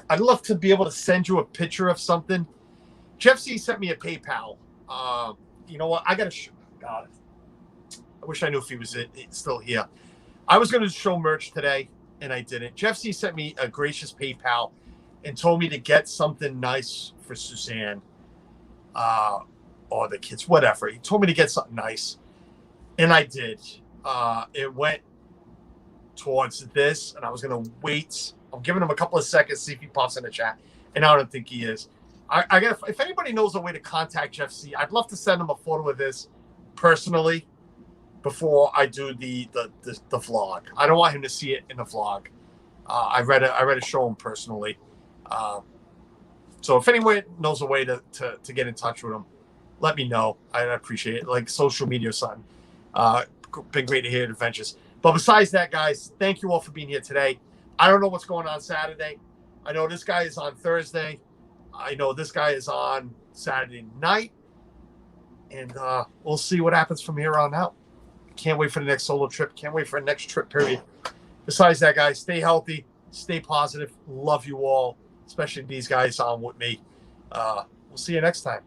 I'd love to be able to send you a picture of something. Jeff C sent me a PayPal. You know what? I got to God. I wish I knew if he was still here. I was going to show merch today, and I didn't. Jeff C sent me a gracious PayPal and told me to get something nice for Suzanne. Or the kids, whatever. He told me to get something nice, and I did. It went towards this, and I was going to wait. I'm giving him a couple of seconds, see if he pops in the chat, and I don't think he is. I got. If anybody knows a way to contact Jeff C, I'd love to send him a photo of this personally before I do the vlog. I don't want him to see it in the vlog. I read to show him personally. So if anyone knows a way to get in touch with him, let me know. I'd appreciate it. Like social media or something. Been great to hear adventures. But besides that, guys, thank you all for being here today. I don't know what's going on Saturday. I know this guy is on Thursday. I know this guy is on Saturday night. And we'll see what happens from here on out. Can't wait for the next solo trip. Can't wait for the next trip, period. Besides that, guys, stay healthy. Stay positive. Love you all, especially these guys on with me. We'll see you next time.